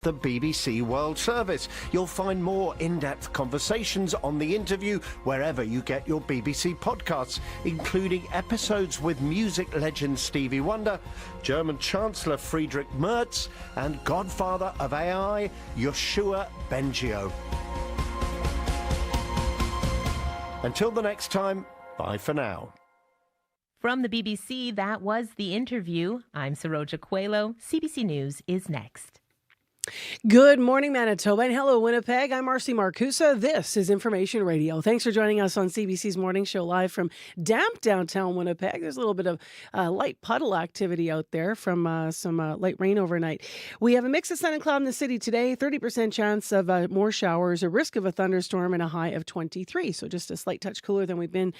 the BBC World Service. You'll find more in-depth conversations on the interview wherever you get your BBC podcasts, including episodes with music legend Stevie Wonder, German Chancellor Friedrich Merz, and godfather of AI, Yoshua Bengio. Until the next time, bye for now. From the BBC, that was The Interview. I'm Saroja Coelho. CBC News is next. Good morning, Manitoba, and hello, Winnipeg. I'm Marcy Marcusa. This is Information Radio. Thanks for joining us on CBC's Morning Show live from damp downtown Winnipeg. There's a little bit of light puddle activity out there from some light rain overnight. We have a mix of sun and cloud in the city today, 30% chance of more showers, a risk of a thunderstorm, and a high of 23. So just a slight touch cooler than we've been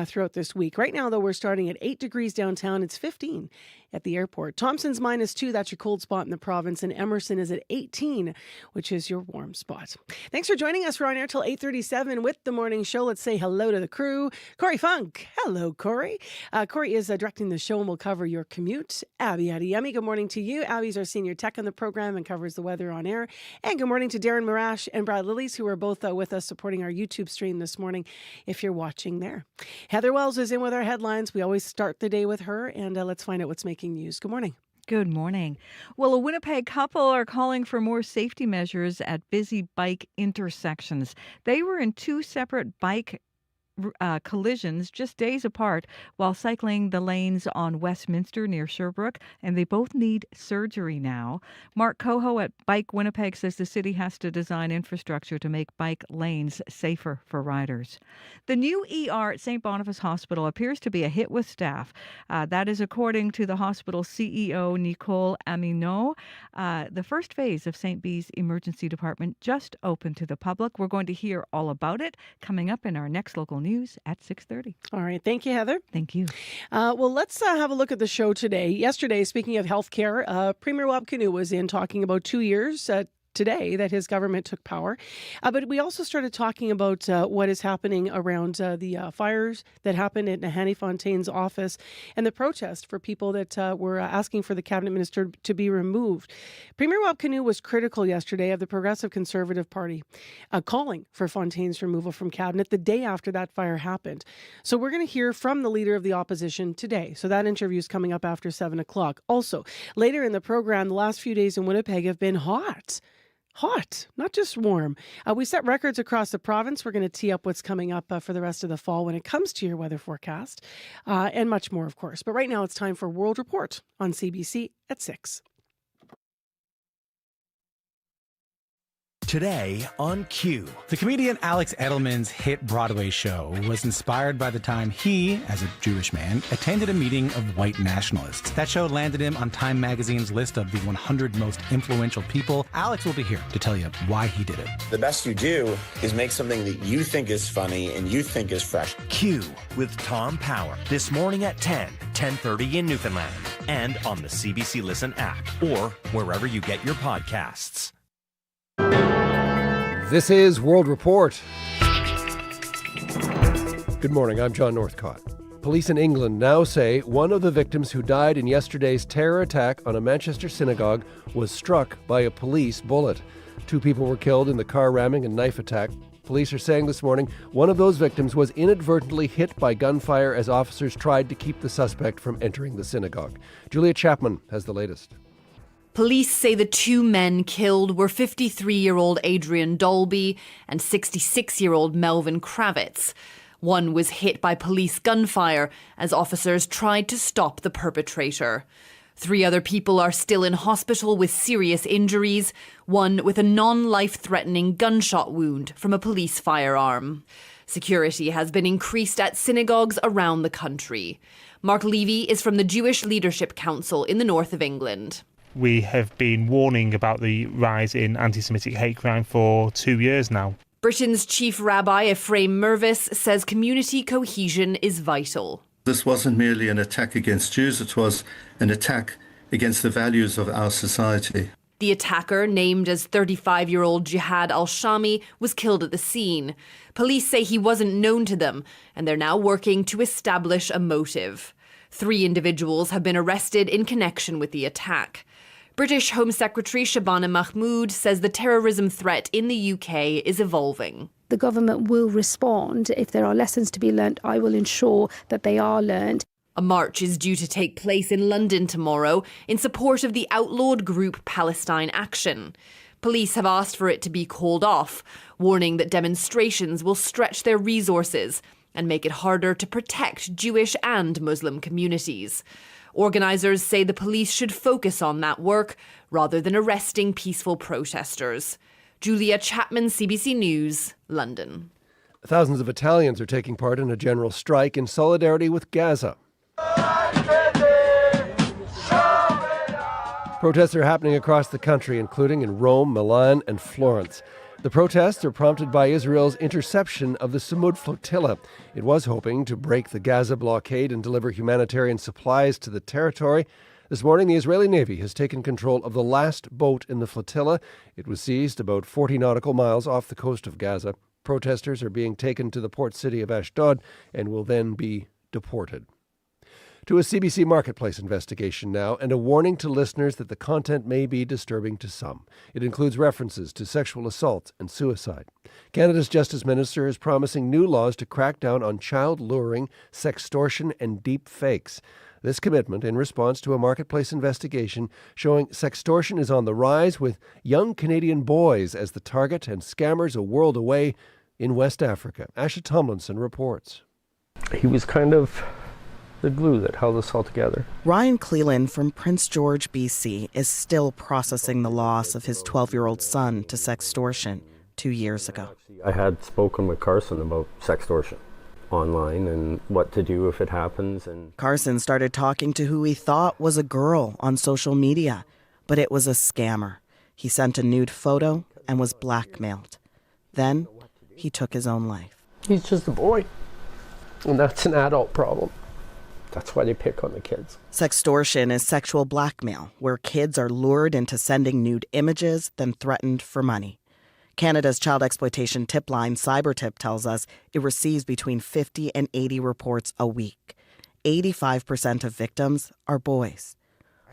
throughout this week. Right now, though, we're starting at 8 degrees downtown. It's 15 at the airport. Thompson's -2, that's your cold spot in the province, and Emerson is at 18, which is your warm spot. Thanks for joining us. We're on air till 8:37 with the morning show. Let's say hello to the crew. Corey Funk. Hello, Corey. Corey is directing the show and will cover your commute. Abby Adiyemi, good morning to you. Abby's our senior tech on the program and covers the weather on air. And good morning to Darren Marash and Brad Lillies, who are both with us supporting our YouTube stream this morning, if you're watching there. Heather Wells is in with our headlines. We always start the day with her, and let's find out what's making news. Good morning. Good morning. Well, a Winnipeg couple are calling for more safety measures at busy bike intersections. They were in two separate bike collisions just days apart while cycling the lanes on Westminster near Sherbrooke, and they both need surgery now. Mark Coho at Bike Winnipeg says the city has to design infrastructure to make bike lanes safer for riders. The new ER at St. Boniface Hospital appears to be a hit with staff. That is according to the hospital's CEO, Nicole Aminot. The first phase of St. B's emergency department just opened to the public. We're going to hear all about it coming up in our next local news at 6:30. All right. Thank you, Heather. Thank you. Well, let's have a look at the show today. Yesterday, speaking of healthcare, Premier Rob Canoe was in talking about 2 years today that his government took power. But we also started talking about what is happening around the fires that happened at Nahanni Fontaine's office and the protest for people that were asking for the cabinet minister to be removed. Premier Rob Canoe was critical yesterday of the Progressive Conservative Party, calling for Fontaine's removal from cabinet the day after that fire happened. So we're going to hear from the leader of the opposition today. So that interview is coming up after 7 o'clock. Also, later in the program, the last few days in Winnipeg have been hot, not just warm. We set records across the province. We're going to tee up what's coming up for the rest of the fall when it comes to your weather forecast and much more, of course. But right now it's time for World Report on CBC at 6. Today on Q. The comedian Alex Edelman's hit Broadway show was inspired by the time he, as a Jewish man, attended a meeting of white nationalists. That show landed him on Time magazine's list of the 100 most influential people. Alex will be here to tell you why he did it. The best you do is make something that you think is funny and you think is fresh. Q with Tom Power. This morning at 10:30 in Newfoundland. And on the CBC Listen app or wherever you get your podcasts. This is World Report. Good morning, I'm John Northcott. Police in England now say one of the victims who died in yesterday's terror attack on a Manchester synagogue was struck by a police bullet. 2 people were killed in the car ramming and knife attack. Police are saying this morning one of those victims was inadvertently hit by gunfire as officers tried to keep the suspect from entering the synagogue. Julia Chapman has the latest. Police say the 2 men killed were 53-year-old Adrian Dolby and 66-year-old Melvin Kravitz. One was hit by police gunfire as officers tried to stop the perpetrator. 3 other people are still in hospital with serious injuries, one with a non-life-threatening gunshot wound from a police firearm. Security has been increased at synagogues around the country. Mark Levy is from the Jewish Leadership Council in the north of England. We have been warning about the rise in anti-Semitic hate crime for 2 years now. Britain's chief rabbi Ephraim Mervis says community cohesion is vital. This wasn't merely an attack against Jews, it was an attack against the values of our society. The attacker, named as 35-year-old Jihad al-Shami, was killed at the scene. Police say he wasn't known to them, and they're now working to establish a motive. 3 individuals have been arrested in connection with the attack. British Home Secretary Shabana Mahmood says the terrorism threat in the UK is evolving. The government will respond. If there are lessons to be learnt, I will ensure that they are learnt. A march is due to take place in London tomorrow in support of the outlawed group Palestine Action. Police have asked for it to be called off, warning that demonstrations will stretch their resources and make it harder to protect Jewish and Muslim communities. Organisers say the police should focus on that work rather than arresting peaceful protesters. Julia Chapman, CBC News, London. Thousands of Italians are taking part in a general strike in solidarity with Gaza. Protests are happening across the country, including in Rome, Milan, and Florence. The protests are prompted by Israel's interception of the Samud flotilla. It was hoping to break the Gaza blockade and deliver humanitarian supplies to the territory. This morning, the Israeli Navy has taken control of the last boat in the flotilla. It was seized about 40 nautical miles off the coast of Gaza. Protesters are being taken to the port city of Ashdod and will then be deported. To a CBC Marketplace investigation now, and a warning to listeners that the content may be disturbing to some. It includes references to sexual assault and suicide. Canada's Justice Minister is promising new laws to crack down on child luring, sextortion, and deep fakes. This commitment in response to a Marketplace investigation showing sextortion is on the rise, with young Canadian boys as the target and scammers a world away in West Africa. Asha Tomlinson reports. He was kind of the glue that held us all together. Ryan Cleland from Prince George, BC, is still processing the loss of his 12-year-old son to sextortion 2 years ago. I had spoken with Carson about sextortion online and what to do if it happens. And Carson started talking to who he thought was a girl on social media, but it was a scammer. He sent a nude photo and was blackmailed. Then he took his own life. He's just a boy, and that's an adult problem. That's why they pick on the kids. Sextortion is sexual blackmail, where kids are lured into sending nude images, then threatened for money. Canada's child exploitation tip line, CyberTip, tells us it receives between 50 and 80 reports a week. 85% of victims are boys.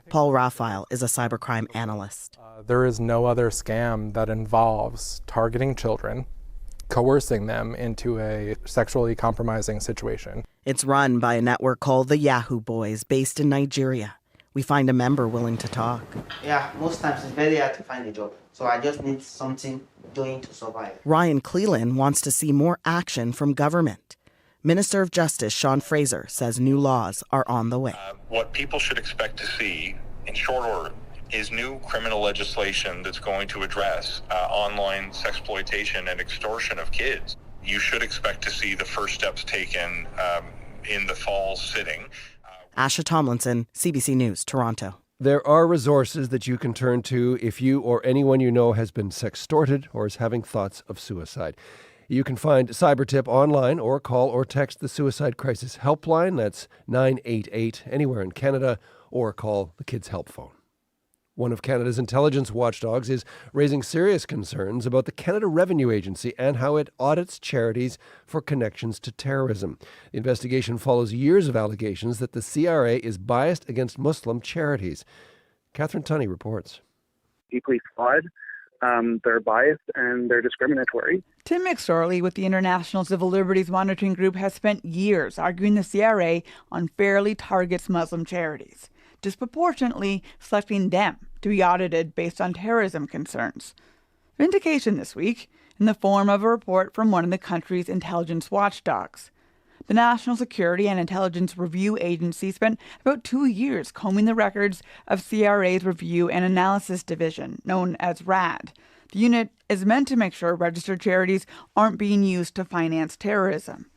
Paul Raphael is a cybercrime analyst. There is no other scam that involves targeting children, coercing them into a sexually compromising situation. It's run by a network called the Yahoo Boys, based in Nigeria. We find a member willing to talk. Yeah, most times it's very hard to find a job, so I just need something doing to survive. Ryan Cleland wants to see more action from government. Minister of Justice Sean Fraser says new laws are on the way. What people should expect to see in short order is new criminal legislation that's going to address online sexploitation and extortion of kids. You should expect to see the first steps taken in the fall sitting. Asha Tomlinson, CBC News, Toronto. There are resources that you can turn to if you or anyone you know has been sextorted or is having thoughts of suicide. You can find CyberTip online or call or text the Suicide Crisis Helpline. That's 988 anywhere in Canada, or call the Kids Help Phone. One of Canada's intelligence watchdogs is raising serious concerns about the Canada Revenue Agency and how it audits charities for connections to terrorism. The investigation follows years of allegations that the CRA is biased against Muslim charities. Catherine Tunney reports. Deeply flawed. They're biased and they're discriminatory. Tim McSorley with the International Civil Liberties Monitoring Group has spent years arguing the CRA unfairly targets Muslim charities, disproportionately selecting them to be audited based on terrorism concerns. Vindication this week in the form of a report from one of the country's intelligence watchdogs. The National Security and Intelligence Review Agency spent about 2 years combing the records of CRA's Review and Analysis Division, known as RAD. The unit is meant to make sure registered charities aren't being used to finance terrorism.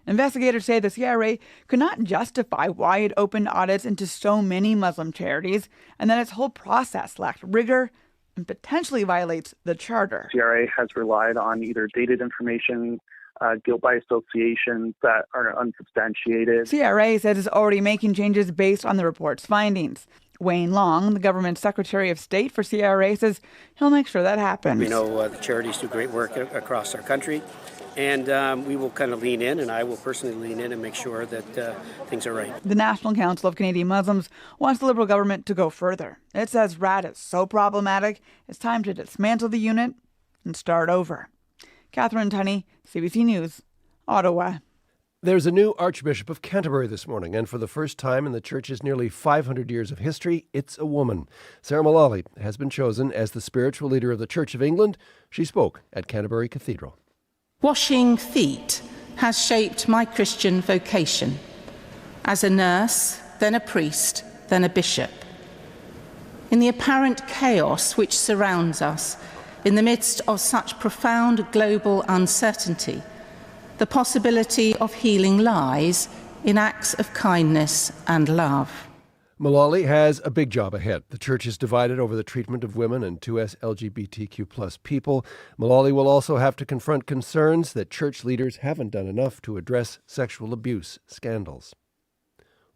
Investigators say the CRA could not justify why it opened audits into so many Muslim charities, and that its whole process lacked rigor and potentially violates the charter. CRA has relied on either dated information, guilt by association that are unsubstantiated. CRA says it's already making changes based on the report's findings. Wayne Long, the government Secretary of State for CRA, says he'll make sure that happens. We know the charities do great work across our country, and we will kind of lean in, and I will personally lean in and make sure that things are right. The National Council of Canadian Muslims wants the Liberal government to go further. It says RAD is so problematic, it's time to dismantle the unit and start over. Catherine Tunney, CBC News, Ottawa. There's a new Archbishop of Canterbury this morning, and for the first time in the church's nearly 500 years of history, it's a woman. Sarah Mullally has been chosen as the spiritual leader of the Church of England. She spoke at Canterbury Cathedral. Washing feet has shaped my Christian vocation. As a nurse, then a priest, then a bishop. In the apparent chaos which surrounds us, in the midst of such profound global uncertainty, the possibility of healing lies in acts of kindness and love. Mullally has a big job ahead. The church is divided over the treatment of women and 2S LGBTQ+ people. Mullally will also have to confront concerns that church leaders haven't done enough to address sexual abuse scandals.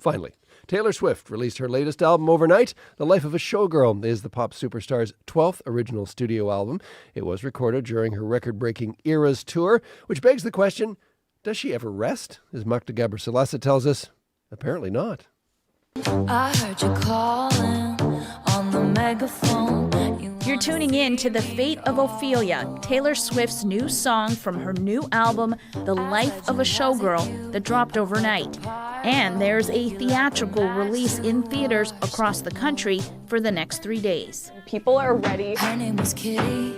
Finally, Taylor Swift released her latest album overnight. The Life of a Showgirl is the pop superstar's 12th original studio album. It was recorded during her record-breaking Eras tour, which begs the question, does she ever rest? As Oct.3 tells us, apparently not. I heard you calling on the megaphone. You're tuning in to The Fate of Ophelia, Taylor Swift's new song from her new album, The Life of a Showgirl, that dropped overnight. And there's a theatrical release in theaters across the country for the next 3 days. People are ready. Her name was Kitty.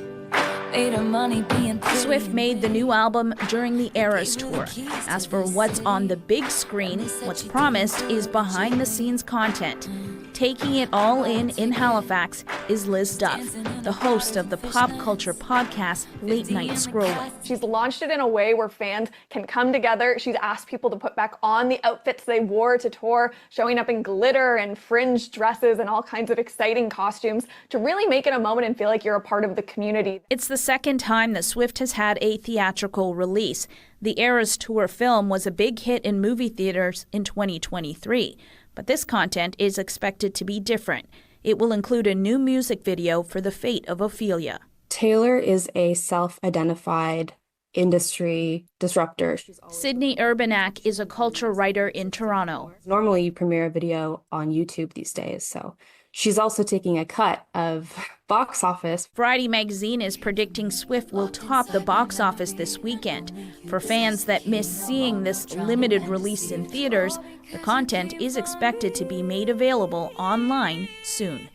Made her money being pretty. Swift made the new album during the Eras tour. As for what's on the big screen, what's promised is behind-the-scenes content. Taking it all in Halifax is Liz Duff, the host of the pop culture podcast Late Night Scrolling. She's launched it in a way where fans can come together. She's asked people to put back on the outfits they wore to tour, showing up in glitter and fringe dresses and all kinds of exciting costumes to really make it a moment and feel like you're a part of the community. It's the second time that Swift has had a theatrical release. The Eras Tour film was a big hit in movie theaters in 2023. But this content is expected to be different. It will include a new music video for The Fate of Ophelia. Taylor is a self-identified industry disruptor. Sydney Urbanak is a culture writer in Toronto. Normally you premiere a video on YouTube these days, so she's also taking a cut of box office. Variety magazine is predicting Swift will top the box office this weekend. For fans that miss seeing this limited release in theaters, the content is expected to be made available online soon.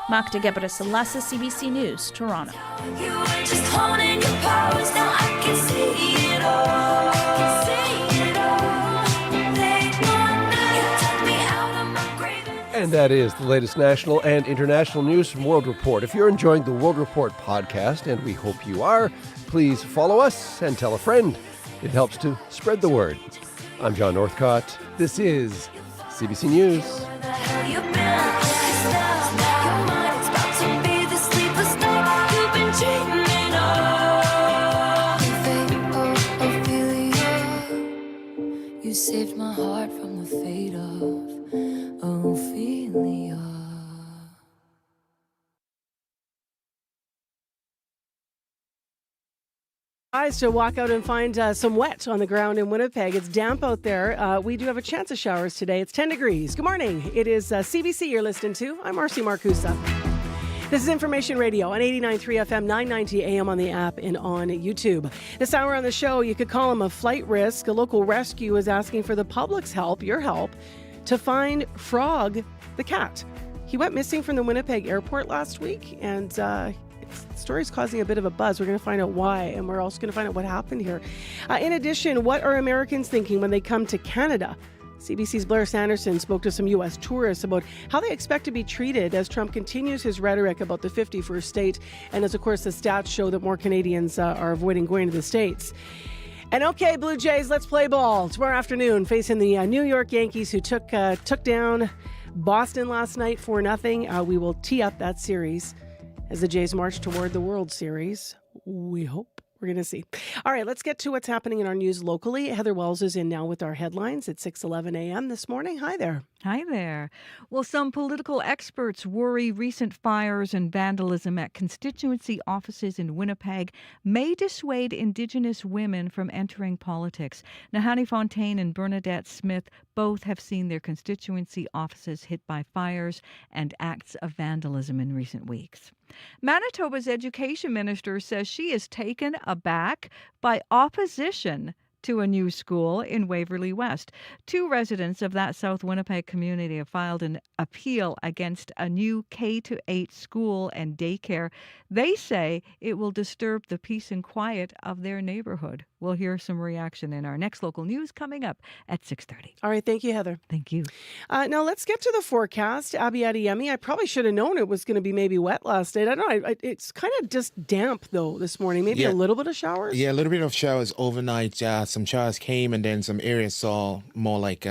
Oct.3, CBC News, Toronto. You were just holding your powers, now I can see it all. I can see it all. Late one night, you took me out of my grave. And that is the latest national and international news from World Report. If you're enjoying the World Report podcast, and we hope you are, please follow us and tell a friend. It helps to spread the word. I'm John Northcott. This is CBC News. You saved my heart from the fate of Ophelia. Guys, to walk out and find some wet on the ground in Winnipeg. It's damp out there. We do have a chance of showers today. It's 10 degrees. Good morning. It is CBC you're listening to. I'm Marcy Marcusa. This is Information Radio on 89.3 FM, 990 AM on the app and on YouTube. This hour on the show, you could call him a flight risk. A local rescue is asking for the public's help, your help, to find Frog the cat. He went missing from the Winnipeg airport last week, and the story's causing a bit of a buzz. We're going to find out why, and we're also going to find out what happened here. In addition, what are Americans thinking when they come to Canada? CBC's Blair Sanderson spoke to some U.S. tourists about how they expect to be treated as Trump continues his rhetoric about the 51st state, and as, of course, the stats show that more Canadians are avoiding going to the States. And okay, Blue Jays, let's play ball. Tomorrow afternoon, facing the New York Yankees, who took down Boston last night 4-0. We will tee up that series as the Jays march toward the World Series. We hope. We're going to see. All right, let's get to what's happening in our news locally. Heather Wells is in now with our headlines at 6:11 a.m. this morning. Hi there. Hi there. Well, some political experts worry recent fires and vandalism at constituency offices in Winnipeg may dissuade Indigenous women from entering politics. Nahani Fontaine and Bernadette Smith both have seen their constituency offices hit by fires and acts of vandalism in recent weeks. Manitoba's education minister says she is taken aback by opposition to a new school in Waverley West. Two residents of that South Winnipeg community have filed an appeal against a new K-8 school and daycare. They say it will disturb the peace and quiet of their neighborhood. We'll hear some reaction in our next local news coming up at 6:30. All right, thank you, Heather. Thank you. Now let's get to the forecast. Abby Adeyemi, I probably should have known it was going to be maybe wet last night. I don't know. It's kind of just damp, though, this morning. Maybe a little bit of showers? Yeah, a little bit of showers overnight. Some showers came, and then some areas saw more like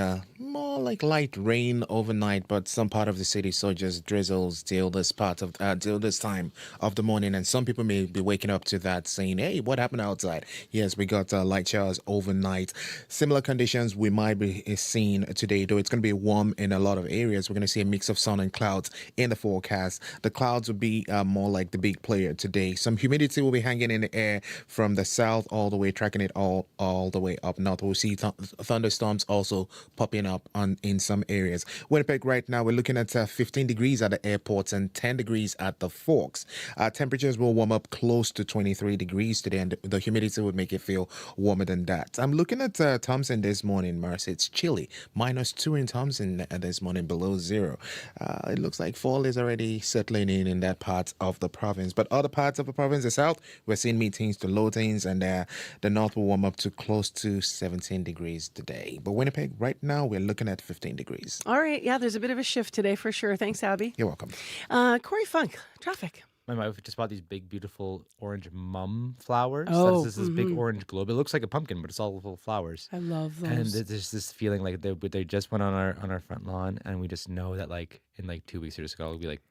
light rain overnight, but some part of the city saw just drizzles till this time of the morning. And some people may be waking up to that saying, hey, what happened outside? Yes, we got light showers overnight. Similar conditions we might be seeing today, though it's going to be warm in a lot of areas. We're going to see a mix of sun and clouds in the forecast. The clouds will be more like the big player today. Some humidity will be hanging in the air from the south all the way, tracking it all the way up north. We'll see thunderstorms also popping up in some areas. Winnipeg right now, we're looking at 15 degrees at the airports and 10 degrees at the Forks. Temperatures will warm up close to 23 degrees today, and the humidity would make it feel warmer than that. I'm looking at Thompson this morning, Marcy. It's chilly. -2 in Thompson this morning, below zero. It looks like fall is already settling in that part of the province. But other parts of the province, the south, we're seeing mid-teens to low teens, and the north will warm up to close to 17 degrees today. But Winnipeg, right now, we're looking at 15 degrees. All right. Yeah, there's a bit of a shift today for sure. Thanks, Abby. You're welcome. Corey Funk, traffic. My wife just bought these big, beautiful orange mum flowers. Oh, That's this big orange globe. It looks like a pumpkin, but it's all little flowers. I love those. And there's this feeling like they just went on our front lawn, and we just know that in 2 weeks they're just gonna be like.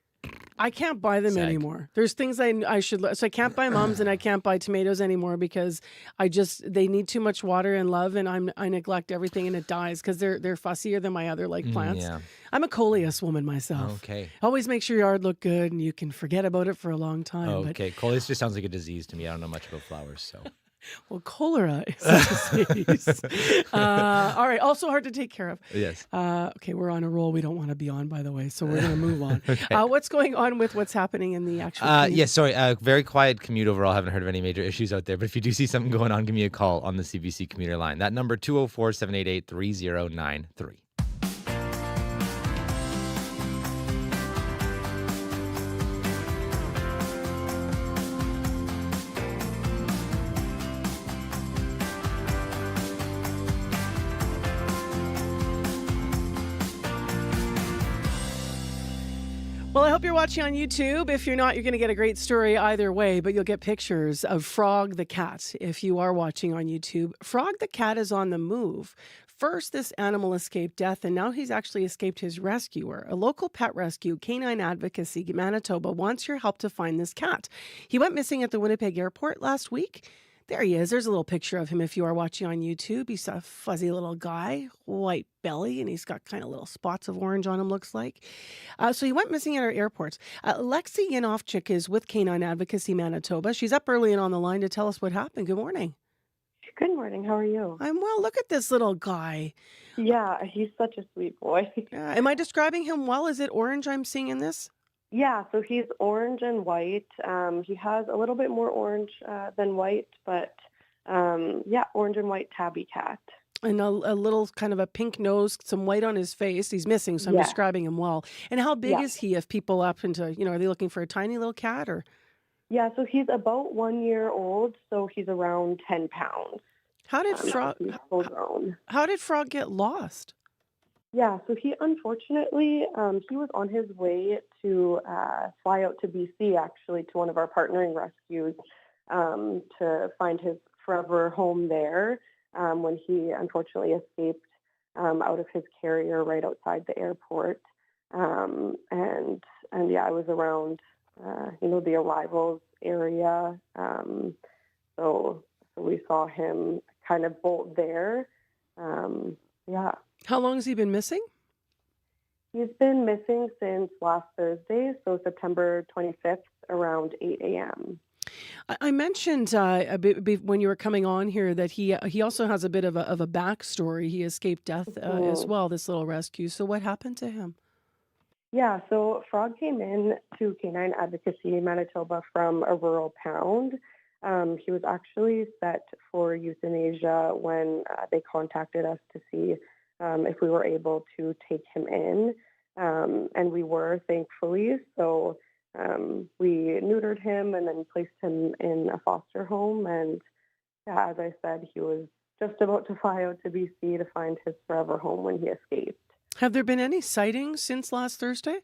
I can't buy them anymore. There's things I should. So I can't buy mums and I can't buy tomatoes anymore because they need too much water and love, and I neglect everything and it dies because they're fussier than my other plants. Yeah. I'm a coleus woman myself. Okay. Always make sure your yard look good and you can forget about it for a long time. Okay. Coleus just sounds like a disease to me. I don't know much about flowers, so. Well, cholera is a disease. All right. Also hard to take care of. Yes. Okay, we're on a roll we don't want to be on, by the way, so we're going to move on. Okay. What's going on with what's happening in the actual Yes, sorry. Very quiet commute overall. Haven't heard of any major issues out there. But if you do see something going on, give me a call on the CBC commuter line. That number, 204-788-3093. Well, I hope you're watching on YouTube. If you're not, you're going to get a great story either way, but you'll get pictures of Frog the cat if you are watching on YouTube. Frog the cat is on the move. First, this animal escaped death, and now he's actually escaped his rescuer. A local pet rescue, Canine Advocacy Manitoba, wants your help to find this cat. He went missing at the Winnipeg airport last week. There he is. There's a little picture of him if you are watching on YouTube. He's a fuzzy little guy, white belly, and he's got kind of little spots of orange on him, looks like. So he went missing at our airports. Lexi Yanovchik is with Canine Advocacy Manitoba. She's up early and on the line to tell us what happened. Good morning. Good morning. How are you? I'm well. Look at this little guy. Yeah, he's such a sweet boy. Am I describing him well? Is it orange I'm seeing in this? Yeah, so he's orange and white. He has a little bit more orange than white, but orange and white tabby cat. And a little kind of a pink nose, some white on his face. He's missing, so I'm describing him well. And how big is he if people up into, are they looking for a tiny little cat or? Yeah, so he's about 1 year old, so he's around 10 pounds. How did Frog get lost? Yeah, so he unfortunately, he was on his way to fly out to BC, actually, to one of our partnering rescues to find his forever home there when he unfortunately escaped out of his carrier right outside the airport. And I was around, the arrivals area So we saw him kind of bolt there. Yeah. How long has he been missing? He's been missing since last Thursday, so September 25th around 8 a.m. I mentioned a bit when you were coming on here that he also has a bit of a backstory. He escaped death as well, this little rescue. So what happened to him? Yeah, so Frog came in to Canine Advocacy Manitoba from a rural pound. He was actually set for euthanasia when they contacted us to see if we were able to take him in. And we were, thankfully. So we neutered him and then placed him in a foster home. And yeah, as I said, he was just about to fly out to BC to find his forever home when he escaped. Have there been any sightings since last Thursday?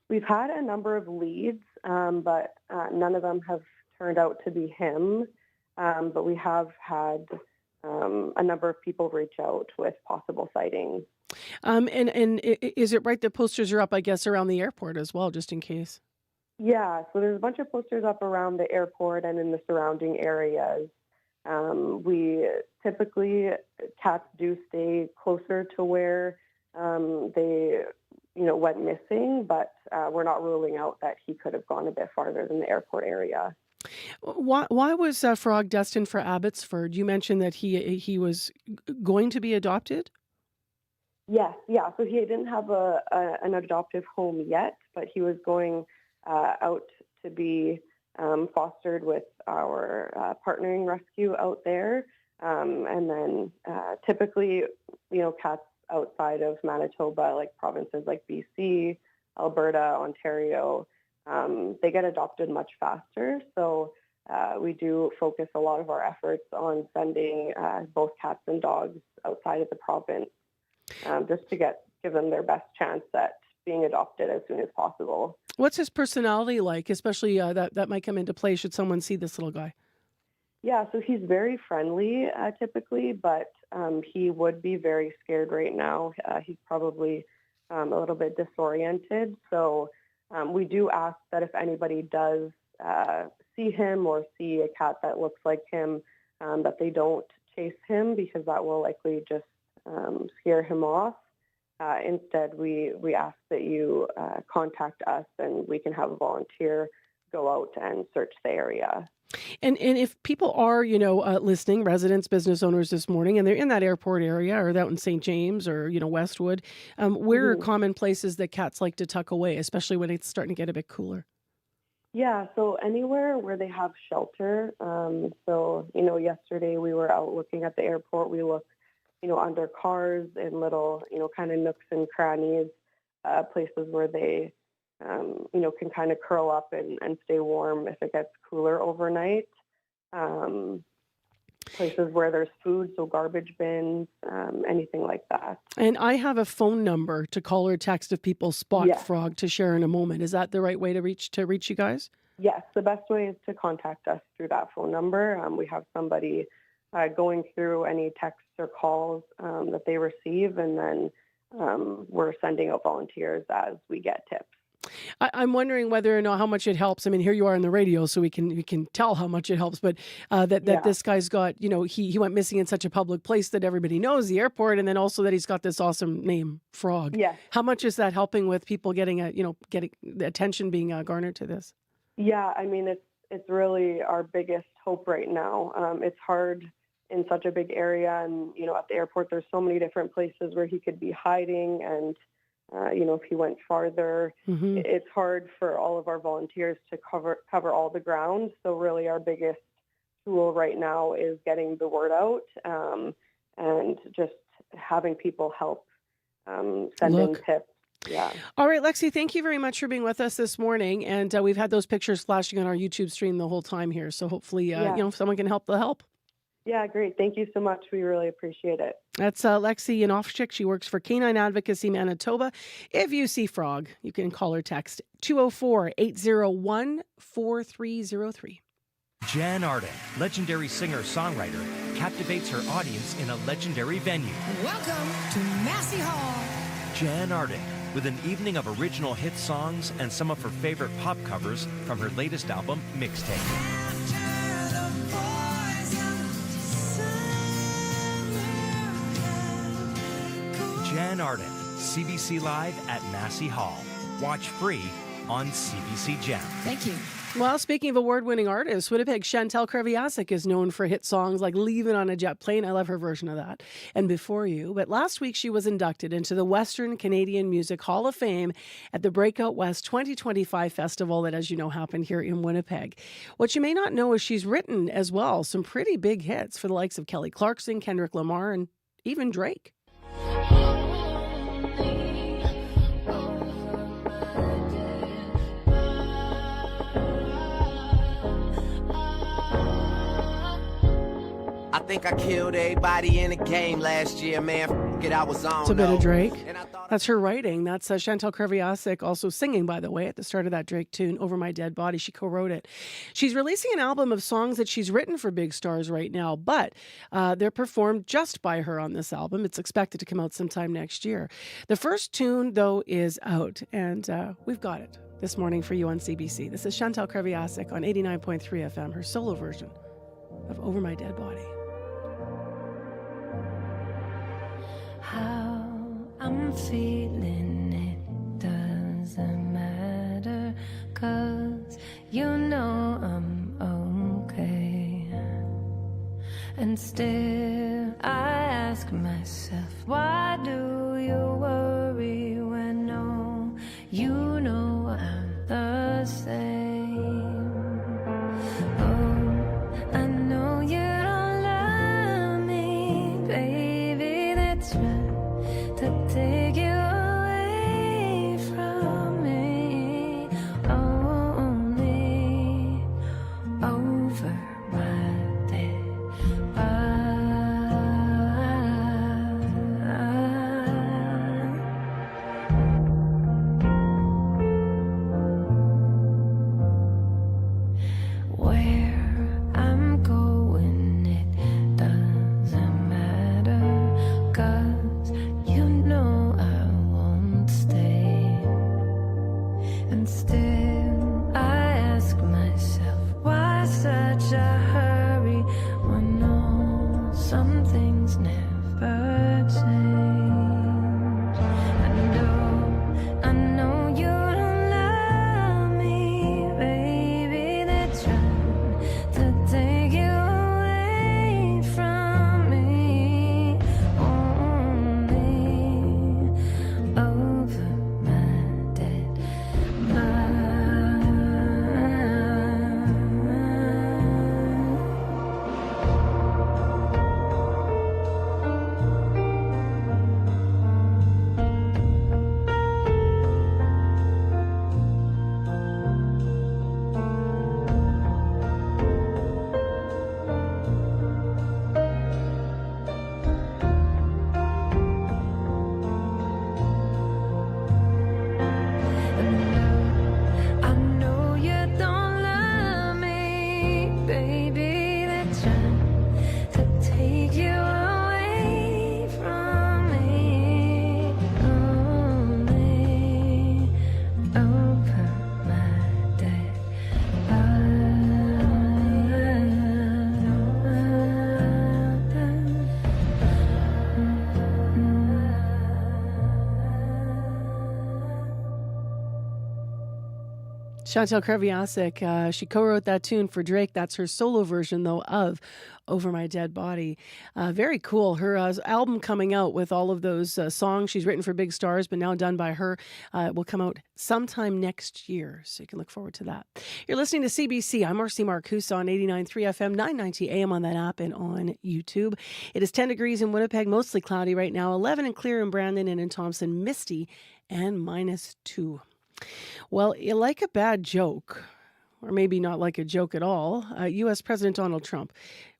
We've had a number of leads, but none of them have turned out to be him. But we have had a number of people reach out with possible sightings. And is it right that posters are up, I guess, around the airport as well, just in case? Yeah, so there's a bunch of posters up around the airport and in the surrounding areas. We typically, cats do stay closer to where they, went missing, but we're not ruling out that he could have gone a bit farther than the airport area. Why was Frog destined for Abbotsford? You mentioned that he was going to be adopted? Yes, yeah. So he didn't have an adoptive home yet, but he was going out to be fostered with our partnering rescue out there. And then typically, cats outside of Manitoba, like provinces like BC, Alberta, Ontario, they get adopted much faster. So we do focus a lot of our efforts on sending both cats and dogs outside of the province, just to give them their best chance at being adopted as soon as possible. What's his personality like, especially that might come into play should someone see this little guy? Yeah, so he's very friendly typically, but he would be very scared right now. He's probably a little bit disoriented. So we do ask that if anybody does see him or see a cat that looks like him, that they don't chase him, because that will likely just scare him off. Instead, we ask that you contact us and we can have a volunteer go out and search the area. And if people are, listening, residents, business owners this morning, and they're in that airport area or out in St. James or, Westwood, where are common places that cats like to tuck away, especially when it's starting to get a bit cooler? Yeah, so anywhere where they have shelter. Yesterday we were out looking at the airport. We looked, under cars in little, kind of nooks and crannies, places where they can kind of curl up and stay warm if it gets cooler overnight. Places where there's food, so garbage bins, anything like that. And I have a phone number to call or text if people spot Frog to share in a moment. Is that the right way to reach you guys? Yes, the best way is to contact us through that phone number. We have somebody going through any texts or calls that they receive, and then we're sending out volunteers as we get tips. I'm wondering whether or not how much it helps. I mean, here you are on the radio, so we can tell how much it helps. But that this guy's got, he went missing in such a public place that everybody knows, the airport, and then also that he's got this awesome name, Frog. Yeah. How much is that helping with people getting the attention being garnered to this? Yeah, I mean, it's really our biggest hope right now. It's hard in such a big area, and at the airport, there's so many different places where he could be hiding, and if he went farther, it's hard for all of our volunteers to cover all the ground. So really our biggest tool right now is getting the word out and just having people help send in tips. Yeah. All right, Lexi, thank you very much for being with us this morning. And we've had those pictures flashing on our YouTube stream the whole time here. So hopefully, if someone can help, they'll help. Yeah, great. Thank you so much. We really appreciate it. That's Lexi Yanofchik. She works for Canine Advocacy Manitoba. If you see Frog, you can call or text 204-801-4303. Jan Arden, legendary singer-songwriter, captivates her audience in a legendary venue. Welcome to Massey Hall. Jan Arden, with an evening of original hit songs and some of her favorite pop covers from her latest album, Mixtape. Jan Arden, CBC Live at Massey Hall. Watch free on CBC Gem. Thank you. Well, speaking of award-winning artists, Winnipeg's Chantal Kreviazuk is known for hit songs like Leavin' on a Jet Plane. I love her version of that. And Before You. But last week, she was inducted into the Western Canadian Music Hall of Fame at the Breakout West 2025 festival that, as you know, happened here in Winnipeg. What you may not know is she's written as well some pretty big hits for the likes of Kelly Clarkson, Kendrick Lamar, and even Drake. I think I killed everybody in the game last year, man. F*** it, I was on. It's a bit of Drake. That's her writing. That's Chantal Kreviazuk also singing, by the way, at the start of that Drake tune, Over My Dead Body. She co-wrote it. She's releasing an album of songs that she's written for big stars right now, but they're performed just by her on this album. It's expected to come out sometime next year. The first tune, though, is out, and we've got it this morning for you on CBC. This is Chantal Kreviazuk on 89.3 FM, her solo version of Over My Dead Body. How I'm feeling, it doesn't matter, 'cause you know I'm okay. And still I ask myself, why do you worry when no, you know I'm the same. Oh, I know you don't love me, baby, that's right. To take you away from me, only over my dead body. Where I'm going, it doesn't matter, 'cause you know I won't stay. And still I ask myself, why such a hurry when no, some things never change. I know you don't love me, baby, they're trying to take you away from me, only over my dead body. I know you don't love me, baby, they're trying to take you away from me, only over my dead Chantal Kreviazuk, she co-wrote that tune for Drake. That's her solo version, though, of Over My Dead Body. Very cool. Her album coming out with all of those songs she's written for big stars, but now done by her, will come out sometime next year. So you can look forward to that. You're listening to CBC. I'm Marcy Marcusa on 89.3 FM, 990 AM on that app and on YouTube. It is 10 degrees in Winnipeg, mostly cloudy right now. 11 and clear in Brandon and in Thompson, misty and -2. Well, you like a bad joke, or maybe not like a joke at all, U.S. President Donald Trump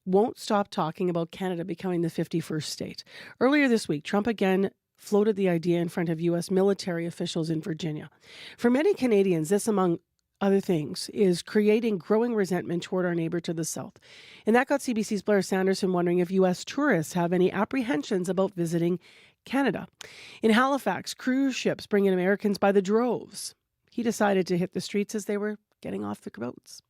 won't stop talking about Canada becoming the 51st state. Earlier this week, Trump again floated the idea in front of U.S. military officials in Virginia. For many Canadians, this, among other things, is creating growing resentment toward our neighbor to the south. And that got CBC's Blair Sanderson wondering if U.S. tourists have any apprehensions about visiting Canada. In Halifax, cruise ships bring in Americans by the droves. He decided to hit the streets as they were getting off the boats.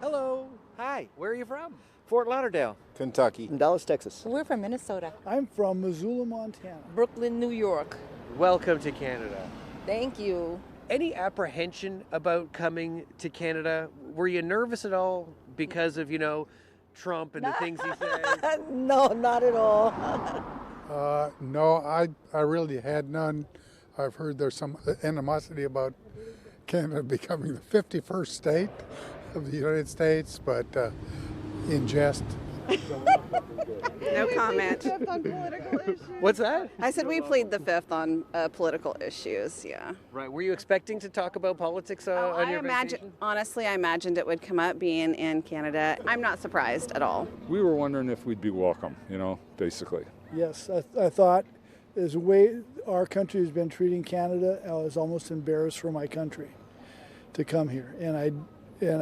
Hello. Hi. Hi, where are you from? Fort Lauderdale, Kentucky, and Dallas, Texas. We're from Minnesota. I'm from Missoula, Montana. Brooklyn, New York. Welcome to Canada. Thank you. Any apprehension about coming to Canada? Were you nervous at all because of, Trump and the things he said? No, not at all. No, I really had none. I've heard there's some animosity about Canada becoming the 51st state of the United States, but in jest. No comment. On political issues. What's that? I said we plead the fifth on political issues, yeah. Right. Were you expecting to talk about politics on your vacation? Honestly, I imagined it would come up being in Canada. I'm not surprised at all. We were wondering if we'd be welcome, basically. Yes, I thought as the way our country has been treating Canada, I was almost embarrassed for my country to come here. And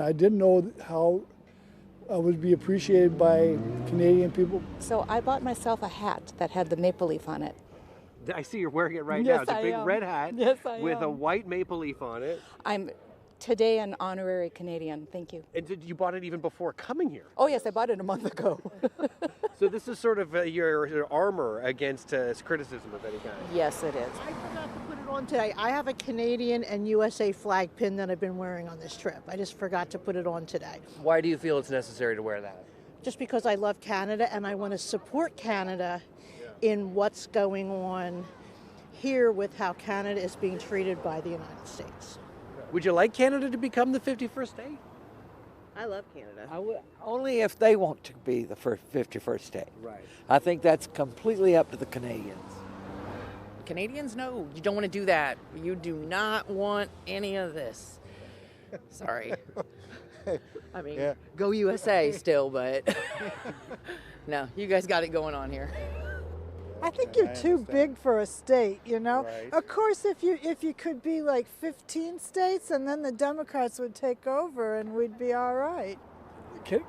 I didn't know how I would be appreciated by Canadian people. So I bought myself a hat that had the maple leaf on it. I see you're wearing it right Yes, now. It's a I big am. red hat Yes, I with a am. white maple leaf on it. I'm today an honorary Canadian. Thank you. And you bought it even before coming here? Oh, yes, I bought it a month ago. So this is sort of your armor against criticism of any kind. Yes, it is. I forgot to put it on today. I have a Canadian and USA flag pin that I've been wearing on this trip. I just forgot to put it on today. Why do you feel it's necessary to wear that? Just because I love Canada and I want to support Canada in what's going on here with how Canada is being treated by the United States. Would you like Canada to become the 51st state? I love Canada. Only if they want to be the 51st state. Right. I think that's completely up to the Canadians. Canadians, no, you don't want to do that. You do not want any of this. Sorry. I mean, go USA still, but no, you guys got it going on here. I think you're too big for a state, Right. Of course, if you could be like 15 states and then the Democrats would take over and we'd be all right.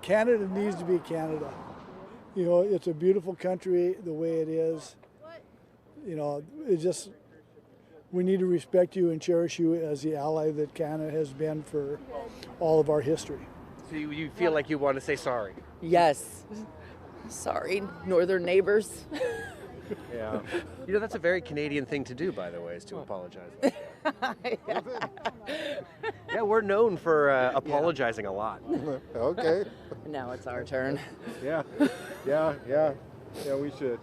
Canada needs to be Canada. It's a beautiful country the way it is. We need to respect you and cherish you as the ally that Canada has been for all of our history. So you feel like you want to say sorry? Yes. Sorry, northern neighbors. Yeah. That's a very Canadian thing to do, by the way, is to apologize. Yeah, we're known for apologizing a lot. Okay. Now it's our turn. Yeah, we should.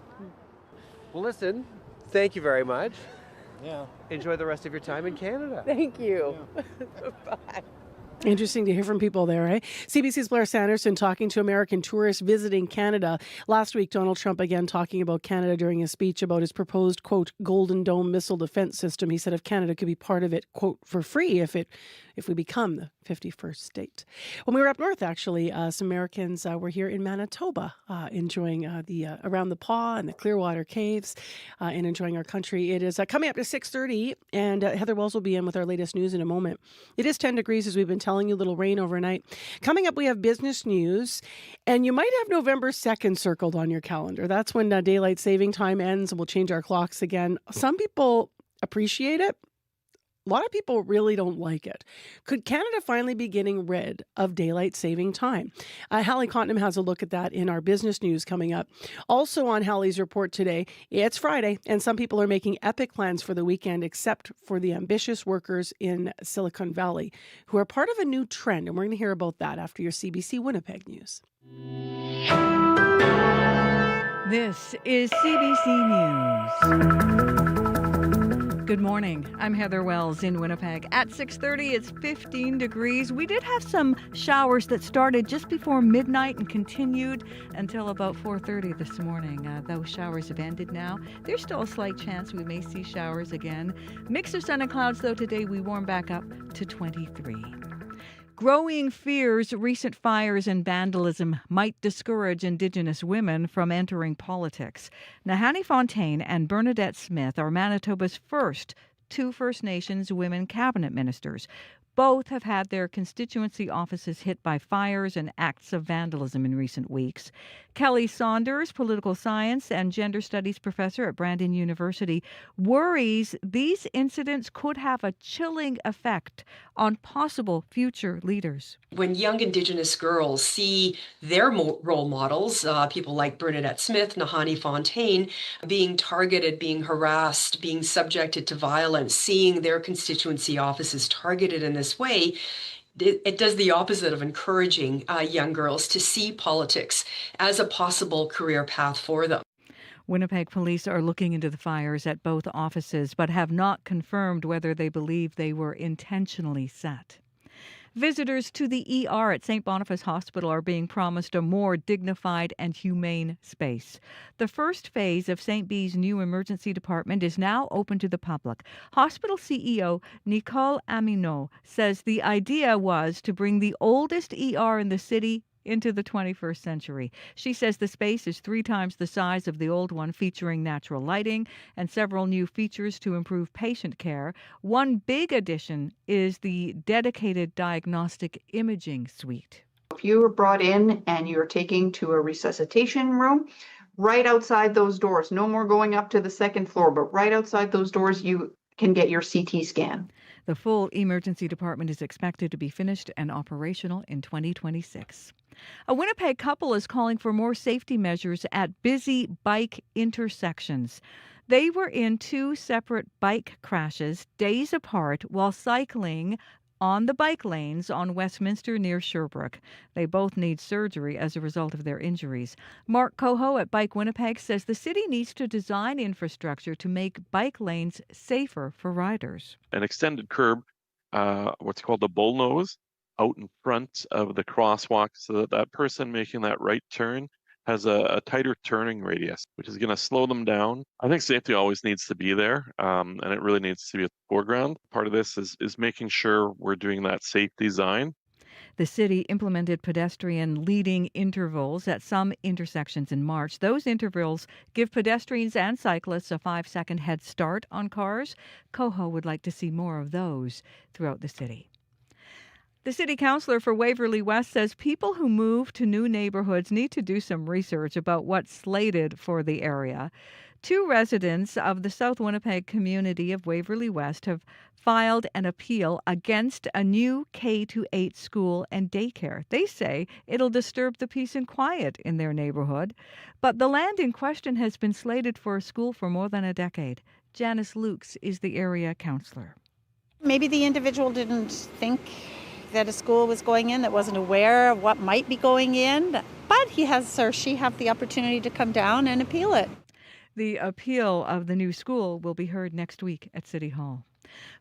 Well, listen, thank you very much. Yeah. Enjoy the rest of your time in Canada. Thank you. Bye. Interesting to hear from people there, eh? CBC's Blair Sanderson talking to American tourists visiting Canada. Last week, Donald Trump again talking about Canada during a speech about his proposed, quote, Golden Dome missile defense system. He said if Canada could be part of it, quote, for free if we become the 51st state. When we were up north, actually, some Americans were here in Manitoba enjoying the around the Paw and the Clearwater Caves and enjoying our country. It is coming up to 6:30, and Heather Wells will be in with our latest news in a moment. It is 10 degrees, as we've been telling you, little rain overnight. Coming up, we have business news, and you might have November 2nd circled on your calendar. That's when daylight saving time ends, and we'll change our clocks again. Some people appreciate it. A lot of people really don't like it. Could Canada finally be getting rid of daylight saving time? Hallie Cotnam has a look at that in our business news coming up. Also on Hallie's report today, it's Friday, and some people are making epic plans for the weekend, except for the ambitious workers in Silicon Valley, who are part of a new trend. And we're going to hear about that after your CBC Winnipeg news. This is CBC News. Good morning. I'm Heather Wells in Winnipeg. At 6:30, it's 15 degrees. We did have some showers that started just before midnight and continued until about 4:30 this morning. Those showers have ended now. There's still a slight chance we may see showers again. Mix of sun and clouds, though, today we warm back up to 23. Growing fears recent fires and vandalism might discourage Indigenous women from entering politics. Nahanni Fontaine and Bernadette Smith are Manitoba's first two First Nations women cabinet ministers. Both have had their constituency offices hit by fires and acts of vandalism in recent weeks. Kelly Saunders, political science and gender studies professor at Brandon University, worries these incidents could have a chilling effect on possible future leaders. When young Indigenous girls see their role models, people like Bernadette Smith, Nahanni Fontaine, being targeted, being harassed, being subjected to violence, seeing their constituency offices targeted in this way, it does the opposite of encouraging young girls to see politics as a possible career path for them. Winnipeg police are looking into the fires at both offices, but have not confirmed whether they believe they were intentionally set. Visitors to the ER at St. Boniface Hospital are being promised a more dignified and humane space. The first phase of St. B's new emergency department is now open to the public. Hospital CEO Nicole Aminot says the idea was to bring the oldest ER in the city into the 21st century. She says the space is 3 times the size of the old one, featuring natural lighting and several new features to improve patient care. One big addition is the dedicated diagnostic imaging suite. If you were brought in and you're taken to a resuscitation room, right outside those doors, no more going up to the second floor, but right outside those doors, you can get your CT scan. The full emergency department is expected to be finished and operational in 2026. A Winnipeg couple is calling for more safety measures at busy bike intersections. They were in 2 separate bike crashes days apart while cycling on the bike lanes on Westminster near Sherbrooke. They both need surgery as a result of their injuries. Mark Coho at Bike Winnipeg says the city needs to design infrastructure to make bike lanes safer for riders. An extended curb, what's called a bullnose, out in front of the crosswalk so that that person making that right turn has a tighter turning radius, which is going to slow them down. I think safety always needs to be there, and it really needs to be at the foreground. Part of this is making sure we're doing that safe design. The city implemented pedestrian leading intervals at some intersections in March. Those intervals give pedestrians and cyclists a 5-second head start on cars. Coho would like to see more of those throughout the city. The city councillor for Waverley West says people who move to new neighborhoods need to do some research about what's slated for the area. 2 residents of the South Winnipeg community of Waverley West have filed an appeal against a new K-8 school and daycare. They say it'll disturb the peace and quiet in their neighborhood. But the land in question has been slated for a school for more than a decade. Janice Lukes is the area councillor. Maybe the individual didn't think that a school was going in, that wasn't aware of what might be going in, but he has or she have the opportunity to come down and appeal it. The appeal of the new school will be heard next week at City Hall.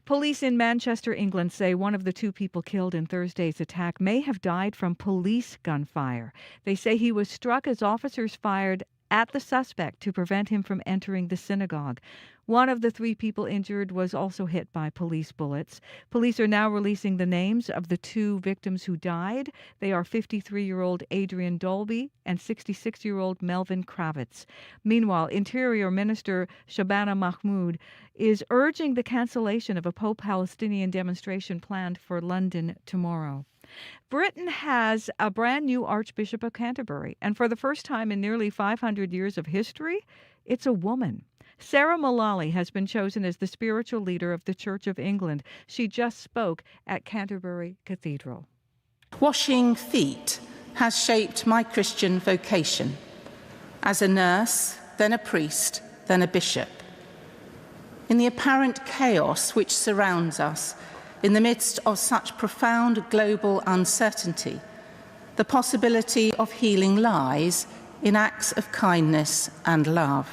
Police in Manchester, England say one of the 2 people killed in Thursday's attack may have died from police gunfire. They say he was struck as officers fired at the suspect to prevent him from entering the synagogue. One of the 3 people injured was also hit by police bullets. Police are now releasing the names of the 2 victims who died. They are 53-year-old Adrian Dolby and 66-year-old Melvin Kravitz. Meanwhile, Interior Minister Shabana Mahmoud is urging the cancellation of a pro-Palestinian demonstration planned for London tomorrow. Britain has a brand new Archbishop of Canterbury, and for the first time in nearly 500 years of history, it's a woman. Sarah Mullally has been chosen as the spiritual leader of the Church of England. She just spoke at Canterbury Cathedral. Washing feet has shaped my Christian vocation. As a nurse, then a priest, then a bishop. In the apparent chaos which surrounds us, in the midst of such profound global uncertainty, the possibility of healing lies in acts of kindness and love.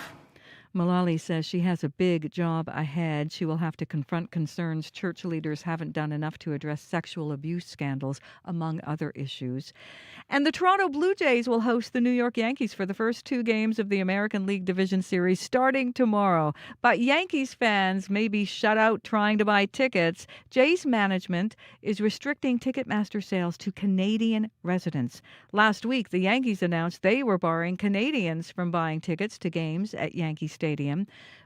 Mullally says she has a big job ahead. She will have to confront concerns church leaders haven't done enough to address sexual abuse scandals, among other issues. And the Toronto Blue Jays will host the New York Yankees for the first 2 games of the American League Division Series starting tomorrow. But Yankees fans may be shut out trying to buy tickets. Jays management is restricting Ticketmaster sales to Canadian residents. Last week, the Yankees announced they were barring Canadians from buying tickets to games at Yankee Stadium.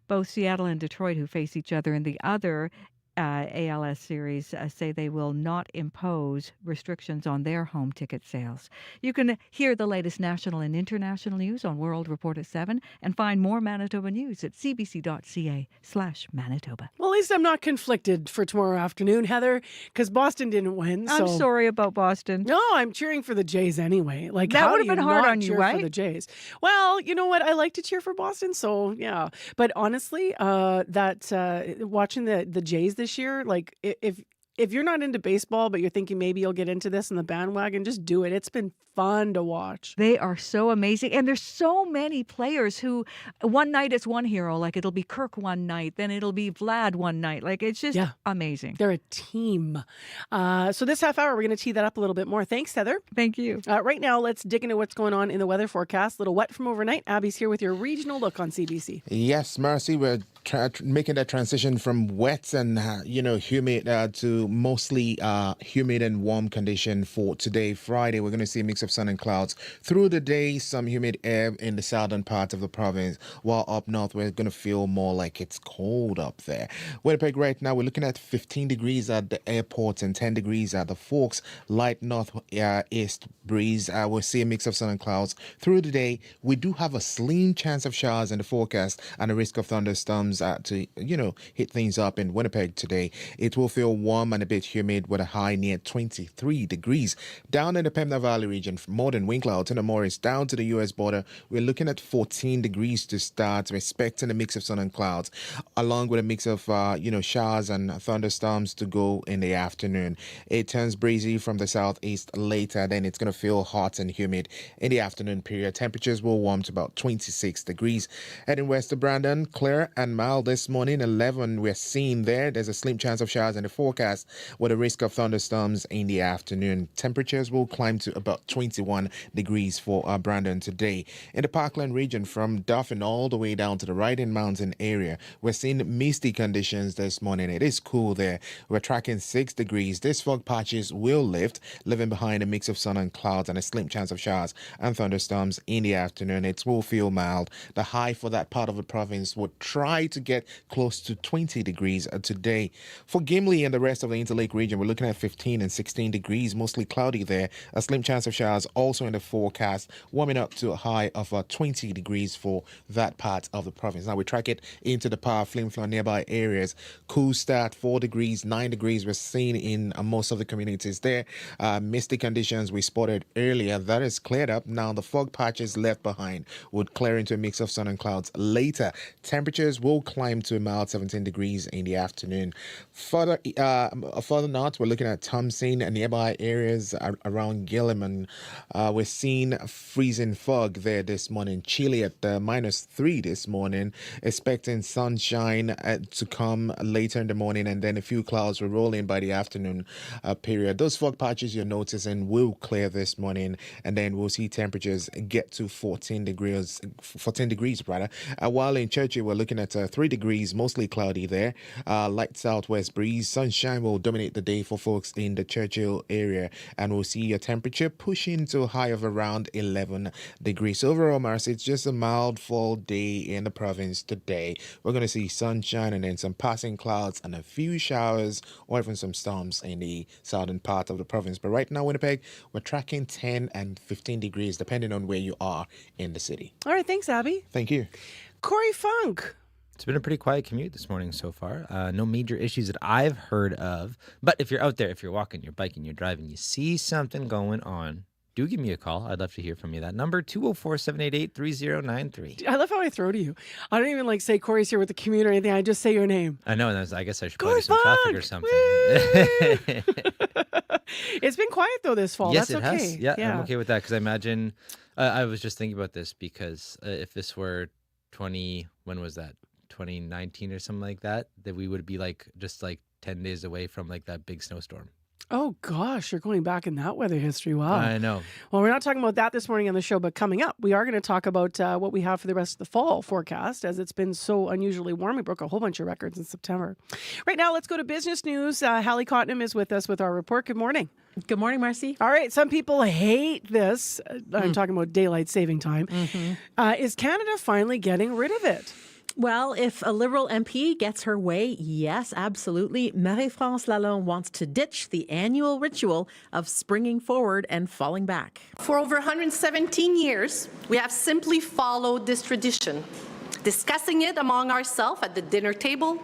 Both Seattle and Detroit, who face each other in the other ALS series say they will not impose restrictions on their home ticket sales. You can hear the latest national and international news on World Report at 7 and find more Manitoba news at cbc.ca/Manitoba. Well, at least I'm not conflicted for tomorrow afternoon, Heather, because Boston didn't win. I'm sorry about Boston. No, I'm cheering for the Jays anyway. Like, That how would do have been you hard not on you, cheer right? for the Jays? Well, you know what? I like to cheer for Boston, so yeah. But honestly, watching the Jays this year, like if you're not into baseball, but you're thinking maybe you'll get into this in the bandwagon, just do it. It's been fun to watch. They are so amazing. And there's so many players who one night it's one hero, like it'll be Kirk one night, then it'll be Vlad one night. Like it's just amazing. They're a team. So this half hour, we're going to tee that up a little bit more. Thanks, Heather. Thank you. Right now, let's dig into what's going on in the weather forecast. A little wet from overnight. Abby's here with your regional look on CBC. Yes, Marcy, we're making that transition from wet and, humid to mostly humid and warm condition for today, Friday. We're going to see a mix of sun and clouds. Through the day, some humid air in the southern part of the province, while up north, we're going to feel more like it's cold up there. Winnipeg right now, we're looking at 15 degrees at the airport and 10 degrees at the Forks. Light northeast breeze. We'll see a mix of sun and clouds. Through the day, we do have a slim chance of showers in the forecast and a risk of thunderstorms to hit things up in Winnipeg today. It will feel warm and a bit humid with a high near 23 degrees. Down in the Pembina Valley region, from Morden, Winkler, to the Morris, down to the U.S. border, we're looking at 14 degrees to start. We're expecting a mix of sun and clouds, along with a mix of showers and thunderstorms to go in the afternoon. It turns breezy from the southeast later. Then it's going to feel hot and humid in the afternoon period. Temperatures will warm to about 26 degrees. Heading west to Brandon, clear and mild this morning. 11 we're seeing there. There's a slim chance of showers in the forecast with a risk of thunderstorms in the afternoon. Temperatures will climb to about 21 degrees for Brandon today. In the Parkland region, from Dauphin all the way down to the Riding Mountain area, we're seeing misty conditions this morning. It is cool there. We're tracking 6 degrees. These fog patches will lift, leaving behind a mix of sun and clouds and a slim chance of showers and thunderstorms in the afternoon. It will feel mild. The high for that part of the province would try to get close to 20 degrees today. For Gimli and the rest of the Interlake region, we're looking at 15 and 16 degrees, mostly cloudy there. A slim chance of showers also in the forecast, warming up to a high of 20 degrees for that part of the province. Now we track it into the Power, Flin Flon nearby areas. Cool start, 4 degrees, 9 degrees we're seeing in most of the communities there. Misty conditions we spotted earlier, that is cleared up. Now the fog patches left behind would clear into a mix of sun and clouds later. Temperatures will climb to a mild 17 degrees in the afternoon. Further north, we're looking at Thompson and nearby areas around Gilliman. We're seeing freezing fog there this morning. Chilly at -3 this morning. Expecting sunshine to come later in the morning, and then a few clouds will roll in by the afternoon period. Those fog patches you're noticing will clear this morning, and then we'll see temperatures get to 14 degrees rather. While in Churchill, we're looking at 3 degrees, mostly cloudy there. Light southwest breeze. Sunshine will dominate the day for folks in the Churchill area, and we'll see a temperature pushing to a high of around 11 degrees. Overall, Marcy, it's just a mild fall day in the province today. We're going to see sunshine and then some passing clouds and a few showers or even some storms in the southern part of the province. But right now, Winnipeg, we're tracking 10 and 15 degrees, depending on where you are in the city. All right, thanks, Abby. Thank you. Corey Funk. It's been a pretty quiet commute this morning so far. No major issues that I've heard of. But if you're out there, if you're walking, you're biking, you're driving, you see something going on, do give me a call. I'd love to hear from you. That number, 204-788-3093. I love how I throw to you. I don't even say Corey's here with the commute or anything. I just say your name. I know, and I guess I should probably do some traffic or something. It's been quiet, though, this fall. Yes, That's it okay. has. Yeah, I'm okay with that, because I imagine, I was just thinking about this, because if this were 2019 or something like that we would be just 10 days away from that big snowstorm. Oh, gosh, you're going back in that weather history. Wow. I know. Well, we're not talking about that this morning on the show, but coming up, we are going to talk about what we have for the rest of the fall forecast, as it's been so unusually warm. We broke a whole bunch of records in September. Right now, let's go to business news. Hallie Cottenham is with us with our report. Good morning. Good morning, Marcy. All right. Some people hate this. I'm talking about daylight saving time. Is Canada finally getting rid of it? Well, if a Liberal MP gets her way, yes, absolutely. Marie-France Lalonde wants to ditch the annual ritual of springing forward and falling back. For over 117 years, we have simply followed this tradition, discussing it among ourselves at the dinner table,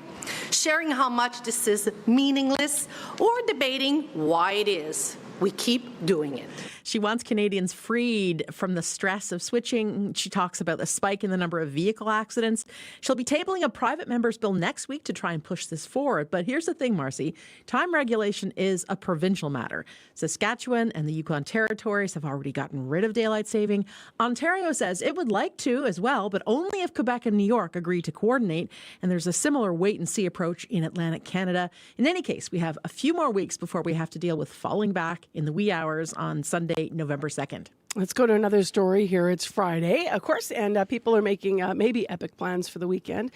sharing how much this is meaningless, or debating why it is. We keep doing it. She wants Canadians freed from the stress of switching. She talks about the spike in the number of vehicle accidents. She'll be tabling a private member's bill next week to try and push this forward. But here's the thing, Marcy. Time regulation is a provincial matter. Saskatchewan and the Yukon Territories have already gotten rid of daylight saving. Ontario says it would like to as well, but only if Quebec and New York agree to coordinate. And there's a similar wait-and-see approach in Atlantic Canada. In any case, we have a few more weeks before we have to deal with falling back in the wee hours on Sunday, November 2nd. Let's go to another story here. It's Friday, of course, and people are making maybe epic plans for the weekend,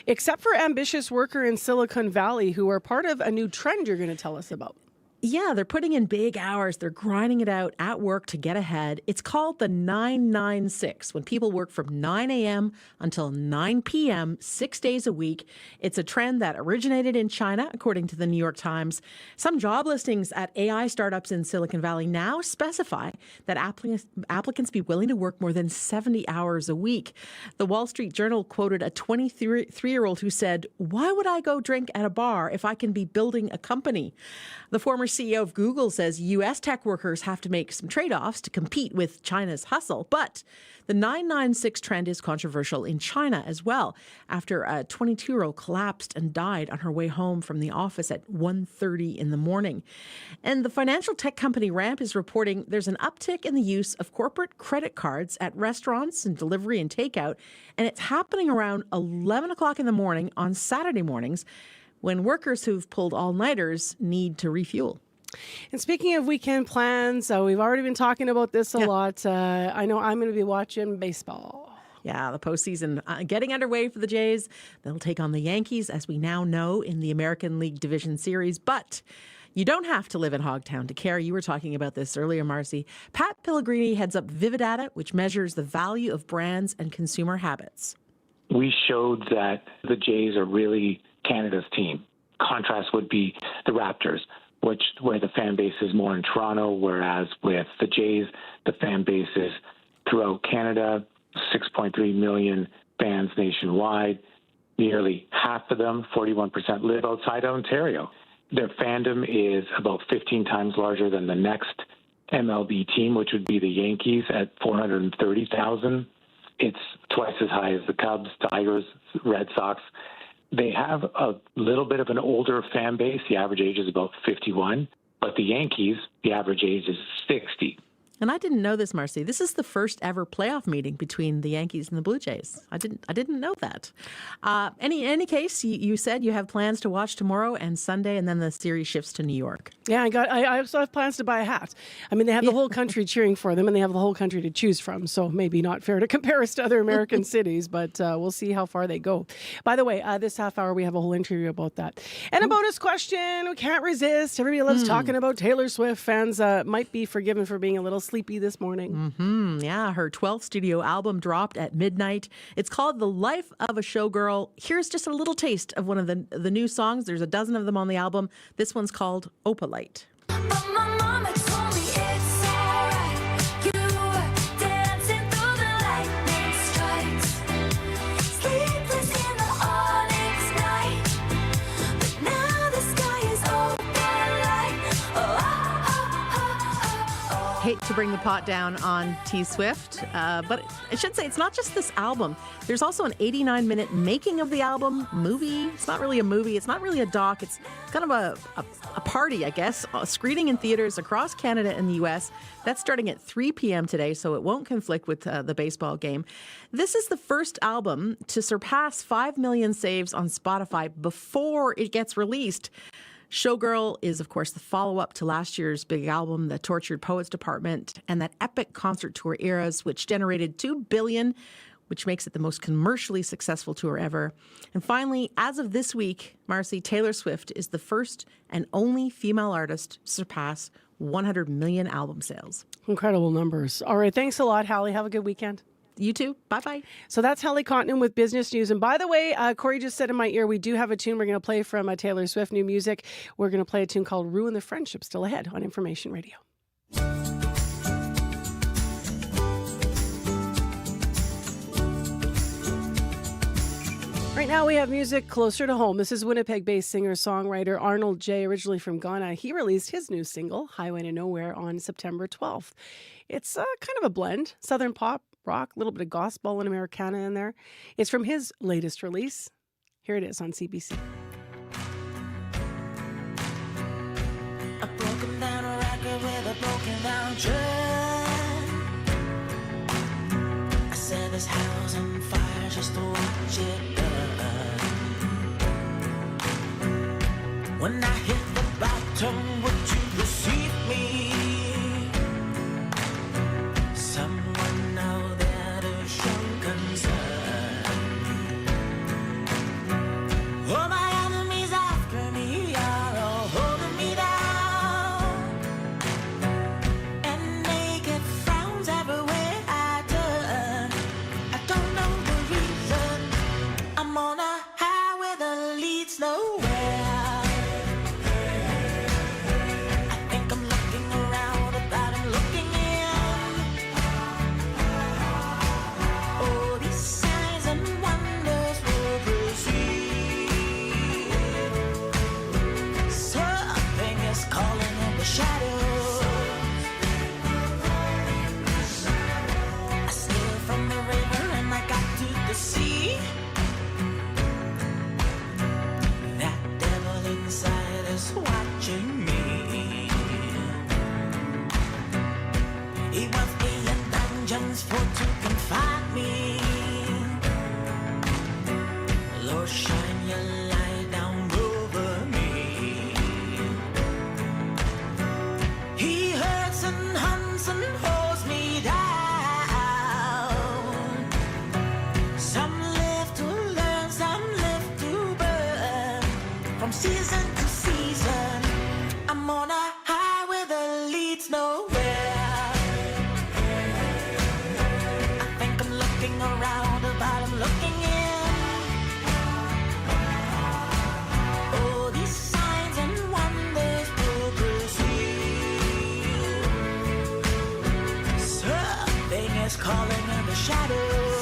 except for ambitious worker in Silicon Valley who are part of a new trend you're going to tell us about. Yeah, they're putting in big hours. They're grinding it out at work to get ahead. It's called the 996, when people work from 9 a.m. until 9 p.m., 6 days a week. It's a trend that originated in China, according to the New York Times. Some job listings at AI startups in Silicon Valley now specify that applicants be willing to work more than 70 hours a week. The Wall Street Journal quoted a 23-year-old who said, "Why would I go drink at a bar if I can be building a company?" The former CEO of Google says U.S. tech workers have to make some trade-offs to compete with China's hustle. But the 996 trend is controversial in China as well, after a 22-year-old collapsed and died on her way home from the office at 1:30 in the morning. And the financial tech company Ramp is reporting there's an uptick in the use of corporate credit cards at restaurants and delivery and takeout, and it's happening around 11 o'clock in the morning on Saturday mornings, when workers who've pulled all-nighters need to refuel. And speaking of weekend plans, we've already been talking about this a lot. I know I'm going to be watching baseball. Yeah, the postseason getting underway for the Jays. They'll take on the Yankees, as we now know, in the American League Division Series. But you don't have to live in Hogtown to care. You were talking about this earlier, Marcy. Pat Pellegrini heads up Vividata, which measures the value of brands and consumer habits. We showed that the Jays are really Canada's team. Contrast would be the Raptors, where the fan base is more in Toronto, whereas with the Jays, the fan base is throughout Canada, 6.3 million fans nationwide. Nearly half of them, 41%, live outside Ontario. Their fandom is about 15 times larger than the next MLB team, which would be the Yankees at 430,000. It's twice as high as the Cubs, Tigers, Red Sox. They have a little bit of an older fan base. The average age is about 51. But the Yankees, the average age is 60. And I didn't know this, Marcy. This is the first ever playoff meeting between the Yankees and the Blue Jays. I didn't know that. Any case, you said you have plans to watch tomorrow and Sunday, and then the series shifts to New York. Yeah, I also have plans to buy a hat. I mean, they have the whole country cheering for them, and they have the whole country to choose from. So maybe not fair to compare us to other American cities, but we'll see how far they go. By the way, this half hour we have a whole interview about that. And a bonus question we can't resist. Everybody loves talking about Taylor Swift. Fans might be forgiven for being a little sleepy this morning. Yeah, her 12th studio album dropped at midnight. It's called The Life of a Showgirl. Here's just a little taste of one of the new songs. There's a dozen of them on the album. This one's called Opalite. Hate to bring the pot down on T Swift, but I should say it's not just this album. There's also an 89-minute making of the album movie. It's not really a movie. It's not really a doc. It's kind of a party, I guess, screening in theaters across Canada and the U.S. That's starting at 3 p.m. today, so it won't conflict with the baseball game. This is the first album to surpass 5 million saves on Spotify before it gets released. Showgirl is, of course, the follow-up to last year's big album, The Tortured Poets Department, and that epic concert tour Eras, which generated $2 billion, which makes it the most commercially successful tour ever. And finally, as of this week, Marcy, Taylor Swift is the first and only female artist to surpass 100 million album sales. Incredible numbers. All right, thanks a lot, Hallie. Have a good weekend. You too. Bye-bye. So that's Hallie Cotton with business news. And by the way, Corey just said in my ear, we do have a tune we're going to play from Taylor Swift new music. We're going to play a tune called Ruin the Friendship, still ahead on Information Radio. Right now we have music closer to home. This is Winnipeg-based singer-songwriter Arnold J., originally from Ghana. He released his new single, Highway to Nowhere, on September 12th. It's kind of a blend, southern pop, rock, a little bit of gospel and Americana in there. It's from his latest release. Here it is on CBC. A broken down record with a broken down train. I set this house on fire just to watch it burn. When I hit the bottom, would you receive me? Someone out there to show concern. Oh, my enemies after me are all holding me down, and naked frowns everywhere I turn. I don't know the reason. I'm on a highway that leads nowhere. See that devil inside is watching me. He wants me in dungeons for to confine me. Lord, shine your light down over me. He hurts and hunts and holds me down. Season to season, I'm on a highway that leads nowhere. I think I'm looking around, but I'm looking in. Oh, these signs and wonders will proceed. Something is calling in the shadows.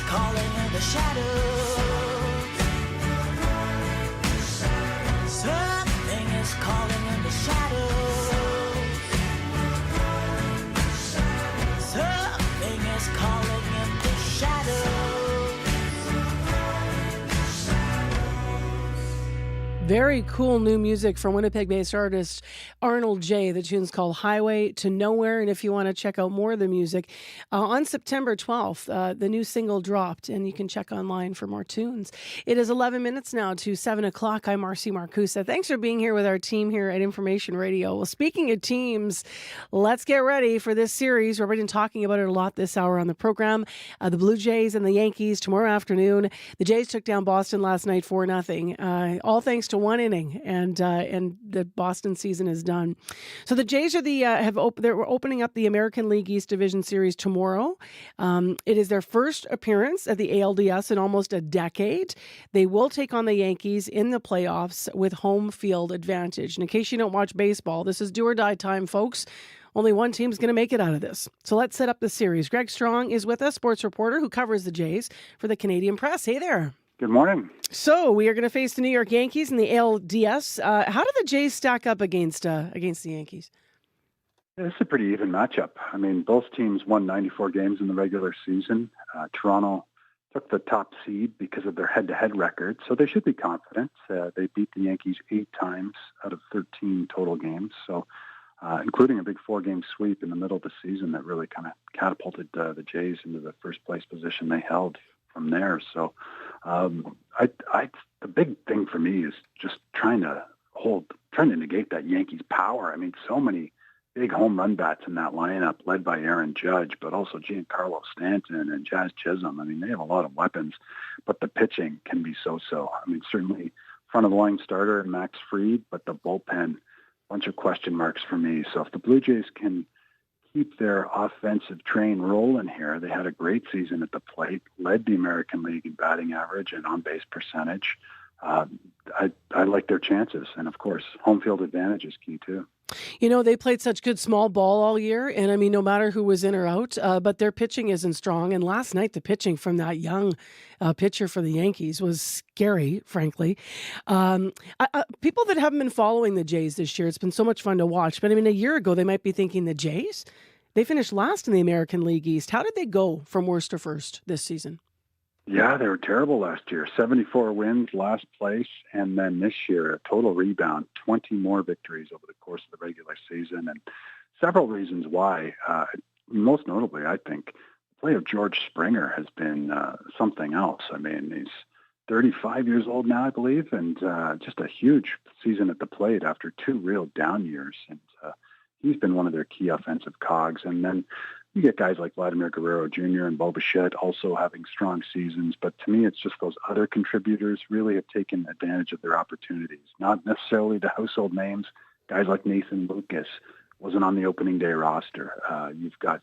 Calling in the shadows. Something is calling in the shadows. Something is calling in the shadows. Very cool new music from Winnipeg-based artist Arnold J. The tune's called Highway to Nowhere. And if you want to check out more of the music, on September 12th, the new single dropped, and you can check online for more tunes. It is 11 minutes now to 7 o'clock. I'm Marcy Marcusa. Thanks for being here with our team here at Information Radio. Well, speaking of teams, let's get ready for this series. We've been talking about it a lot this hour on the program. The Blue Jays and the Yankees tomorrow afternoon. The Jays took down Boston last night 4-0, all thanks to one inning, and the Boston season is done. So the Jays are they're opening up the American League East Division Series tomorrow. It is their first appearance at the ALDS in almost a decade. They will take on the Yankees in the playoffs with home field advantage. And in case you don't watch baseball, this is do or die time, folks. Only one team's going to make it out of this. So let's set up the series. Greg Strong is with us, sports reporter who covers the Jays for the Canadian Press. Hey there. Good morning. So we are going to face the New York Yankees in the ALDS. How do the Jays stack up against the Yankees? This is a pretty even matchup. I mean, both teams won 94 games in the regular season. Toronto took the top seed because of their head-to-head record, so they should be confident. They beat the Yankees 8 times out of 13 total games, so including a big 4-game sweep in the middle of the season that really kind of catapulted the Jays into the first-place position they held from there. So the big thing for me is just trying to negate that Yankees power. I mean, so many big home run bats in that lineup, led by Aaron Judge, but also Giancarlo Stanton and Jazz Chisholm. I mean, they have a lot of weapons, but the pitching can be so-so. I mean, certainly front-of-the-line starter Max Fried, but the bullpen, bunch of question marks for me. So if the Blue Jays can keep their offensive train rolling here, they had a great season at the plate, led the American League in batting average and on-base percentage. I like their chances. And, of course, home field advantage is key, too. You know, they played such good small ball all year, and I mean, no matter who was in or out, but their pitching isn't strong. And last night, the pitching from that young pitcher for the Yankees was scary, frankly. People that haven't been following the Jays this year, it's been so much fun to watch. But I mean, a year ago, they might be thinking the Jays? They finished last in the American League East. How did they go from worst to first this season? Yeah, they were terrible last year. 74 wins, last place, and then this year, a total rebound, 20 more victories over the course of the regular season, and several reasons why. Most notably, I think, the play of George Springer has been something else. I mean, he's 35 years old now, I believe, and just a huge season at the plate after 2 real down years, and he's been one of their key offensive cogs. And then you get guys like Vladimir Guerrero Jr. and Bo Bichette also having strong seasons. But to me, it's just those other contributors really have taken advantage of their opportunities. Not necessarily the household names. Guys like Nathan Lucas wasn't on the opening day roster. You've got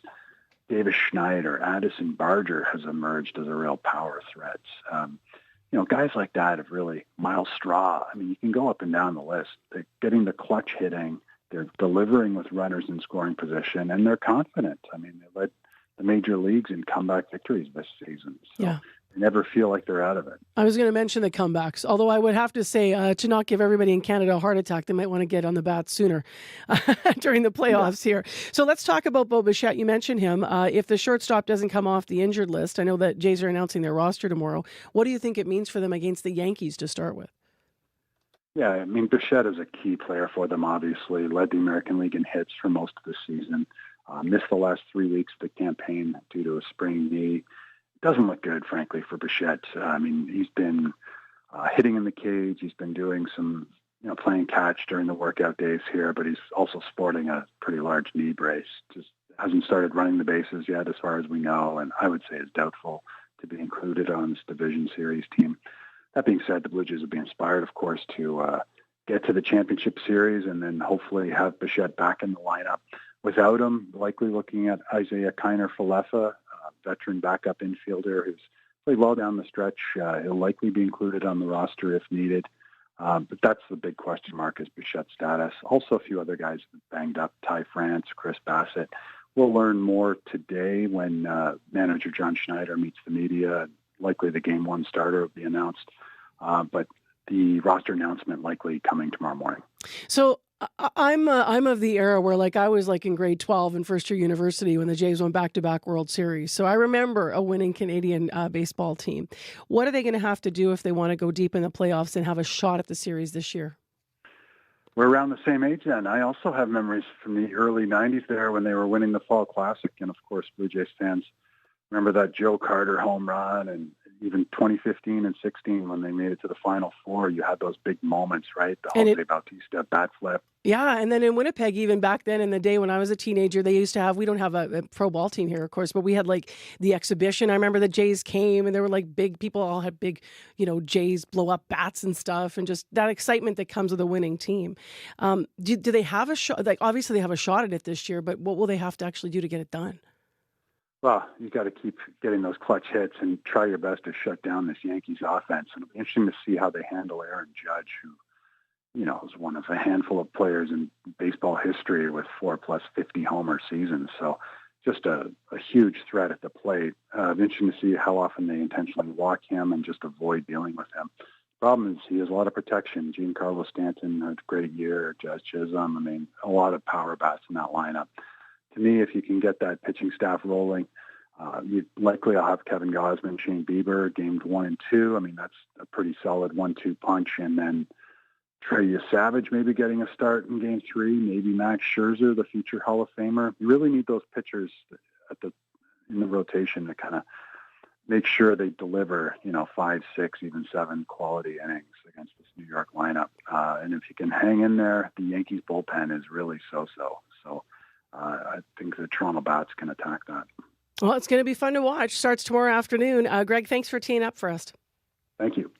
Davis Schneider. Addison Barger has emerged as a real power threat. Guys like that have really, Miles Straw. I mean, you can go up and down the list. They're getting the clutch hitting. They're delivering with runners in scoring position, and they're confident. I mean, they led the major leagues in comeback victories this season. So yeah. They never feel like they're out of it. I was going to mention the comebacks, although I would have to say to not give everybody in Canada a heart attack, they might want to get on the bat sooner during the playoffs here. So let's talk about Bo Bichette. You mentioned him. If the shortstop doesn't come off the injured list, I know that Jays are announcing their roster tomorrow. What do you think it means for them against the Yankees to start with? Yeah, I mean, Bichette is a key player for them, obviously. Led the American League in hits for most of the season. Missed the last 3 weeks of the campaign due to a sprained knee. Doesn't look good, frankly, for Bichette. I mean, he's been hitting in the cage. He's been doing some, playing catch during the workout days here, but he's also sporting a pretty large knee brace. Just hasn't started running the bases yet, as far as we know, and I would say is doubtful to be included on this division series team. That being said, the Blue Jays will be inspired, of course, to get to the championship series and then hopefully have Bichette back in the lineup. Without him, likely looking at Isaiah Kiner-Falefa, veteran backup infielder who's played well down the stretch. He'll likely be included on the roster if needed. But that's the big question mark is Bichette's status. Also, a few other guys banged up, Ty France, Chris Bassett. We'll learn more today when manager John Schneider meets the media. Likely the Game 1 starter will be announced. But the roster announcement likely coming tomorrow morning. So I'm of the era where I was in grade 12 in first year university when the Jays went back-to-back World Series. So I remember a winning Canadian baseball team. What are they going to have to do if they want to go deep in the playoffs and have a shot at the series this year? We're around the same age then. I also have memories from the early 90s there when they were winning the Fall Classic. And, of course, Blue Jays fans remember that Joe Carter home run, and even 2015 and 16 when they made it to the Final Four, you had those big moments, right? The Jose Bautista bat flip. Yeah, and then in Winnipeg, even back then in the day when I was a teenager, they used to have, we don't have a pro ball team here, of course, but we had the exhibition. I remember the Jays came and there were big, people all had big, Jays blow up bats and stuff, and just that excitement that comes with a winning team. Do they have a shot? Obviously they have a shot at it this year, but what will they have to actually do to get it done? Well, you got to keep getting those clutch hits and try your best to shut down this Yankees offense. And it'll be interesting to see how they handle Aaron Judge, who, is one of a handful of players in baseball history with 4+ 50 homer seasons. So just a huge threat at the plate. Interesting to see how often they intentionally walk him and just avoid dealing with him. Problem is he has a lot of protection. Giancarlo Stanton had a great year. Jazz Chisholm. I mean, a lot of power bats in that lineup. To me, if you can get that pitching staff rolling, you likely I'll have Kevin Gausman, Shane Bieber, games 1 and 2. I mean, that's a pretty solid 1-2 punch. And then Trey Savage maybe getting a start in game 3. Maybe Max Scherzer, the future Hall of Famer. You really need those pitchers in the rotation to kind of make sure they deliver, 5, 6, even 7 quality innings against this New York lineup. And if you can hang in there, the Yankees bullpen is really so-so. So I think the Toronto bats can attack that. Well, it's going to be fun to watch. Starts tomorrow afternoon. Greg, thanks for teeing up for us. Thank you.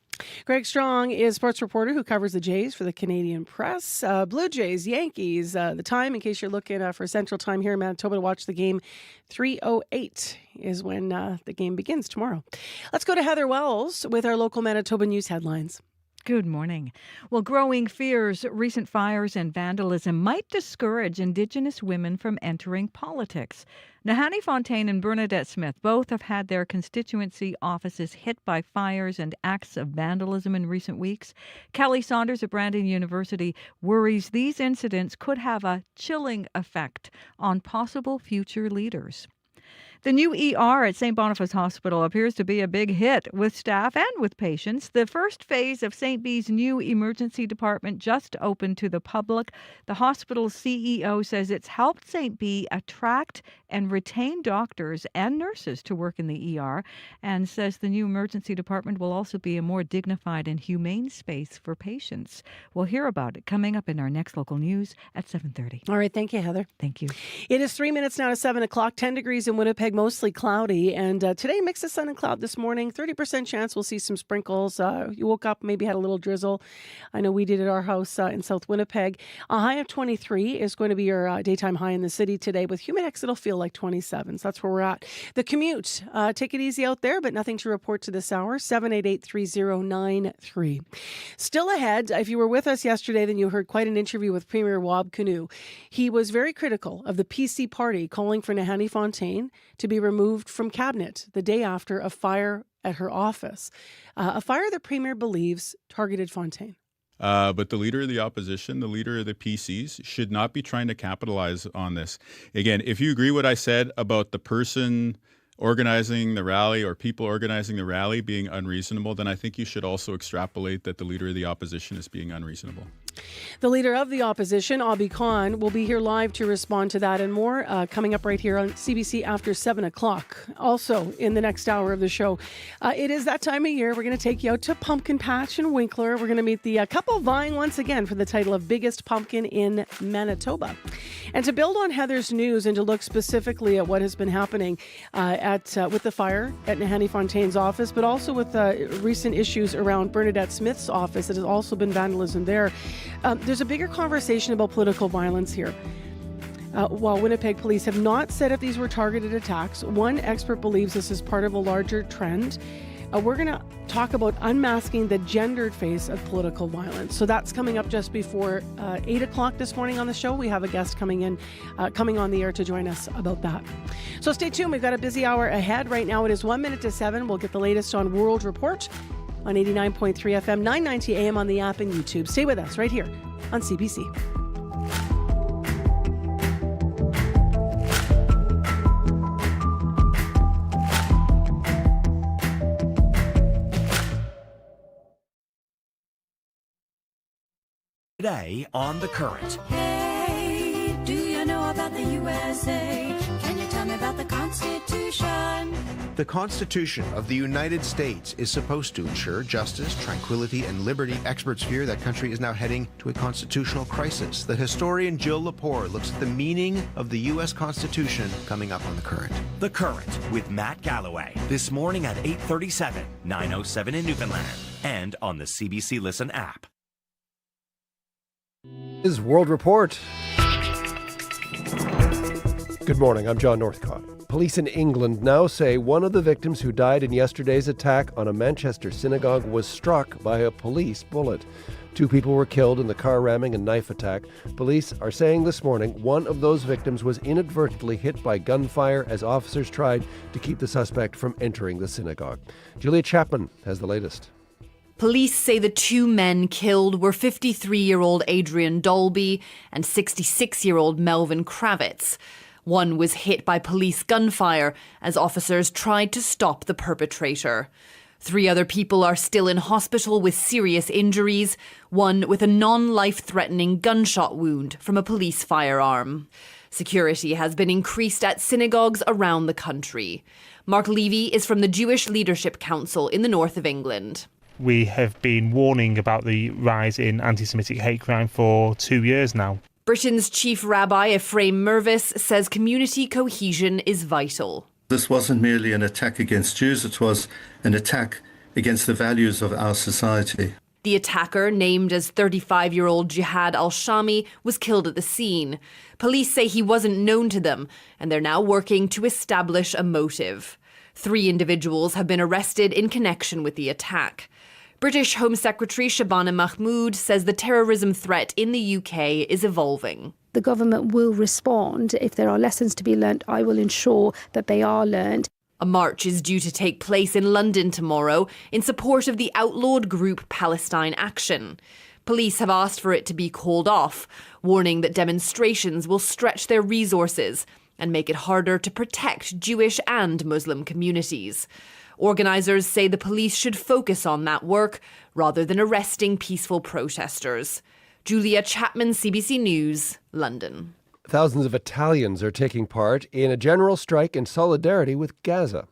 Greg Strong is sports reporter who covers the Jays for the Canadian Press. Blue Jays, Yankees, the time, in case you're looking for Central Time here in Manitoba to watch the game, 3:08 is when the game begins tomorrow. Let's go to Heather Wells with our local Manitoba news headlines. Good morning. Well, growing fears, recent fires and vandalism might discourage Indigenous women from entering politics. Nahanni Fontaine and Bernadette Smith both have had their constituency offices hit by fires and acts of vandalism in recent weeks. Kelly Saunders at Brandon University worries these incidents could have a chilling effect on possible future leaders. The new ER at St. Boniface Hospital appears to be a big hit with staff and with patients. The first phase of St. B's new emergency department just opened to the public. The hospital's CEO says it's helped St. B attract and retain doctors and nurses to work in the ER, and says the new emergency department will also be a more dignified and humane space for patients. We'll hear about it coming up in our next local news at 7:30. All right. Thank you, Heather. Thank you. It is 3 minutes now to 7 o'clock, 10 degrees in Winnipeg, mostly cloudy. And today, mix of sun and cloud this morning. 30% chance we'll see some sprinkles. You woke up, maybe had a little drizzle. I know we did at our house in South Winnipeg. A high of 23 is going to be your daytime high in the city today. With Humidex, it'll feel like 27. So that's where we're at. The commute, take it easy out there, but nothing to report to this hour. 788-3093. Still ahead, if you were with us yesterday, then you heard quite an interview with Premier Wab Kinew. He was very critical of the PC party calling for Nahanni Fontaine to be removed from cabinet the day after a fire at her office. A fire the Premier believes targeted Fontaine. But the leader of the opposition, the leader of the PCs, should not be trying to capitalize on this. Again, if you agree what I said about the person organizing the rally or people organizing the rally being unreasonable, then I think you should also extrapolate that the leader of the opposition is being unreasonable. The leader of the opposition, Abi Khan, will be here live to respond to that and more coming up right here on CBC after 7 o'clock. Also, in the next hour of the show, it is that time of year. We're going to take you out to Pumpkin Patch in Winkler. We're going to meet the couple vying once again for the title of Biggest Pumpkin in Manitoba. And to build on Heather's news and to look specifically at what has been happening with the fire at Nahanni Fontaine's office, but also with recent issues around Bernadette Smith's office, that has also been vandalism there. There's a bigger conversation about political violence here. While Winnipeg police have not said if these were targeted attacks, one expert believes this is part of a larger trend. We're going to talk about unmasking the gendered face of political violence. So that's coming up just before 8 o'clock this morning on the show. We have a guest coming on the air to join us about that. So stay tuned. We've got a busy hour ahead. Right now it is 1 minute to 7. We'll get the latest on World Report on 89.3 FM, 990 AM on the app and YouTube. Stay with us right here on CBC. Today on The Current. Hey, do you know about the USA? Can you tell me about the Constitution? The Constitution of the United States is supposed to ensure justice, tranquility, and liberty. Experts fear that country is now heading to a constitutional crisis. The historian Jill Lepore looks at the meaning of the U.S. Constitution coming up on The Current. The Current with Matt Galloway. This morning at 8:37, 9:07 in Newfoundland, and on the CBC Listen app. This is World Report. Good morning, I'm John Northcott. Police in England now say one of the victims who died in yesterday's attack on a Manchester synagogue was struck by a police bullet. 2 people were killed in the car ramming and knife attack. Police are saying this morning one of those victims was inadvertently hit by gunfire as officers tried to keep the suspect from entering the synagogue. Julia Chapman has the latest. Police say the 2 men killed were 53-year-old Adrian Dolby and 66-year-old Melvin Kravitz. One was hit by police gunfire as officers tried to stop the perpetrator. 3 other people are still in hospital with serious injuries, one with a non-life-threatening gunshot wound from a police firearm. Security has been increased at synagogues around the country. Mark Levy is from the Jewish Leadership Council in the north of England. We have been warning about the rise in anti-Semitic hate crime for 2 years now. Britain's chief rabbi Ephraim Mervis says community cohesion is vital. This wasn't merely an attack against Jews, it was an attack against the values of our society. The attacker, named as 35-year-old Jihad al-Shami, was killed at the scene. Police say he wasn't known to them, and they're now working to establish a motive. 3 individuals have been arrested in connection with the attack. British Home Secretary Shabana Mahmood says the terrorism threat in the UK is evolving. The government will respond. If there are lessons to be learnt, I will ensure that they are learned. A march is due to take place in London tomorrow in support of the outlawed group Palestine Action. Police have asked for it to be called off, warning that demonstrations will stretch their resources and make it harder to protect Jewish and Muslim communities. Organisers say the police should focus on that work rather than arresting peaceful protesters. Julia Chapman, CBC News, London. Thousands of Italians are taking part in a general strike in solidarity with Gaza.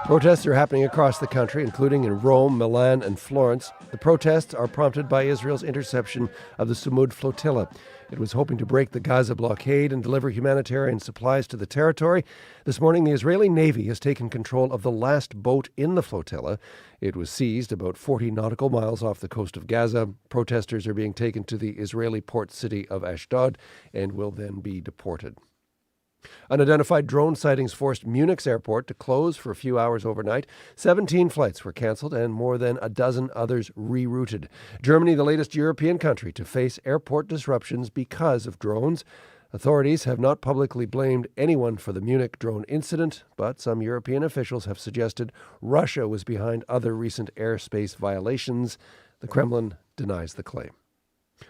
Protests are happening across the country, including in Rome, Milan, and Florence. The protests are prompted by Israel's interception of the Sumud flotilla. It was hoping to break the Gaza blockade and deliver humanitarian supplies to the territory. This morning, the Israeli Navy has taken control of the last boat in the flotilla. It was seized about 40 nautical miles off the coast of Gaza. Protesters are being taken to the Israeli port city of Ashdod and will then be deported. Unidentified drone sightings forced Munich's airport to close for a few hours overnight. 17 flights were cancelled and more than a dozen others rerouted. Germany, the latest European country to face airport disruptions because of drones. Authorities have not publicly blamed anyone for the Munich drone incident, but some European officials have suggested Russia was behind other recent airspace violations. The Kremlin denies the claim.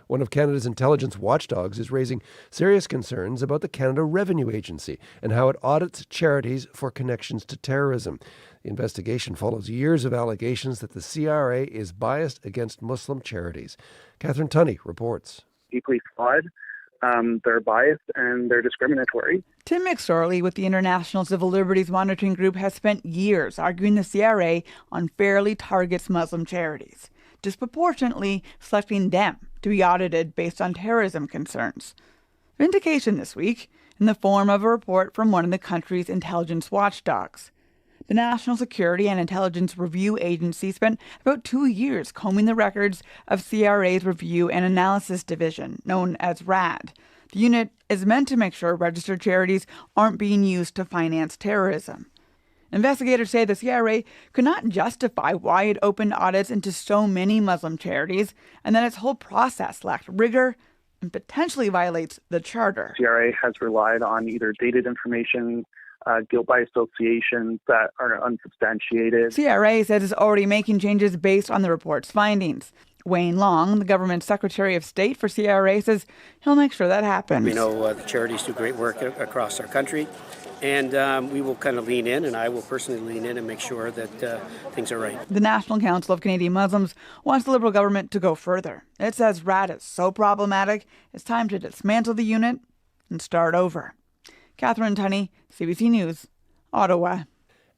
One of Canada's intelligence watchdogs is raising serious concerns about the Canada Revenue Agency and how it audits charities for connections to terrorism. The investigation follows years of allegations that the CRA is biased against Muslim charities. Catherine Tunney reports. Deeply flawed, they're biased, and they're discriminatory. Tim McSorley with the International Civil Liberties Monitoring Group has spent years arguing the CRA unfairly targets Muslim charities, disproportionately selecting them to be audited based on terrorism concerns. Vindication this week in the form of a report from one of the country's intelligence watchdogs. The National Security and Intelligence Review Agency spent about 2 years combing the records of CRA's Review and Analysis Division, known as RAD. The unit is meant to make sure registered charities aren't being used to finance terrorism. Investigators say the CRA could not justify why it opened audits into so many Muslim charities, and that its whole process lacked rigor and potentially violates the charter. CRA has relied on either dated information, guilt by association that are unsubstantiated. CRA says it's already making changes based on the report's findings. Wayne Long, the government's Secretary of State for CRA, says he'll make sure that happens. We know the charities do great work across our country, and we will kind of lean in, and I will personally lean in and make sure that things are right. The National Council of Canadian Muslims wants the Liberal government to go further. It says RAD is so problematic, it's time to dismantle the unit and start over. Catherine Tunney, CBC News, Ottawa.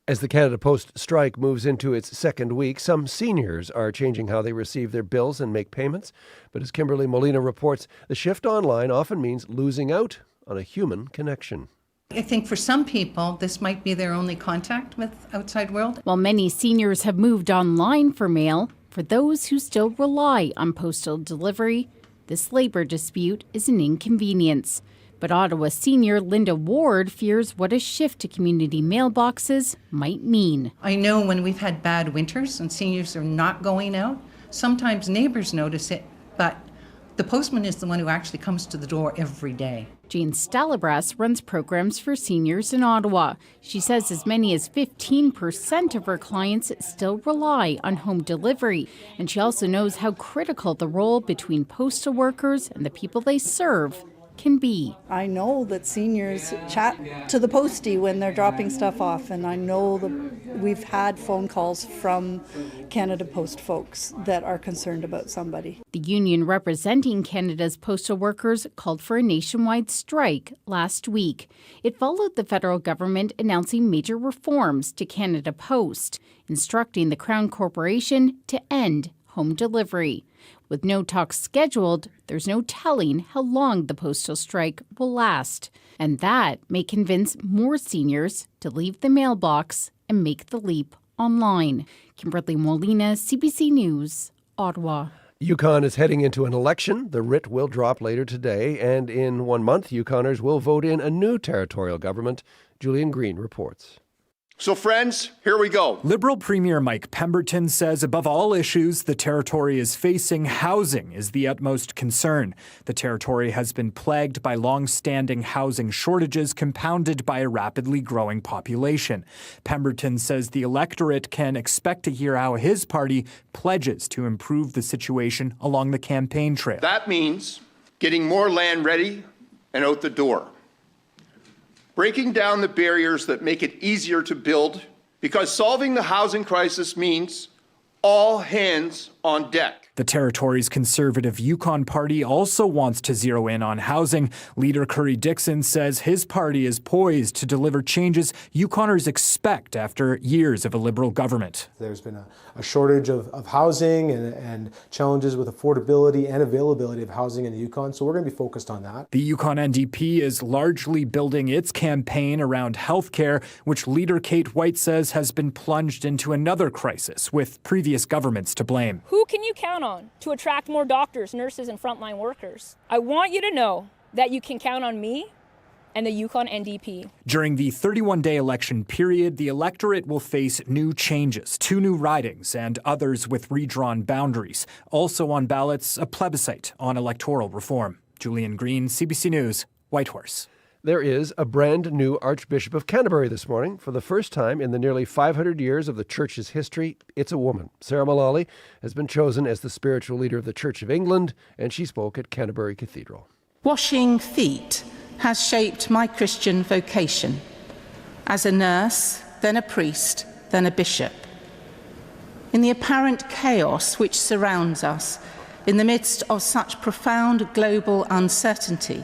As the Canada Post strike moves into its second week, some seniors are changing how they receive their bills and make payments. But as Kimberly Molina reports, the shift online often means losing out on a human connection. I think for some people, this might be their only contact with outside world. While many seniors have moved online for mail, for those who still rely on postal delivery, this labor dispute is an inconvenience. But Ottawa senior Linda Ward fears what a shift to community mailboxes might mean. I know when we've had bad winters and seniors are not going out, sometimes neighbors notice it, but the postman is the one who actually comes to the door every day. Jane Stalabras runs programs for seniors in Ottawa. She says as many as 15% of her clients still rely on home delivery. And she also knows how critical the role between postal workers and the people they serve can be. I know that seniors chat to the postie when they're dropping stuff off, and I know that we've had phone calls from Canada Post folks that are concerned about somebody. The union representing Canada's postal workers called for a nationwide strike last week. It followed the federal government announcing major reforms to Canada Post, instructing the Crown Corporation to end home delivery. With no talks scheduled, there's no telling how long the postal strike will last. And that may convince more seniors to leave the mailbox and make the leap online. Kimberly Molina, CBC News, Ottawa. Yukon is heading into an election. The writ will drop later today, and in 1 month, Yukoners will vote in a new territorial government. Julian Green reports. So friends, here we go. Liberal Premier Mike Pemberton says above all issues the territory is facing, housing is the utmost concern. The territory has been plagued by long-standing housing shortages compounded by a rapidly growing population. Pemberton says the electorate can expect to hear how his party pledges to improve the situation along the campaign trail. That means getting more land ready and out the door. Breaking down the barriers that make it easier to build, because solving the housing crisis means all hands on deck. The territory's Conservative Yukon Party also wants to zero in on housing. Leader Curry Dixon says his party is poised to deliver changes Yukoners expect after years of a Liberal government. There's been a shortage of housing and challenges with affordability and availability of housing in the Yukon, so we're going to be focused on that. The Yukon NDP is largely building its campaign around healthcare, which Leader Kate White says has been plunged into another crisis, with previous governments to blame. Who can you count on to attract more doctors, nurses, and frontline workers? I want you to know that you can count on me and the Yukon NDP. During the 31-day election period, the electorate will face new changes, 2 new ridings and others with redrawn boundaries. Also on ballots, a plebiscite on electoral reform. Julian Green, CBC News, Whitehorse. There is a brand new Archbishop of Canterbury this morning. For the first time in the nearly 500 years of the Church's history, it's a woman. Sarah Mullally has been chosen as the spiritual leader of the Church of England, and she spoke at Canterbury Cathedral. Washing feet has shaped my Christian vocation as a nurse, then a priest, then a bishop. In the apparent chaos which surrounds us, in the midst of such profound global uncertainty,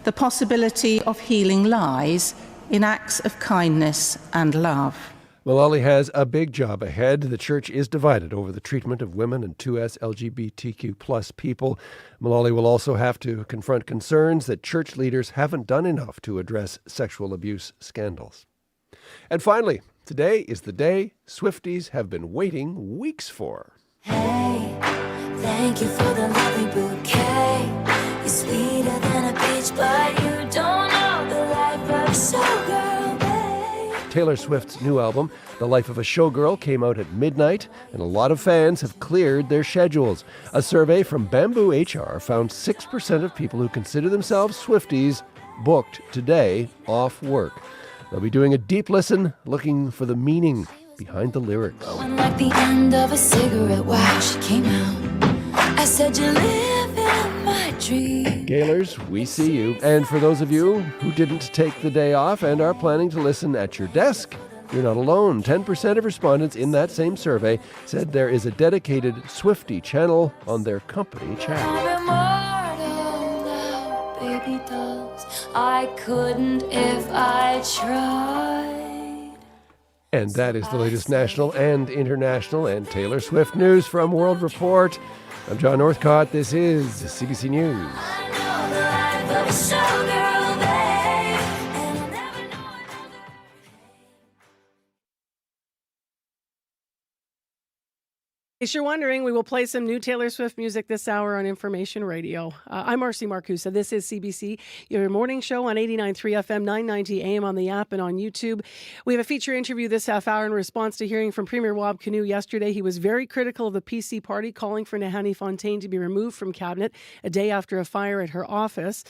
the possibility of healing lies in acts of kindness and love. Mullally has a big job ahead. The church is divided over the treatment of women and 2S LGBTQ plus people. Mullally will also have to confront concerns that church leaders haven't done enough to address sexual abuse scandals. And finally, today is the day Swifties have been waiting weeks for. Hey, thank you for the lovely bouquet. You're sweeter than a peach, but you don't know the life of a showgirl, babe. Taylor Swift's new album, The Life of a Showgirl, came out at midnight, and a lot of fans have cleared their schedules. A survey from Bamboo HR found 6% of people who consider themselves Swifties booked today off work. They'll be doing a deep listen, looking for the meaning behind the lyrics. Like the end of a cigarette while she came out, I said you live in my dream. Gaylors, we see you. And for those of you who didn't take the day off and are planning to listen at your desk, you're not alone. 10% of respondents in that same survey said there is a dedicated Swiftie channel on their company chat. I'm immortal now, baby dolls. I couldn't if I tried. And that is the latest national and international and Taylor Swift news from World Report. I'm John Northcott. This is CBC News. In case you're wondering, we will play some new Taylor Swift music this hour on Information Radio. I'm Marcy Marcusa. This is CBC, your morning show on 89.3 FM, 990 AM on the app and on YouTube. We have a feature interview this half hour in response to hearing from Premier Rob Canoe yesterday. He was very critical of the PC party, calling for Nahanni Fontaine to be removed from cabinet a day after a fire at her office.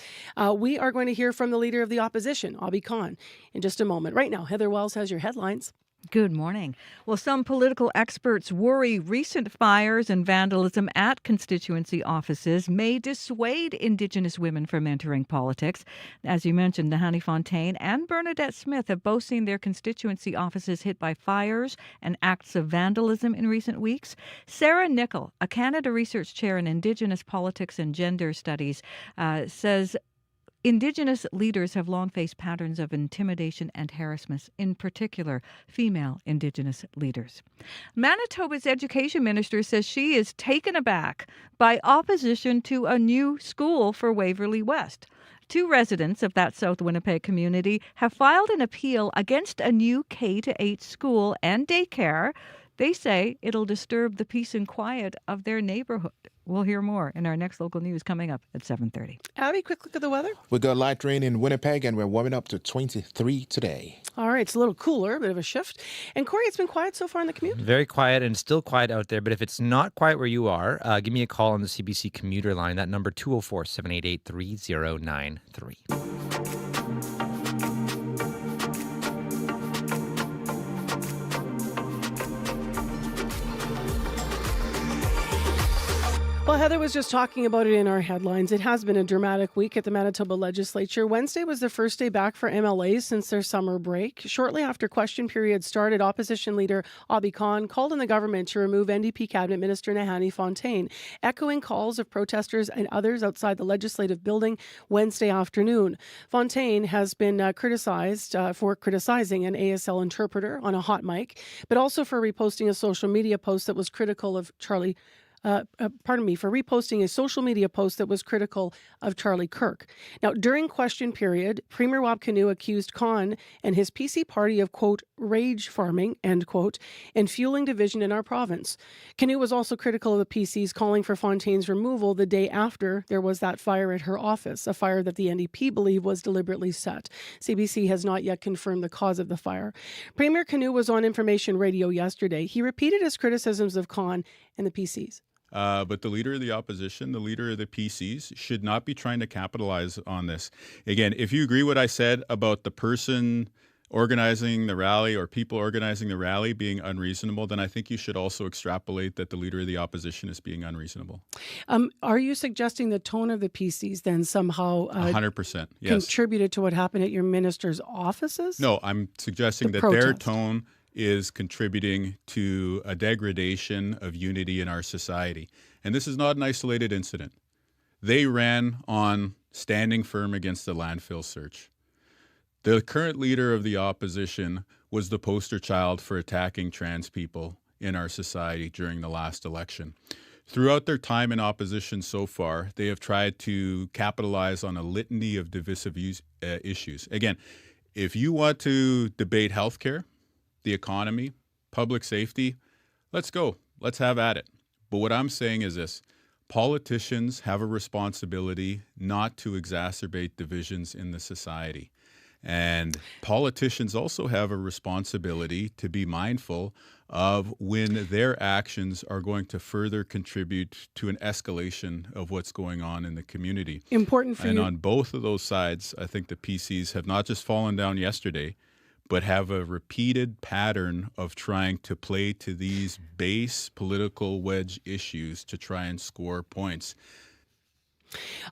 We are going to hear from the leader of the opposition, Obi Khan, in just a moment. Right now, Heather Wells has your headlines. Good morning. Well, some political experts worry recent fires and vandalism at constituency offices may dissuade Indigenous women from entering politics. As you mentioned, Nahanni Fontaine and Bernadette Smith have both seen their constituency offices hit by fires and acts of vandalism in recent weeks. Sarah Nickel, a Canada Research Chair in Indigenous Politics and Gender Studies, says Indigenous leaders have long faced patterns of intimidation and harassment, in particular female Indigenous leaders. Manitoba's education minister says she is taken aback by opposition to a new school for Waverley West. 2 residents of that South Winnipeg community have filed an appeal against a new K-8 school and daycare. They say it'll disturb the peace and quiet of their neighborhood. We'll hear more in our next local news coming up at 7:30. Abby, quick look at the weather. We got light rain in Winnipeg and we're warming up to 23 today. All right, it's a little cooler, a bit of a shift. And Corey, it's been quiet so far in the commute? Very quiet and still quiet out there. But if it's not quiet where you are, give me a call on the CBC commuter line. That number 204-788-3093. Well, Heather was just talking about it in our headlines. It has been a dramatic week at the Manitoba Legislature. Wednesday was the first day back for MLAs since their summer break. Shortly after question period started, Opposition Leader Obi Khan called on the government to remove NDP Cabinet Minister Nahanni Fontaine, echoing calls of protesters and others outside the Legislative Building Wednesday afternoon. Fontaine has been criticized for criticizing an ASL interpreter on a hot mic, but also for reposting a social media post that was critical of for reposting a social media post that was critical of Charlie Kirk. Now, during question period, Premier Rob Canoe accused Khan and his PC party of, quote, rage farming, end quote, and fueling division in our province. Canoe was also critical of the PCs, calling for Fontaine's removal the day after there was that fire at her office, a fire that the NDP believe was deliberately set. CBC has not yet confirmed the cause of the fire. Premier Canoe was on Information Radio yesterday. He repeated his criticisms of Khan and the PCs. But the leader of the opposition, the leader of the PCs, should not be trying to capitalize on this. Again, if you agree what I said about the person organizing the rally or people organizing the rally being unreasonable, then I think you should also extrapolate that the leader of the opposition is being unreasonable. Are you suggesting the tone of the PCs then somehow 100%, yes, contributed to what happened at your minister's offices? No, I'm suggesting that their tone is contributing to a degradation of unity in our society. And this is not an isolated incident. They ran on standing firm against the landfill search. The current leader of the opposition was the poster child for attacking trans people in our society during the last election. Throughout their time in opposition so far, they have tried to capitalize on a litany of divisive issues. Again, if you want to debate healthcare, the economy, public safety, let's go. Let's have at it. But what I'm saying is this: politicians have a responsibility not to exacerbate divisions in the society. And politicians also have a responsibility to be mindful of when their actions are going to further contribute to an escalation of what's going on in the community. Important for you. And on both of those sides, I think the PCs have not just fallen down yesterday, but have a repeated pattern of trying to play to these base political wedge issues to try and score points.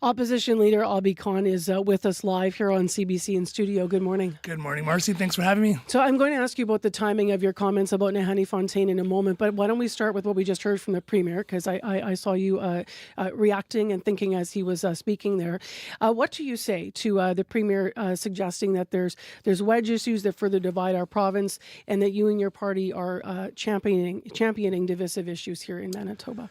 Opposition Leader Obi Khan is with us live here on CBC in studio. Good morning. Good morning, Marcy. Thanks for having me. So I'm going to ask you about the timing of your comments about Nahanni Fontaine in a moment, but why don't we start with what we just heard from the Premier, because I saw you reacting and thinking as he was speaking there. What do you say to the Premier suggesting that there's wedge issues that further divide our province and that you and your party are championing divisive issues here in Manitoba?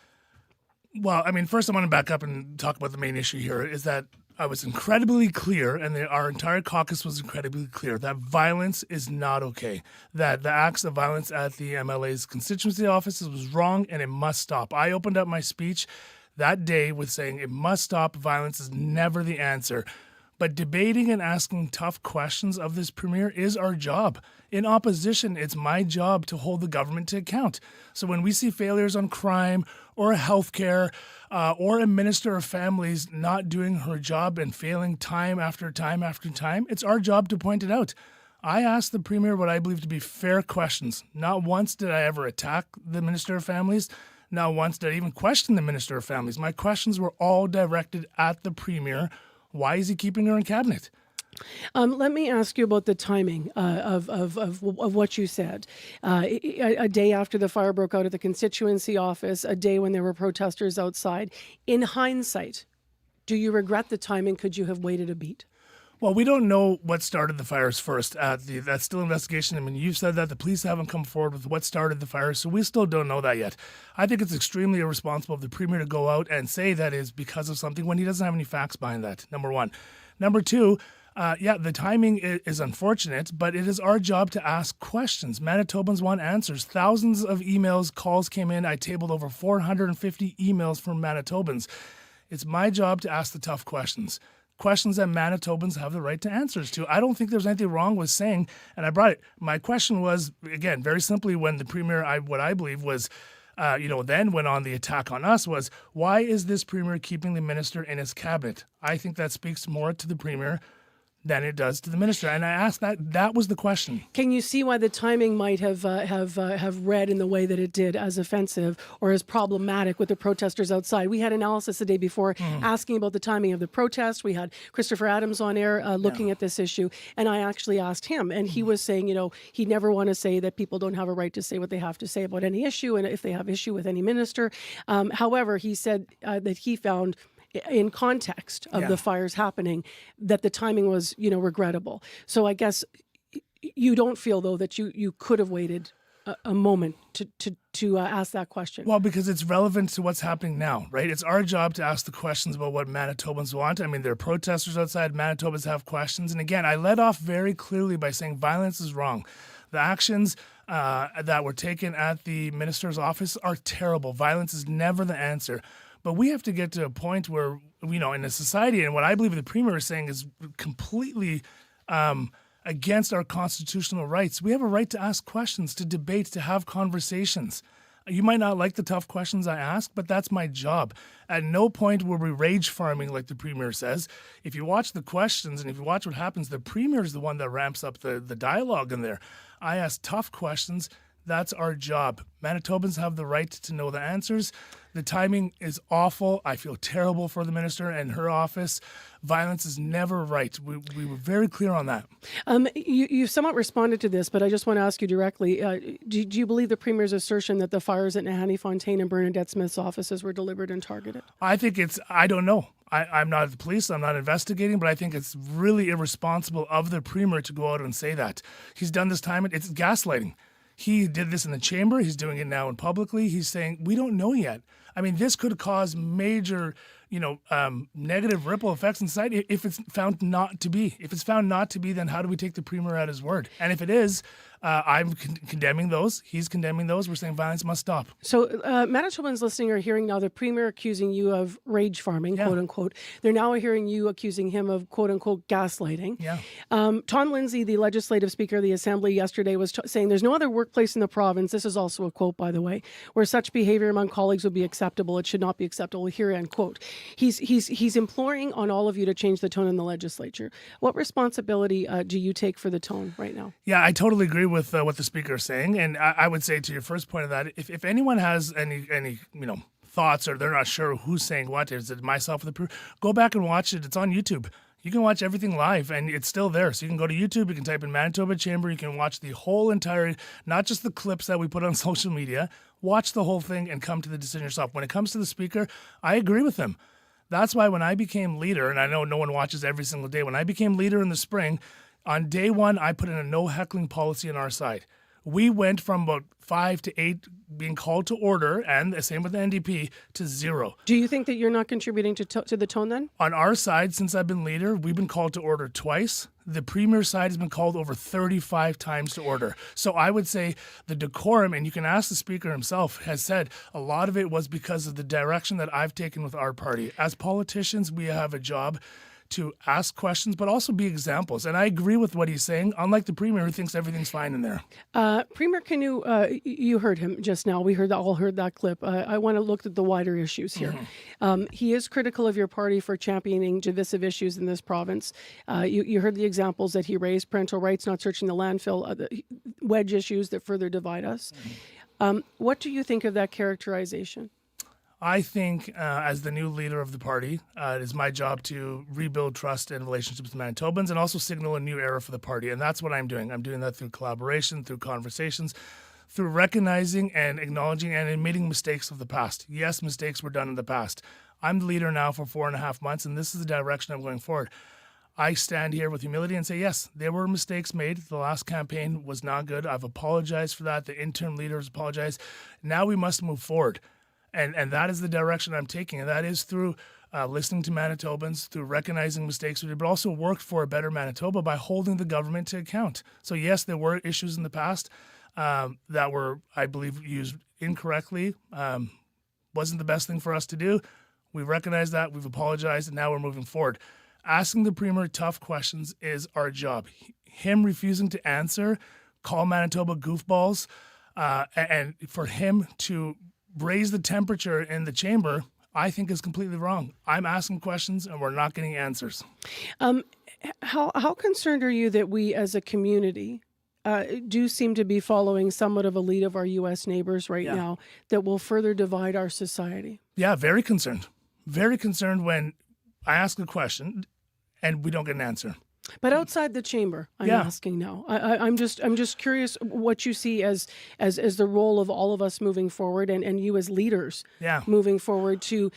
Well, I mean, first I want to back up and talk about the main issue here is that I was incredibly clear, and our entire caucus was incredibly clear, that violence is not okay. That the acts of violence at the MLA's constituency offices was wrong, and it must stop. I opened up my speech that day with saying it must stop. Violence is never the answer. But debating and asking tough questions of this premier is our job. In opposition, it's my job to hold the government to account. So when we see failures on crime or healthcare or a minister of families not doing her job and failing time after time after time, it's our job to point it out. I asked the premier what I believe to be fair questions. Not once did I ever attack the minister of families. Not once did I even question the minister of families. My questions were all directed at the premier. Why is he keeping her in cabinet? Let me ask you about the timing of what you said. A day after the fire broke out at the constituency office, a day when there were protesters outside. In hindsight, do you regret the timing? Could you have waited a beat? Well, we don't know what started the fires first. That's still investigation. I mean, you've said that the police haven't come forward with what started the fires, so we still don't know that yet. I think it's extremely irresponsible of the premier to go out and say that is because of something when he doesn't have any facts behind that, number one. Number two, the timing is unfortunate, but it is our job to ask questions. Manitobans want answers. Thousands of emails, calls came in. I tabled over 450 emails from Manitobans. It's my job to ask the tough questions. Questions that Manitobans have the right to answers to. I don't think there's anything wrong with saying, and I brought it. My question was, again, very simply, when the premier, what I believe was, then went on the attack on us was, why is this premier keeping the minister in his cabinet? I think that speaks more to the premier than it does to the minister. And I asked that was the question. Can you see why the timing might have read in the way that it did as offensive or as problematic with the protesters outside? We had analysis the day before asking about the timing of the protest. We had Christopher Adams on air looking at this issue, and I actually asked him, and he was saying, he'd never want to say that people don't have a right to say what they have to say about any issue, and if they have issue with any minister. However, he said that he found, in context of the fires happening, that the timing was, regrettable. So I guess you don't feel, though, that you could have waited a moment to ask that question. Well, because it's relevant to what's happening now, right? It's our job to ask the questions about what Manitobans want. I mean, there are protesters outside. Manitobans have questions. And again, I led off very clearly by saying violence is wrong. The actions that were taken at the minister's office are terrible. Violence is never the answer. But we have to get to a point where, in a society, and what I believe the premier is saying is completely against our constitutional rights. We have a right to ask questions, to debate, to have conversations. You might not like the tough questions I ask, but that's my job. At no point were we rage farming, like the premier says. If you watch the questions and if you watch what happens, the premier is the one that ramps up the dialogue in there. I ask tough questions. That's our job. Manitobans have the right to know the answers. The timing is awful. I feel terrible for the minister and her office. Violence is never right. We were very clear on that. You somewhat responded to this, but I just want to ask you directly. Do you believe the premier's assertion that the fires at Nahanni Fontaine and Bernadette Smith's offices were deliberate and targeted? I don't know. I'm not the police. I'm not investigating, but I think it's really irresponsible of the premier to go out and say that. He's done this time. It's gaslighting. He did this in the chamber. He's doing it now publicly. He's saying, we don't know yet. I mean, this could cause major, negative ripple effects in society if it's found not to be. If it's found not to be, then how do we take the premier at his word? And if it is, I'm condemning those. He's condemning those. We're saying violence must stop. So Manitobans listening are hearing now the premier accusing you of rage farming, quote unquote. They're now hearing you accusing him of, quote unquote, gaslighting. Yeah. Tom Lindsay, the legislative speaker of the assembly yesterday, was saying there's no other workplace in the province, this is also a quote, by the way, where such behavior among colleagues would be acceptable. It should not be acceptable. Here, end quote. He's imploring on all of you to change the tone in the legislature. What responsibility do you take for the tone right now? Yeah, I totally agree with what the speaker is saying, and I would say to your first point of that, if anyone has any thoughts or they're not sure who's saying what, is it myself or the premier, go back and watch it. It's on YouTube. You can watch everything live, and it's still there. So you can go to YouTube, you can type in Manitoba Chamber, you can watch the whole entire, not just the clips that we put on social media, watch the whole thing and come to the decision yourself. When it comes to the speaker, I agree with him. That's why when I became leader, and I know no one watches every single day, when I became leader in the spring, on day one, I put in a no heckling policy on our side. We went from about 5 to 8 being called to order, and the same with the NDP, to 0. Do you think that you're not contributing to the tone then? On our side, since I've been leader, we've been called to order twice. The Premier's side has been called over 35 times to order. So I would say the decorum, and you can ask the Speaker himself, has said a lot of it was because of the direction that I've taken with our party. As politicians, we have a job to ask questions, but also be examples. And I agree with what he's saying, unlike the Premier who thinks everything's fine in there. Premier Canoe, you heard him just now. We all heard that clip. I want to look at the wider issues here. He is critical of your party for championing divisive issues in this province. You heard the examples that he raised, parental rights, not searching the landfill, the wedge issues that further divide us. What do you think of that characterization? I think as the new leader of the party, it is my job to rebuild trust and relationships with Manitobans and also signal a new era for the party. And that's what I'm doing. I'm doing that through collaboration, through conversations, through recognizing and acknowledging and admitting mistakes of the past. Yes, mistakes were done in the past. I'm the leader now for 4.5 months, and this is the direction I'm going forward. I stand here with humility and say, yes, there were mistakes made. The last campaign was not good. I've apologized for that. The interim leader has apologized. Now we must move forward. And that is the direction I'm taking. And that is through listening to Manitobans, through recognizing mistakes we did, but also worked for a better Manitoba by holding the government to account. So yes, there were issues in the past that were, I believe, used incorrectly. Wasn't the best thing for us to do. We recognize that. We've apologized, and now we're moving forward. Asking the Premier tough questions is our job. Him refusing to answer, call Manitoba goofballs, and for him to raise the temperature in the chamber, I think is completely wrong. I'm asking questions and we're not getting answers. How concerned are you that we as a community do seem to be following somewhat of a lead of our U.S. neighbors right now that will further divide our society? Yeah, very concerned. Very concerned when I ask a question and we don't get an answer. But outside the chamber, I'm asking now. I'm just curious what you see as the role of all of us moving forward, and you as leaders moving forward to.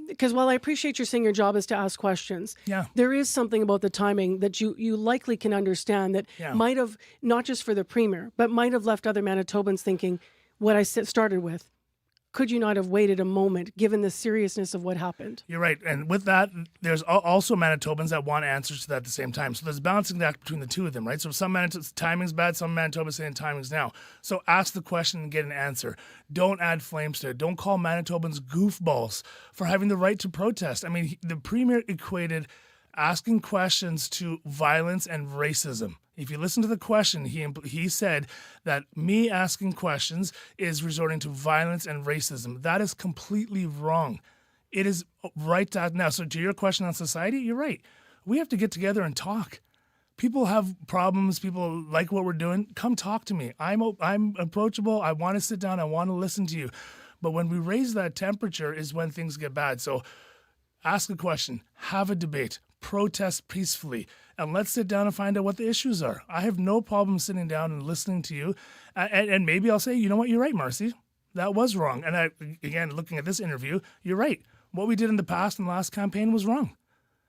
Because while I appreciate you saying your job is to ask questions, there is something about the timing that you likely can understand that might have, not just for the Premier, but might have left other Manitobans thinking, what I started with. Could you not have waited a moment, given the seriousness of what happened? You're right. And with that, there's also Manitobans that want answers to that at the same time. So there's balancing act between the two of them, right? So some timing's bad, some Manitobans saying timing's now. So ask the question and get an answer. Don't add flames to it. Don't call Manitobans goofballs for having the right to protest. I mean, the Premier equated asking questions to violence and racism. If you listen to the question, he said that me asking questions is resorting to violence and racism. That is completely wrong. It is right to now. So to your question on society, you're right. We have to get together and talk. People have problems. People like what we're doing. Come talk to me. I'm approachable. I want to sit down. I want to listen to you. But when we raise that temperature is when things get bad. So ask a question. Have a debate. Protest peacefully, and let's sit down and find out what the issues are. I have no problem sitting down and listening to you, and maybe I'll say, you know what, you're right, Marcy. That was wrong. And again, looking at this interview, you're right. What we did in the past in the last campaign was wrong.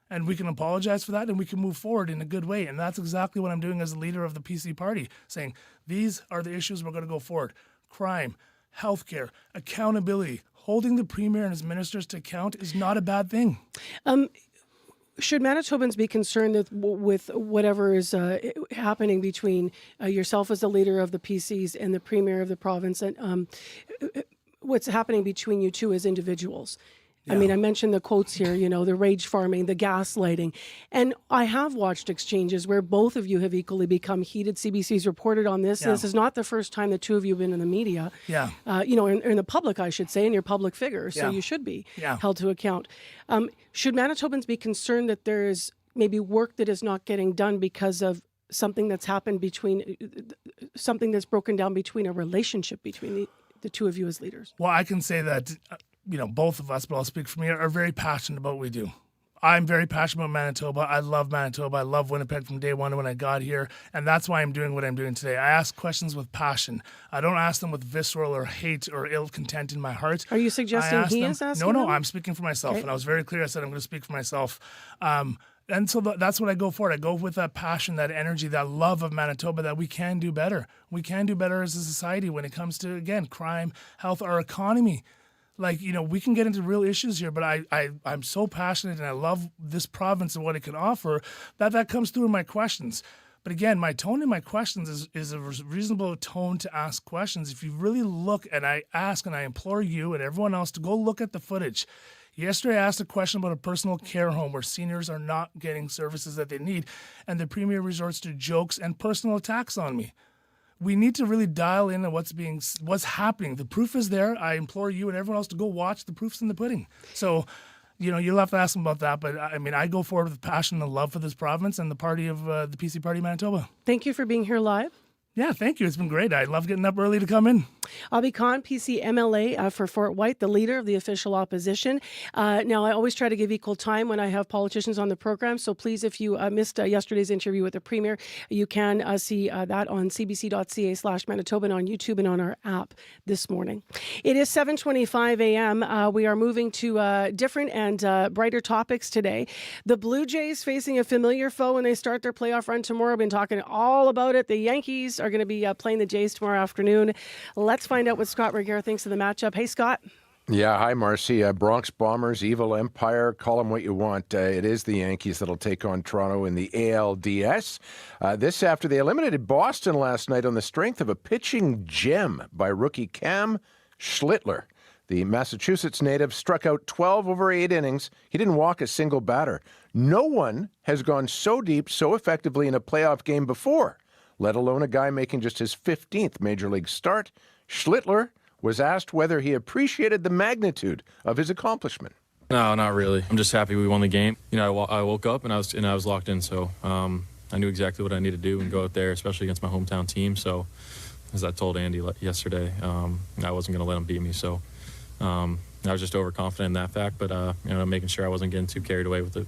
And we can apologize for that, and we can move forward in a good way. And that's exactly what I'm doing as the leader of the PC party, saying these are the issues we're going to go forward. Crime, healthcare, accountability, holding the Premier and his ministers to account is not a bad thing. Should Manitobans be concerned with whatever is happening between yourself as the leader of the PCs and the Premier of the province, and what's happening between you two as individuals? I mean, I mentioned the quotes here, the rage farming, the gaslighting. And I have watched exchanges where both of you have equally become heated. CBC's reported on this. And this is not the first time the two of you have been in the media. In the public, I should say, and you're public figures, so you should be held to account. Should Manitobans be concerned that there is maybe work that is not getting done because of something that's happened something that's broken down between a relationship between the two of you as leaders? Well, I can say that both of us, but I'll speak for me, are very passionate about what we do. I'm very passionate about Manitoba. I love Manitoba. I love Winnipeg from day one when I got here, and that's why I'm doing what I'm doing today. I ask questions with passion. I don't ask them with visceral or hate or ill content in my heart. Are you suggesting he is asking No, them? I'm speaking for myself, and I was very clear. I said I'm going to speak for myself. And so that's what I go for. I go with that passion, that energy, that love of Manitoba, that we can do better. We can do better as a society when it comes to, again, crime, health, our economy. Like, we can get into real issues here, but I'm so passionate and I love this province and what it can offer that comes through in my questions. But again, my tone in my questions is a reasonable tone to ask questions. If you really look, and I ask and I implore you and everyone else to go look at the footage. Yesterday, I asked a question about a personal care home where seniors are not getting services that they need, and the Premier resorts to jokes and personal attacks on me. We need to really dial in on what's happening. The proof is there. I implore you and everyone else to go watch. The proof's in the pudding. So, you'll have to ask them about that. But I go forward with passion and love for this province and the party of the PC Party Manitoba. Thank you for being here live. Yeah, thank you. It's been great. I love getting up early to come in. Abhi Khan, PC MLA for Fort White, the leader of the official opposition. Now, I always try to give equal time when I have politicians on the program. So please, if you missed yesterday's interview with the Premier, you can see that on cbc.ca/Manitoba and on YouTube and on our app this morning. It is 7:25 a.m. We are moving to different and brighter topics today. The Blue Jays facing a familiar foe when they start their playoff run tomorrow. I've been talking all about it. The Yankees are going to be playing the Jays tomorrow afternoon. Let's find out what Scott Reguer thinks of the matchup. Hey, Scott. Yeah, hi, Marcy. Bronx Bombers, Evil Empire, call them what you want. It is the Yankees that'll take on Toronto in the ALDS. This after they eliminated Boston last night on the strength of a pitching gem by rookie Cam Schlittler. The Massachusetts native struck out 12 over 8 innings. He didn't walk a single batter. No one has gone so deep so effectively in a playoff game before, let alone a guy making just his 15th Major League start. Schlittler was asked whether he appreciated the magnitude of his accomplishment. No, not really. I'm just happy we won the game. I woke up and I was locked in, so I knew exactly what I needed to do and go out there, especially against my hometown team. So, as I told Andy yesterday, I wasn't going to let him beat me. So, I was just overconfident in that fact, but making sure I wasn't getting too carried away with it.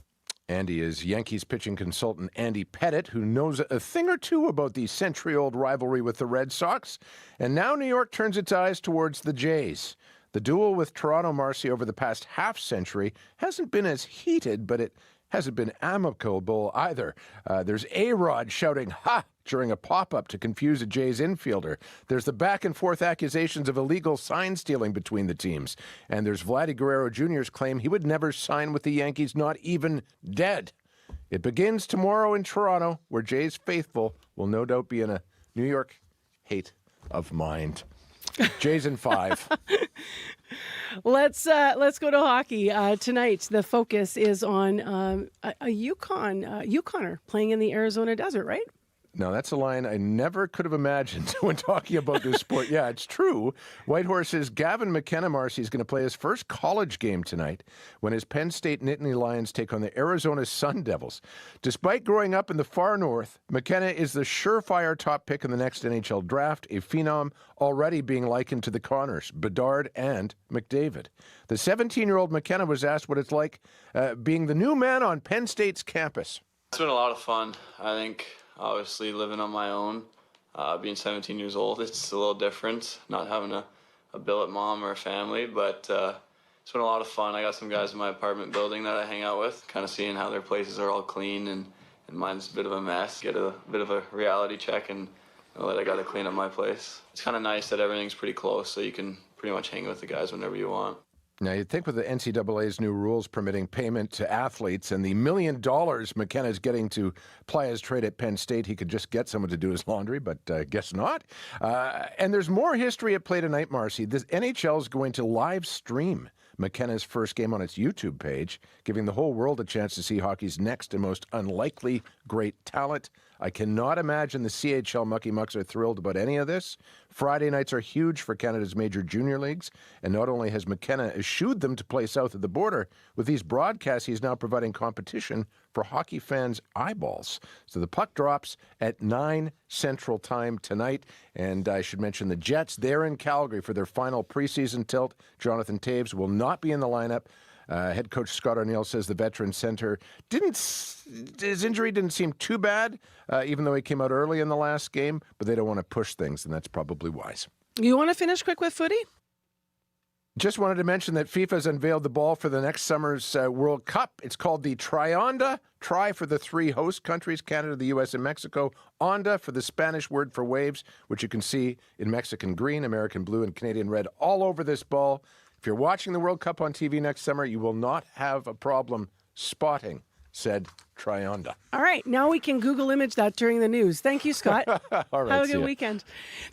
Andy is Yankees pitching consultant Andy Pettit, who knows a thing or two about the century-old rivalry with the Red Sox. And now New York turns its eyes towards the Jays. The duel with Toronto, Marcy, over the past half-century hasn't been as heated, but it hasn't been amicable either. There's A-Rod shouting, "Ha!" during a pop-up to confuse a Jays infielder. There's the back-and-forth accusations of illegal sign stealing between the teams. And there's Vladdy Guerrero Jr.'s claim he would never sign with the Yankees, not even dead. It begins tomorrow in Toronto, where Jays faithful will no doubt be in a New York hate of mind. Jays in 5. Let's go to hockey tonight. The focus is on a Yukoner playing in the Arizona desert, right? Now, that's a line I never could have imagined when talking about this sport. Yeah, it's true. Whitehorse's Gavin McKenna, Marcy, is going to play his first college game tonight when his Penn State Nittany Lions take on the Arizona Sun Devils. Despite growing up in the far north, McKenna is the surefire top pick in the next NHL draft, a phenom already being likened to the Connors, Bedard, and McDavid. The 17-year-old McKenna was asked what it's like being the new man on Penn State's campus. It's been a lot of fun. I think obviously living on my own, being 17 years old, it's a little different, not having a billet mom or a family, but it's been a lot of fun. I got some guys in my apartment building that I hang out with, kind of seeing how their places are all clean and mine's a bit of a mess. Get a bit of a reality check and know that I got to clean up my place. It's kind of nice that everything's pretty close, so you can pretty much hang with the guys whenever you want. Now, you'd think with the NCAA's new rules permitting payment to athletes and the $1 million McKenna's getting to ply his trade at Penn State, he could just get someone to do his laundry, but guess not. And there's more history at play tonight, Marcy. The NHL is going to live stream McKenna's first game on its YouTube page, giving the whole world a chance to see hockey's next and most unlikely great talent. I cannot imagine the CHL Mucky Mucks are thrilled about any of this. Friday nights are huge for Canada's major junior leagues, and not only has McKenna eschewed them to play south of the border, with these broadcasts he's now providing competition for hockey fans' eyeballs. So the puck drops at 9 Central Time tonight, and I should mention the Jets, they're in Calgary for their final preseason tilt. Jonathan Toews will not be in the lineup. Head coach Scott O'Neill says the veteran center his injury didn't seem too bad, even though he came out early in the last game, but they don't want to push things, and that's probably wise. You want to finish quick with footy? Just wanted to mention that FIFA's unveiled the ball for the next summer's World Cup. It's called the Tri-Onda. Tri for the three host countries, Canada, the U.S., and Mexico. Onda for the Spanish word for waves, which you can see in Mexican green, American blue, and Canadian red all over this ball. If you're watching the World Cup on TV next summer, you will not have a problem spotting said Tri-Onda. All right, now we can Google image that during the news. Thank you, Scott. All right, have a good weekend.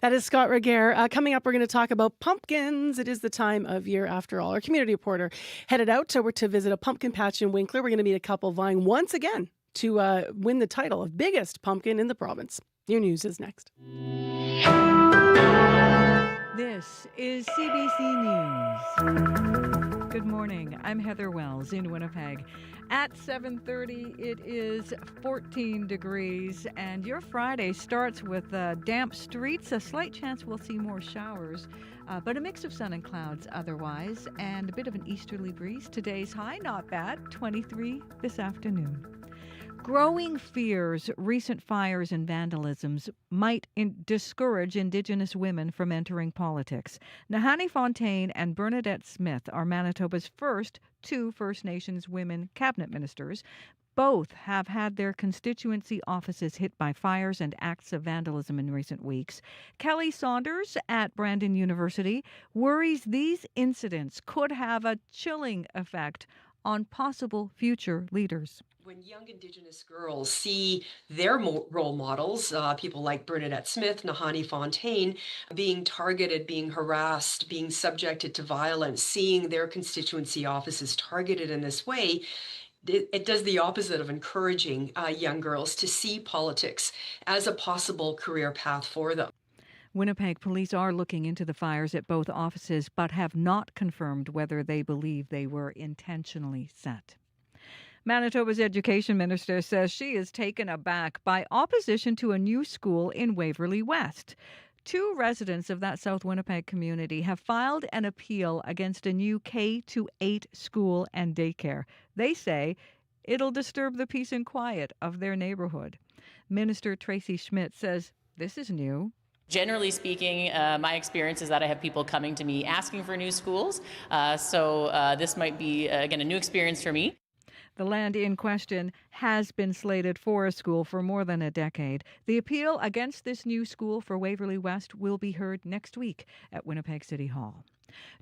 That is Scott Reguer. Coming up, we're going to talk about pumpkins. It is the time of year after all. Our community reporter headed out to visit a pumpkin patch in Winkler. We're going to meet a couple vying once again to win the title of biggest pumpkin in the province. Your news is next. This is CBC News. Good morning. I'm Heather Wells in Winnipeg. At 7:30, it is 14 degrees, and your Friday starts with damp streets. A slight chance we'll see more showers, but a mix of sun and clouds otherwise, and a bit of an easterly breeze. Today's high, not bad, 23 this afternoon. Growing fears recent fires and vandalisms might discourage Indigenous women from entering politics. Nahanni Fontaine and Bernadette Smith are Manitoba's first two First Nations women cabinet ministers. Both have had their constituency offices hit by fires and acts of vandalism in recent weeks. Kelly Saunders at Brandon University worries these incidents could have a chilling effect on possible future leaders. When young Indigenous girls see their role models, people like Bernadette Smith, Nahanni Fontaine, being targeted, being harassed, being subjected to violence, seeing their constituency offices targeted in this way, it does the opposite of encouraging young girls to see politics as a possible career path for them. Winnipeg police are looking into the fires at both offices, but have not confirmed whether they believe they were intentionally set. Manitoba's education minister says she is taken aback by opposition to a new school in Waverley West. Two residents of that South Winnipeg community have filed an appeal against a new K-8 school and daycare. They say it'll disturb the peace and quiet of their neighborhood. Minister Tracy Schmidt says this is new. Generally speaking, my experience is that I have people coming to me asking for new schools. So this might be, again, a new experience for me. The land in question has been slated for a school for more than a decade. The appeal against this new school for Waverley West will be heard next week at Winnipeg City Hall.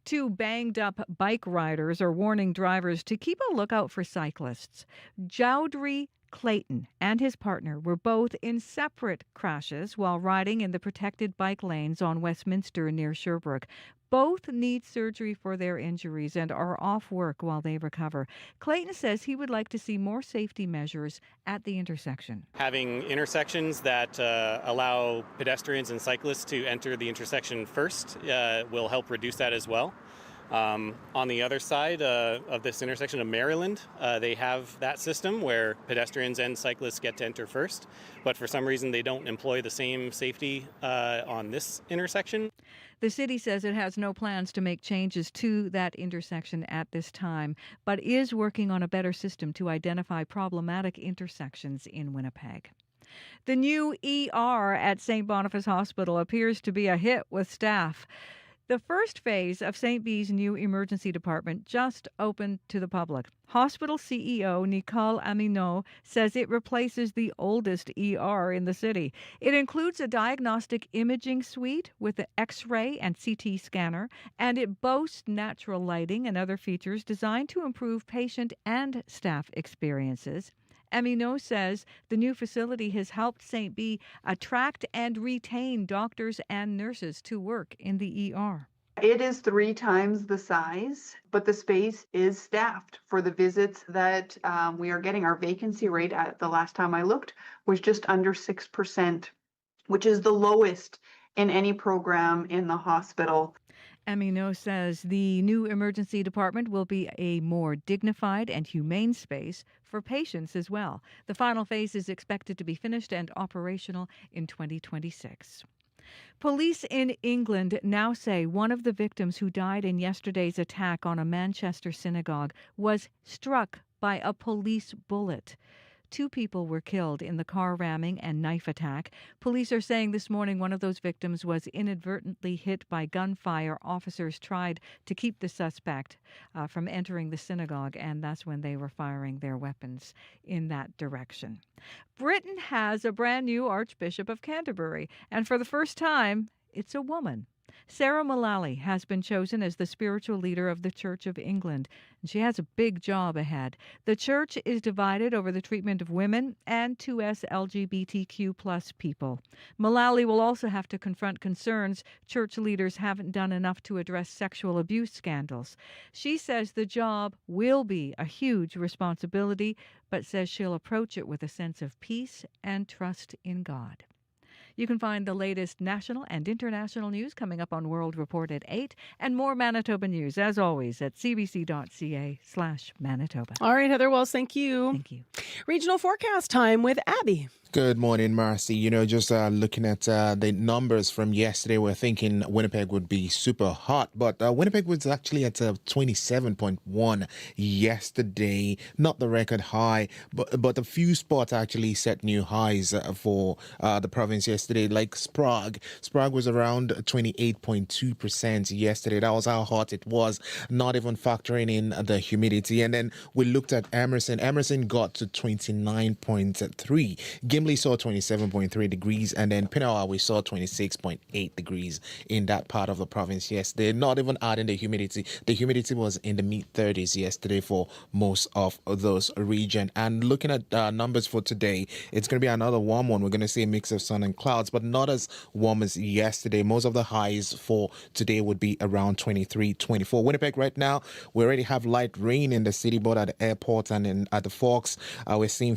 Two banged-up bike riders are warning drivers to keep a lookout for cyclists. Jowdry Clayton and his partner were both in separate crashes while riding in the protected bike lanes on Westminster near Sherbrooke. Both need surgery for their injuries and are off work while they recover. Clayton says he would like to see more safety measures at the intersection. Having intersections that allow pedestrians and cyclists to enter the intersection first will help reduce that as well. On the other side of this intersection of Maryland, they have that system where pedestrians and cyclists get to enter first, but for some reason they don't employ the same safety on this intersection. The city says it has no plans to make changes to that intersection at this time, but is working on a better system to identify problematic intersections in Winnipeg. The new ER at St. Boniface Hospital appears to be a hit with staff. The first phase of St. B's new emergency department just opened to the public. Hospital CEO Nicole Aminot says it replaces the oldest ER in the city. It includes a diagnostic imaging suite with an X-ray and CT scanner, and it boasts natural lighting and other features designed to improve patient and staff experiences. Aminot says the new facility has helped St. B attract and retain doctors and nurses to work in the ER. It is 3 times the size, but the space is staffed for the visits that we are getting. Our vacancy rate at the last time I looked was just under 6%, which is the lowest in any program in the hospital. Aminot says the new emergency department will be a more dignified and humane space for patients as well. The final phase is expected to be finished and operational in 2026. Police in England now say one of the victims who died in yesterday's attack on a Manchester synagogue was struck by a police bullet. 2 people were killed in the car ramming and knife attack. Police are saying this morning one of those victims was inadvertently hit by gunfire. Officers tried to keep the suspect from entering the synagogue, and that's when they were firing their weapons in that direction. Britain has a brand new Archbishop of Canterbury, and for the first time, it's a woman. Sarah Mullally has been chosen as the spiritual leader of the Church of England, and she has a big job ahead. The church is divided over the treatment of women and 2S LGBTQ plus people. Mullally will also have to confront concerns church leaders haven't done enough to address sexual abuse scandals. She says the job will be a huge responsibility, but says she'll approach it with a sense of peace and trust in God. You can find the latest national and international news coming up on World Report at 8, and more Manitoba news, as always, at cbc.ca/Manitoba. All right, Heather Wells, thank you. Thank you. Regional forecast time with Abby. Good morning, Marcy. Just looking at the numbers from yesterday, we're thinking Winnipeg would be super hot, but Winnipeg was actually at 27.1 yesterday. Not the record high, but a few spots actually set new highs for the province yesterday, like Sprague. Sprague was around 28.2% yesterday. That was how hot it was, not even factoring in the humidity. And then we looked at Emerson. Emerson got to 29.3. Gimli saw 27.3 degrees, and then Pinawa we saw 26.8 degrees in that part of the province yesterday. Not even adding the humidity. The humidity was in the mid-30s yesterday for most of those regions. And looking at numbers for today, it's going to be another warm one. We're going to see a mix of sun and clouds, but not as warm as yesterday. Most of the highs for today would be around 23, 24. Winnipeg right now, we already have light rain in the city, both at the airport and at the Forks. We're seeing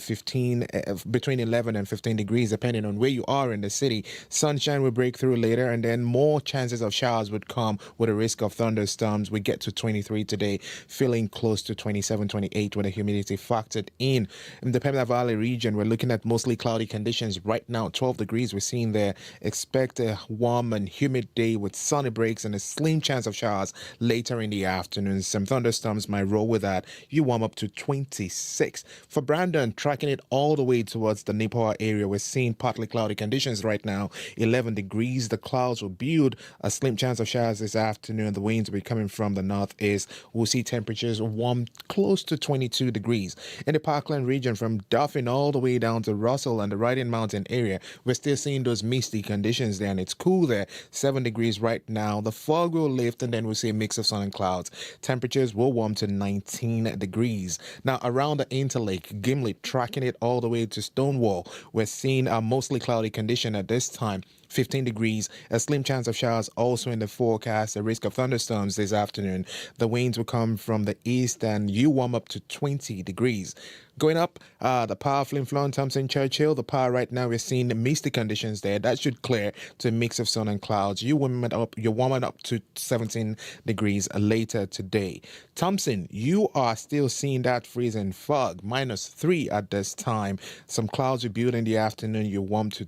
between 11 and 15 degrees, depending on where you are in the city. Sunshine will break through later, and then more chances of showers would come with a risk of thunderstorms. We get to 23 today, feeling close to 27, 28 with the humidity factored in. In the Pembina Valley region, we're looking at mostly cloudy conditions right now, 12 degrees we're seeing there. Expect a warm and humid day with sunny breaks and a slim chance of showers later in the afternoon. Some thunderstorms might roll with that. You warm up to 26. For Brandon, tracking it all the way towards the Nipawin area, we're seeing partly cloudy conditions right now, 11 degrees. The clouds will build, a slim chance of showers this afternoon. The winds will be coming from the northeast. We'll see temperatures warm close to 22 degrees. In the Parkland region, from Dauphin all the way down to Russell and the Riding Mountain area, we're still seeing those misty conditions there, and it's cool there, 7 degrees right now. The fog will lift, and then we'll see a mix of sun and clouds. Temperatures will warm to 19 degrees. Now, around the Interlake, Gimli, tracking it all the way to Stonewall, we're seeing a mostly cloudy condition at this time. 15 degrees, a slim chance of showers also in the forecast, a risk of thunderstorms this afternoon. The winds will come from the east, and you warm up to 20 degrees. Going up, the Power, Flin Flon, Thompson, Churchill, the Power right now, we're seeing misty conditions there. That should clear to a mix of sun and clouds. You're warming up to 17 degrees later today. Thompson, you are still seeing that freezing fog, -3 at this time. Some clouds will build in the afternoon. You warm to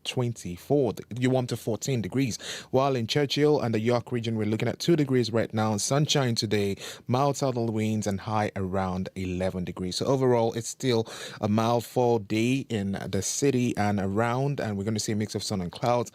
14 degrees. While in Churchill and the York region, we're looking at 2 degrees right now. Sunshine today, mild southern winds, and high around 11 degrees. So overall, it's still a mild fall day in the city and around, and we're going to see a mix of sun and clouds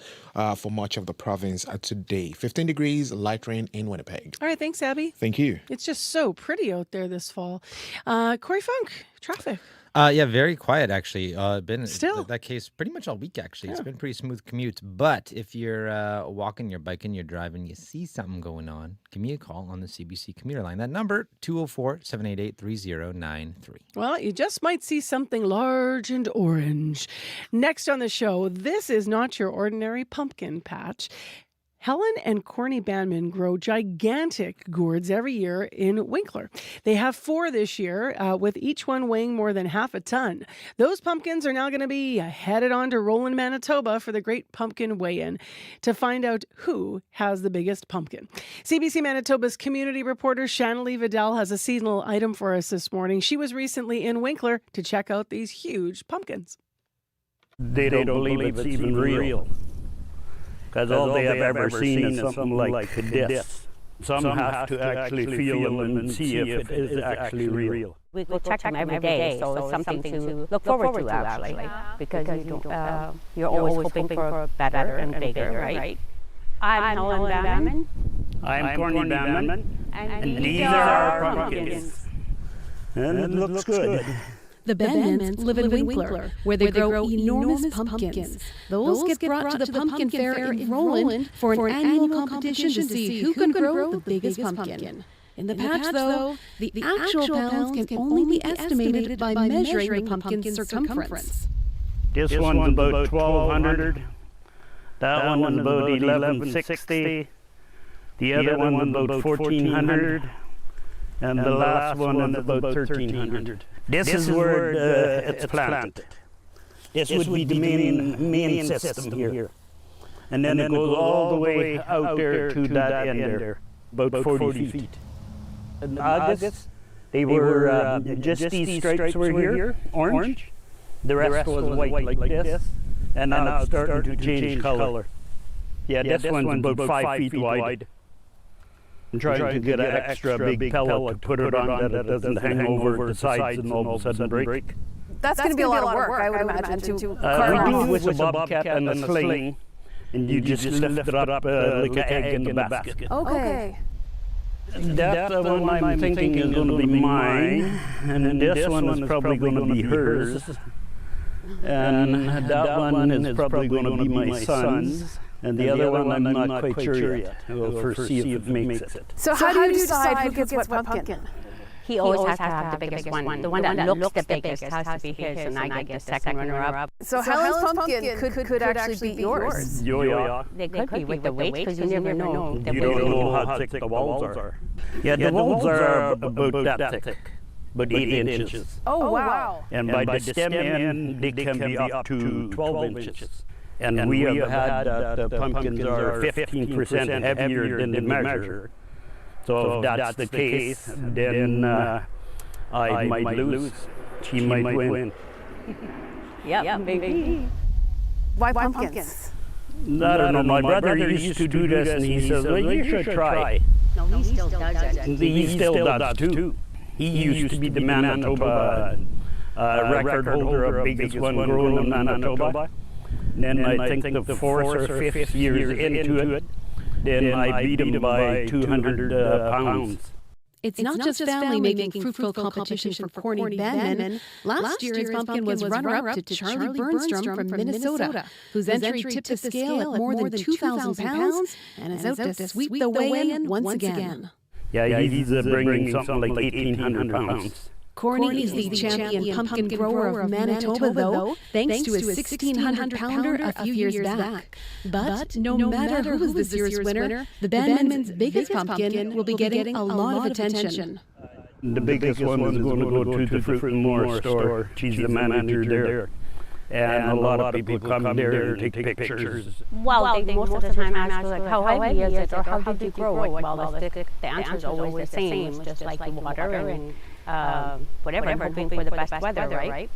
for much of the province today. 15 degrees, light rain in Winnipeg. All right, thanks, Abby. Thank you. It's just so pretty out there this fall. Corey Funk, traffic. Yeah, very quiet actually. Been Still that case pretty much all week actually. It's Yeah. been pretty smooth commute. But if you're walking, you're biking, you're driving, you see something going on, give me a call on the CBC commuter line. That number 204-788-3093. Well, you just might see something large and orange. Next on the show, this is not your ordinary pumpkin patch. Helen and Corny Bandman grow gigantic gourds every year in Winkler. They have 4 this year, with each one weighing more than half a ton. Those pumpkins are now going to be headed on to Roland, Manitoba for the Great Pumpkin Weigh-In to find out who has the biggest pumpkin. CBC Manitoba's community reporter Shanley Vidal has a seasonal item for us this morning. She was recently in Winkler to check out these huge pumpkins. They don't believe it's even real. Because all they have ever seen is something like this. Some have to actually feel them and see if it is actually real. We check them every day, so it's something to look forward to, actually, because you're always hoping for better and bigger, right? I'm Helen Bamman. I'm Corny Bamman, and these are our pumpkins. And it looks good. The Bamans live in Winkler, where they grow enormous pumpkins. Those get brought to the pumpkin fair in Roland for an annual competition to see who can grow the biggest pumpkin. In the patch, though, the actual pounds can only be estimated by measuring the pumpkin's circumference. This one's about 1,200. That one's about 1,160. The other one's about 1,400. And the last one is about 1,300. This is where it's planted. This would be the main system here. And then it goes all the way out there to that end there, about 40 feet. In August, they were just these stripes were here, orange. The rest was white like this. And now it's starting to change color. Yeah, this one's about 5 feet wide. I'm trying to get an extra big pellet to put it on that it doesn't hang over the sides and all of a sudden break. That's going to be a lot of work, I would imagine, to We do it with a bobcat and a sling, and you just lift it up like an egg in the basket. Okay. That one I'm thinking is going to be mine, and this one is probably going to be hers, and that one is probably going to be my son's. And the other one I'm not quite sure yet. We'll first see if it makes it. So how do you decide who gets what pumpkin? He always has to have the biggest one. The one that looks the biggest has to be his, and I get the second runner-up. So Helen's pumpkin could actually be yours. Yeah. They could be with the weight, because you never know. You don't know how thick the walls are. Yeah, the walls are about that thick, about 8 inches. Oh, wow. And by the stem end, they can be up to 12 inches. And we have had the pumpkins are 15% heavier than the measure. So if that's the case, then I might lose. She might win. Yep, maybe. Why pumpkins? I don't know. My brother used to do this, and he says, well, you should try. No, he still does it. He still does, too. He used to be the Manitoba record holder of biggest one grown in Manitoba. Then I think the 4th or 5th years into it, then I beat him by 200 pounds. It's not just family making fruitful competition for Corny Bamman. Last year, his pumpkin was runner-up to Charlie Burnstrom from Minnesota, whose entry tipped the scale at more than 2,000 pounds and is out to sweep the weigh-in once again. Yeah, he's bringing something like 1,800 pounds. Corny is the champion pumpkin grower of Manitoba, though, thanks to his 1,600-pounder a few years back. But no matter who is this year's winner, the Bamman's biggest pumpkin will be getting a lot of attention. The biggest one is going to go to the Fruit and More store. She's the manager there. And a lot of people come there and take pictures. Well, they most of the time ask, like, how heavy is it, or how did you grow it? Well, the answer is always the same. It's just like the water and whatever, I'm hoping for the best weather, right?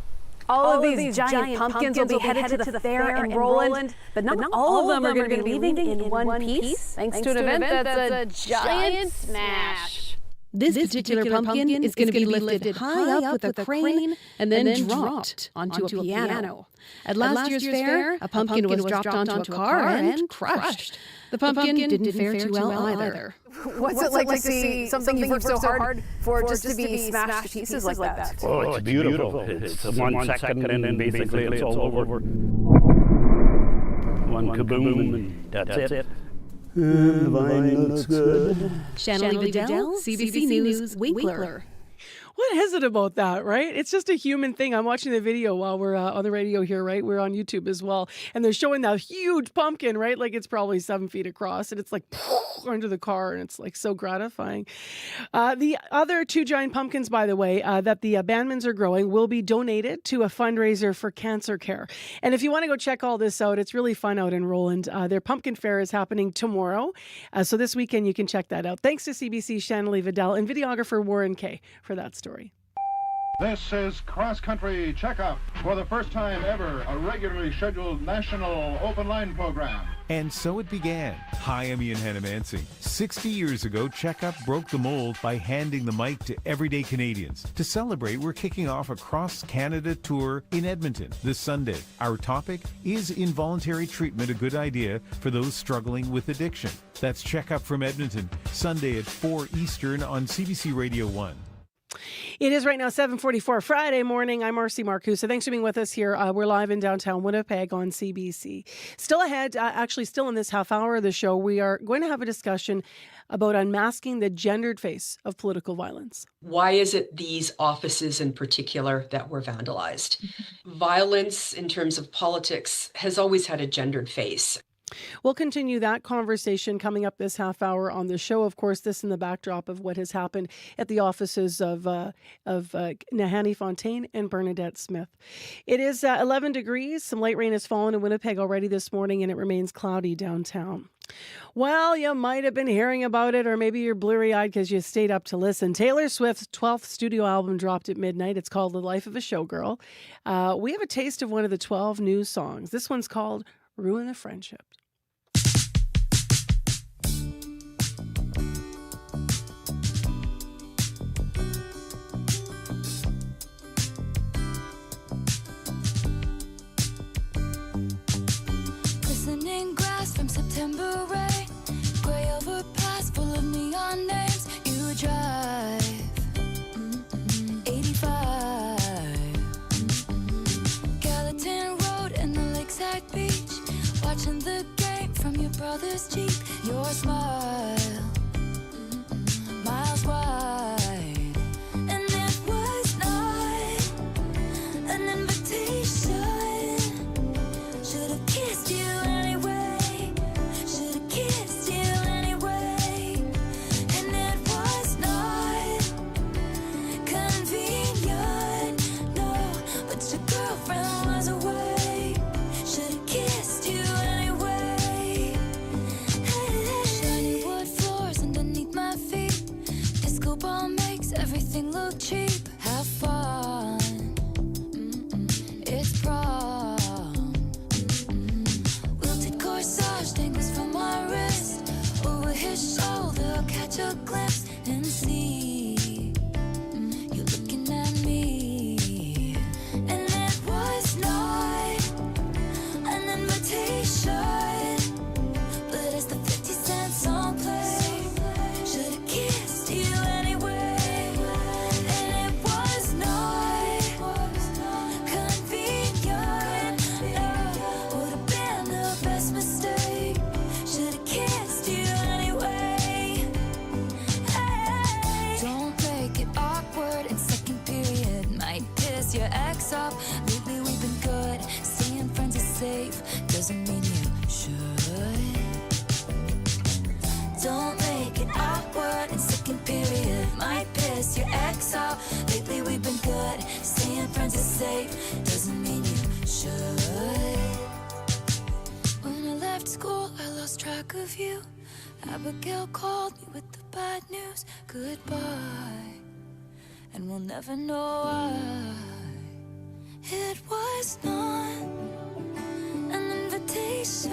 All of these giant pumpkins will be headed to the fair in Roland, but not all of them are going to be leaving in one piece, thanks to an event that's a giant smash. This particular pumpkin is going to be lifted high up with a crane and then dropped onto a piano. At last year's fair, a pumpkin was dropped onto a car and crushed. The pumpkin didn't fare too well either. What's it like to see something you've worked so hard for just to be smashed to pieces like that? Oh, it's beautiful. It's 1 second and then basically it's all over. One kaboom and that's it. The vine looks good. Shanley Vidal, CBC News, Winkler. What is it about that, right? It's just a human thing. I'm watching the video while we're on the radio here, right? We're on YouTube as well. And they're showing that huge pumpkin, right? Like it's probably 7 feet across and it's like under the car and it's like so gratifying. The other 2 giant pumpkins, by the way, that the Bamans are growing will be donated to a fundraiser for cancer care. And if you want to go check all this out, it's really fun out in Roland. Their pumpkin fair is happening tomorrow. So this weekend you can check that out. Thanks to CBC Shanley Vidal and videographer Warren Kay for that story. This is Cross Country Checkup. For the first time ever, a regularly scheduled national open line program. And so it began. Hi, I'm Ian Hannamansing. 60 years ago, Checkup broke the mold by handing the mic to everyday Canadians. To celebrate, we're kicking off a cross-Canada tour in Edmonton this Sunday. Our topic, is involuntary treatment a good idea for those struggling with addiction? That's Checkup from Edmonton, Sunday at 4 Eastern on CBC Radio 1. It is right now 7:44 Friday morning. I'm Marcy Marcusa. Thanks for being with us here. We're live in downtown Winnipeg on CBC. Still ahead, actually still in this half hour of the show, we are going to have a discussion about unmasking the gendered face of political violence. Why is it these offices in particular that were vandalized? Violence in terms of politics has always had a gendered face. We'll continue that conversation coming up this half hour on the show. Of course, this in the backdrop of what has happened at the offices of Nahanni Fontaine and Bernadette Smith. It is 11 degrees. Some light rain has fallen in Winnipeg already this morning, and it remains cloudy downtown. Well, you might have been hearing about it, or maybe you're blurry-eyed because you stayed up to listen. Taylor Swift's 12th studio album dropped at midnight. It's called The Life of a Showgirl. We have a taste of one of the 12 new songs. This one's called Ruin the Friendship. Glistening grass from September rain, gray overpass full of neon names. You drive 85, Gallatin Road and the lakeside beach, watching the game from your brother's Jeep. Your smile, miles wide, and it was not an invitation. Should have kissed you anyway. Should have kissed you anyway. And it was not convenient, no, but your girlfriend was away. Should have kissed you anyway. Shiny wood floors underneath my feet. Disco ball makes everything look cheap. Have fun, it's prom. Wilted corsage dangles from my wrist. Over his shoulder, I'll catch a glimpse and see you looking at me. And it was not an invitation, but as the 50 Cent song played, should have kissed you anyway. And it was not convenient, no, would have been the best mistake. Should have kissed you anyway. Hey. Don't make it awkward in second period. Might piss your ex off. Lately we've been good. Staying friends is safe. Doesn't mean you should. Don't make it awkward in second period. Might piss your ex off. Lately we've been good. Staying friends is safe. Doesn't mean you should. When I left school, I lost track of you. Abigail called me with the bad news. Goodbye. And we'll never know why. It was not an invitation,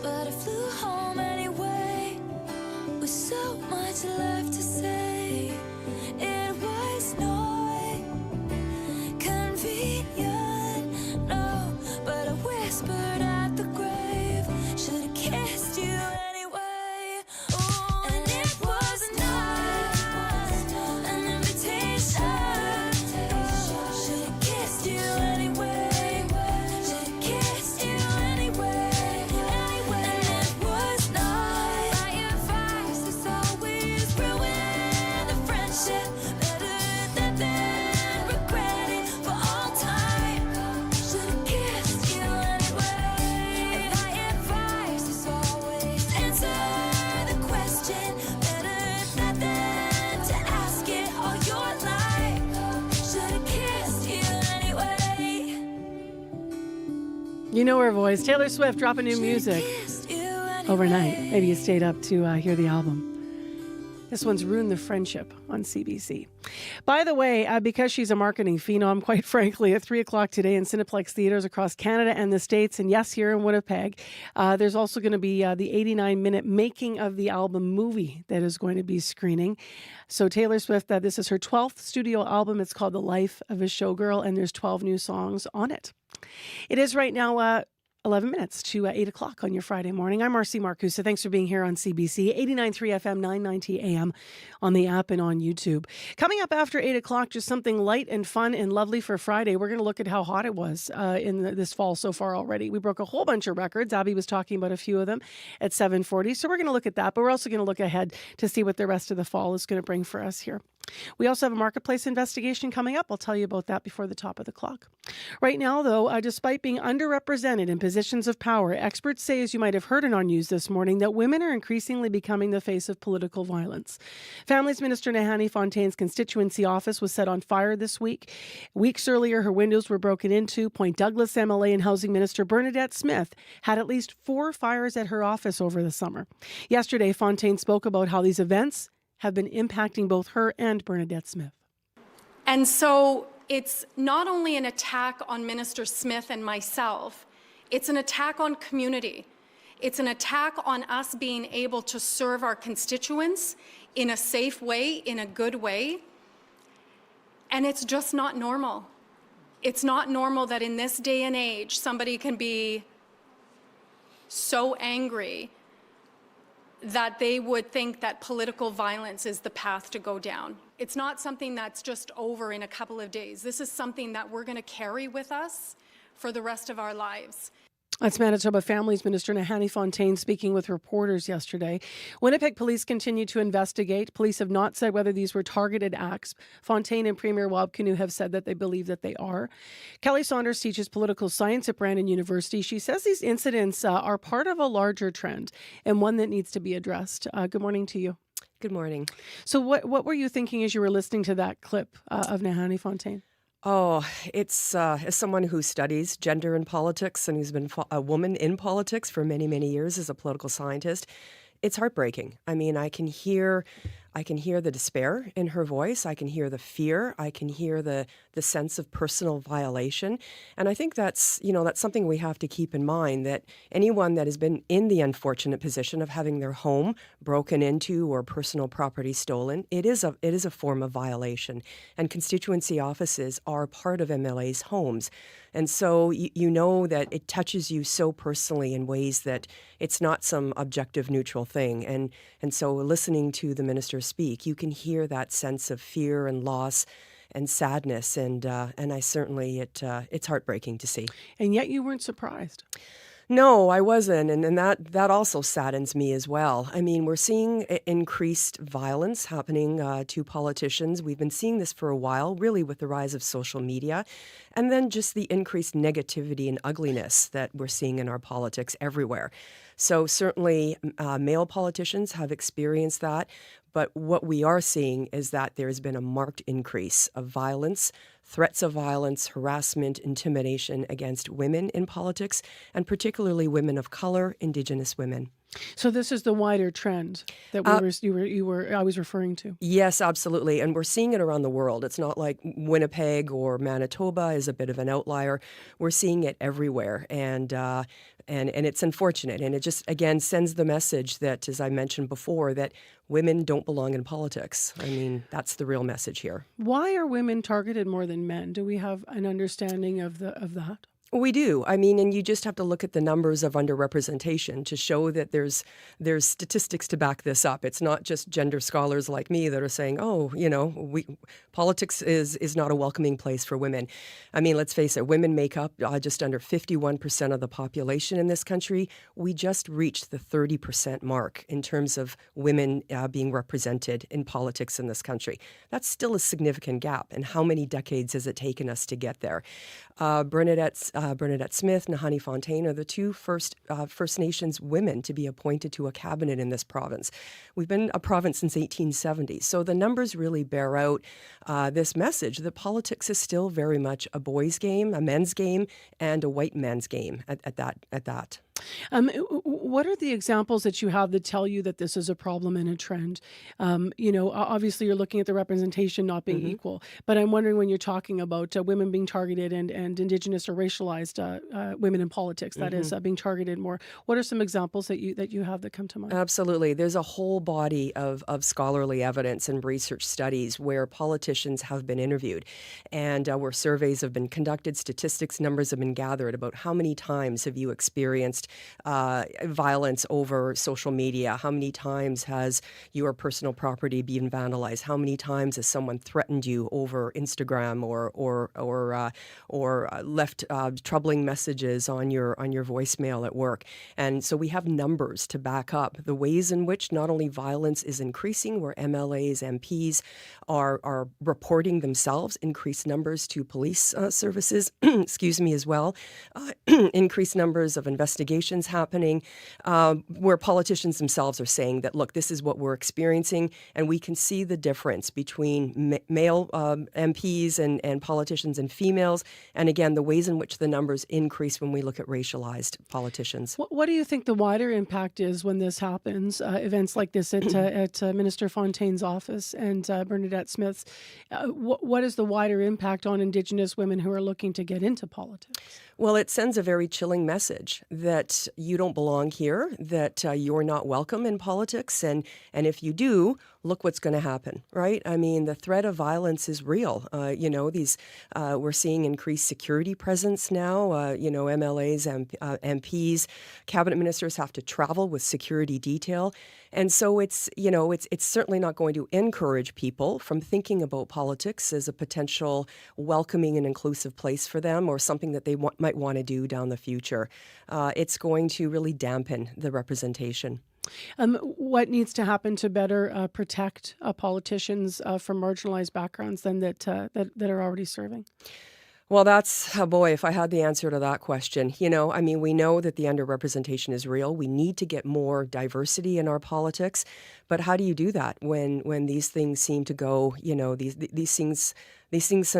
but I flew home anyway, with so much left to say. It was not convenient, no, but I whispered at the grave. Should have kissed you anyway. Oh, and it was not an invitation. Should have kissed you anyway. Should have kissed you anyway. And it was not. My advice is always ruin the friendship. Better than regret it for all time. Should have kissed you anyway. And my advice is always answer the question. Better than to ask it all your life. Should have kissed you anyway. You know her voice. Taylor Swift dropping new music overnight. Maybe you stayed up to hear the album. This one's Ruin the Friendship on CBC. By the way, because she's a marketing phenom, quite frankly, at 3 o'clock today in Cineplex theaters across Canada and the States, and yes, here in Winnipeg, there's also going to be the 89-minute making of the album movie that is going to be screening. So Taylor Swift, this is her 12th studio album. It's called The Life of a Showgirl, and there's 12 new songs on it. It is right now 11 minutes to 8 o'clock on your Friday morning. I'm Marcy Marcusa. Thanks for being here on CBC, 89.3 FM, 990 AM on the app and on YouTube. Coming up after 8 o'clock, just something light and fun and lovely for Friday. We're going to look at how hot it was in this fall so far already. We broke a whole bunch of records. Abby was talking about a few of them at 7:40. So we're going to look at that, but we're also going to look ahead to see what the rest of the fall is going to bring for us here. We also have a marketplace investigation coming up. I'll tell you about that before the top of the clock. Right now, though, despite being underrepresented in positions of power, experts say, as you might have heard it on news this morning, that women are increasingly becoming the face of political violence. Families Minister Nahanni Fontaine's constituency office was set on fire this week. Weeks earlier, her windows were broken into. Point Douglas MLA and Housing Minister Bernadette Smith had at least 4 fires at her office over the summer. Yesterday, Fontaine spoke about how these events have been impacting both her and Bernadette Smith. And so it's not only an attack on Minister Smith and myself, it's an attack on community. It's an attack on us being able to serve our constituents in a safe way, in a good way. And it's just not normal. It's not normal that in this day and age, somebody can be so angry that they would think that political violence is the path to go down. It's not something that's just over in a couple of days. This is something that we're going to carry with us for the rest of our lives. That's Manitoba Families Minister Nahanni Fontaine speaking with reporters yesterday. Winnipeg police continue to investigate. Police have not said whether these were targeted acts. Fontaine and Premier Wab Kinew have said that they believe that they are. Kelly Saunders teaches political science at Brandon University. She says these incidents are part of a larger trend and one that needs to be addressed. Good morning to you. Good morning. So what were you thinking as you were listening to that clip of Nahanni Fontaine? Oh, it's as someone who studies gender in politics and who's been a woman in politics for many, many years as a political scientist, it's heartbreaking. I mean, I can hear the despair in her voice. I can hear the fear. I can hear the sense of personal violation. And I think that's something we have to keep in mind, that anyone that has been in the unfortunate position of having their home broken into or personal property stolen, it is a form of violation. And constituency offices are part of MLA's homes. And so you know that it touches you so personally in ways that it's not some objective neutral thing. And so listening to the minister speak, you can hear that sense of fear and loss and sadness, and I certainly it's heartbreaking to see. And yet you weren't surprised. No, I wasn't, and that also saddens me as well. I mean, we're seeing increased violence happening to politicians. We've been seeing this for a while, really with the rise of social media, and then just the increased negativity and ugliness that we're seeing in our politics everywhere. So certainly male politicians have experienced that, but what we are seeing is that there has been a marked increase of violence, threats of violence, harassment, intimidation against women in politics, and particularly women of color, Indigenous women. So this is the wider trend that you were always referring to. Yes, absolutely. And we're seeing it around the world. It's not like Winnipeg or Manitoba is a bit of an outlier. We're seeing it everywhere. And it's unfortunate. And it just, again, sends the message that, as I mentioned before, that women don't belong in politics. I mean, that's the real message here. Why are women targeted more than men? Do we have an understanding of that? We do. I mean, and you just have to look at the numbers of underrepresentation to show that there's statistics to back this up. It's not just gender scholars like me that are saying, politics is not a welcoming place for women. I mean, let's face it, women make up just under 51% of the population in this country. We just reached the 30% mark in terms of women being represented in politics in this country. That's still a significant gap. And how many decades has it taken us to get there? Bernadette Smith, Nahanni Fontaine are the two First Nations women to be appointed to a cabinet in this province. We've been a province since 1870. So the numbers really bear out this message that politics is still very much a boys' game, a men's game, and a white man's game at that. What are the examples that you have that tell you that this is a problem and a trend? Obviously you're looking at the representation not being equal, but I'm wondering when you're talking about women being targeted and Indigenous or racialized women in politics, that is being targeted more. What are some examples that you have that come to mind? Absolutely. There's a whole body of scholarly evidence and research studies where politicians have been interviewed and where surveys have been conducted, statistics, numbers have been gathered about how many times have you experienced violence over social media? How many times has your personal property been vandalized? How many times has someone threatened you over Instagram or left troubling messages on your voicemail at work? And so we have numbers to back up the ways in which not only violence is increasing, where MLAs, MPs are reporting themselves, increased numbers to police services, excuse me, as well, increased numbers of investigations happening, where politicians themselves are saying that, look, this is what we're experiencing, and we can see the difference between male MPs and politicians and females, and again, the ways in which the numbers increase when we look at racialized politicians. What do you think the wider impact is when this happens, events like this at Minister Fontaine's office and Bernadette Smith's? What is the wider impact on Indigenous women who are looking to get into politics? Well, it sends a very chilling message that you don't belong here, that you're not welcome in politics, and if you do, look what's going to happen, right? I mean, the threat of violence is real. We're seeing increased security presence now. MLAs, MPs, cabinet ministers have to travel with security detail. And so it's certainly not going to encourage people from thinking about politics as a potential welcoming and inclusive place for them or something that they might want to do down the future. It's going to really dampen the representation. What needs to happen to better protect politicians from marginalized backgrounds than that are already serving? Well, that's, oh boy, if I had the answer to that question. We know that the underrepresentation is real. We need to get more diversity in our politics. But how do you do that when these things seem to go, these things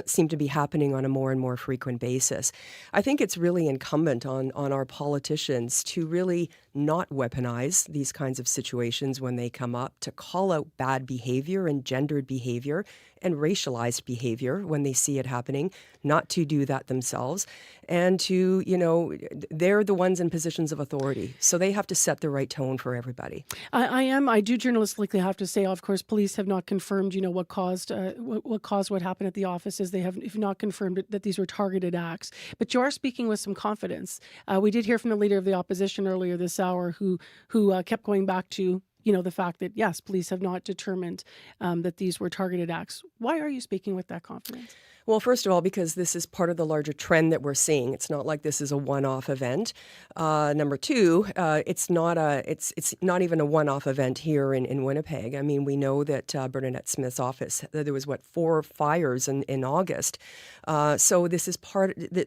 seem to be happening on a more and more frequent basis? I think it's really incumbent on our politicians to really not weaponize these kinds of situations when they come up, to call out bad behavior and gendered behavior and racialized behavior when they see it happening, not to do that themselves, and to, they're the ones in positions of authority, so they have to set the right tone for everybody. I do journalistically have to say, of course, police have not confirmed, what caused what happened at the offices. They have not confirmed that these were targeted acts, but you are speaking with some confidence. We did hear from the leader of the opposition earlier this hour who kept going back to the fact that, yes, police have not determined that these were targeted acts. Why are you speaking with that confidence? Well, first of all, because this is part of the larger trend that we're seeing. It's not like this is a one-off event. Number two, it's not even a one-off event here in Winnipeg. I mean, we know that Bernadette Smith's office, there was 4 fires in August. So this is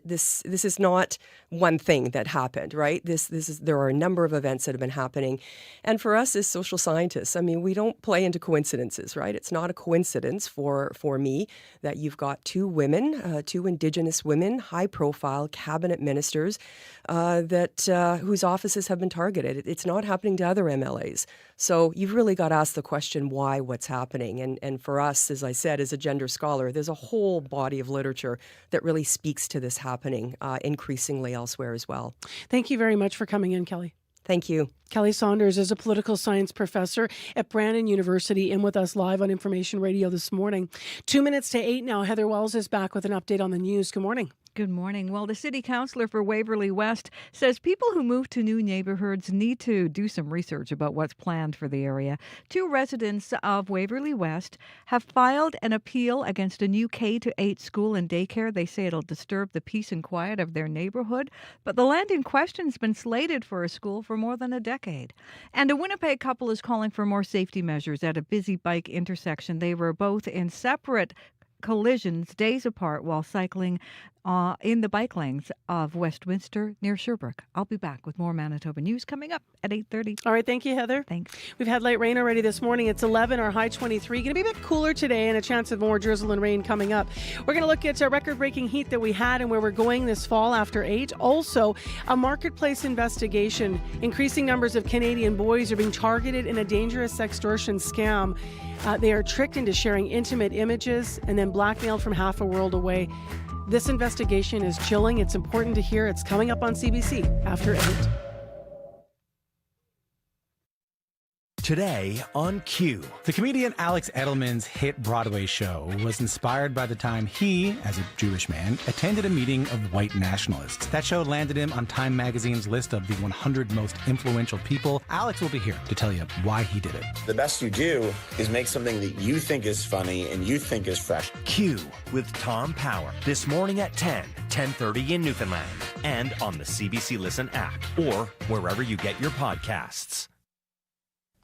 this is not one thing that happened, right? There are a number of events that have been happening, and for us as social scientists, I mean, we don't play into coincidences, right? It's not a coincidence for me that you've got 2 women, 2 Indigenous women, high-profile cabinet ministers whose offices have been targeted. It's not happening to other MLAs. So you've really got to ask the question, why, what's happening? And for us, as I said, as a gender scholar, there's a whole body of literature that really speaks to this happening increasingly elsewhere as well. Thank you very much for coming in, Kelly. Thank you. Kelly Saunders is a political science professor at Brandon University and with us live on Information Radio this morning. 2 minutes to 8 now. Heather Wells is back with an update on the news. Good morning. Good morning. Well, the city councillor for Waverly West says people who move to new neighborhoods need to do some research about what's planned for the area. 2 residents of Waverly West have filed an appeal against a new K-8 school and daycare. They say it'll disturb the peace and quiet of their neighborhood. But the land in question has been slated for a school for more than a decade. And a Winnipeg couple is calling for more safety measures at a busy bike intersection. They were both in separate collisions days apart while cycling in the bike lanes of Westminster near Sherbrooke. I'll be back with more Manitoba news coming up at 8:30. All right, thank you, Heather. Thanks. We've had light rain already this morning. It's 11, our high 23. Going to be a bit cooler today and a chance of more drizzle and rain coming up. We're going to look at record-breaking heat that we had and where we're going this fall after 8. Also, a marketplace investigation. Increasing numbers of Canadian boys are being targeted in a dangerous sextortion scam. They are tricked into sharing intimate images and then blackmailed from half a world away. This investigation is chilling. It's important to hear. It's coming up on CBC after 8. Today on Q. The comedian Alex Edelman's hit Broadway show was inspired by the time he, as a Jewish man, attended a meeting of white nationalists. That show landed him on Time Magazine's list of the 100 most influential people. Alex will be here to tell you why he did it. The best you do is make something that you think is funny and you think is fresh. Q with Tom Power. This morning at 10:30 in Newfoundland. And on the CBC Listen app or wherever you get your podcasts.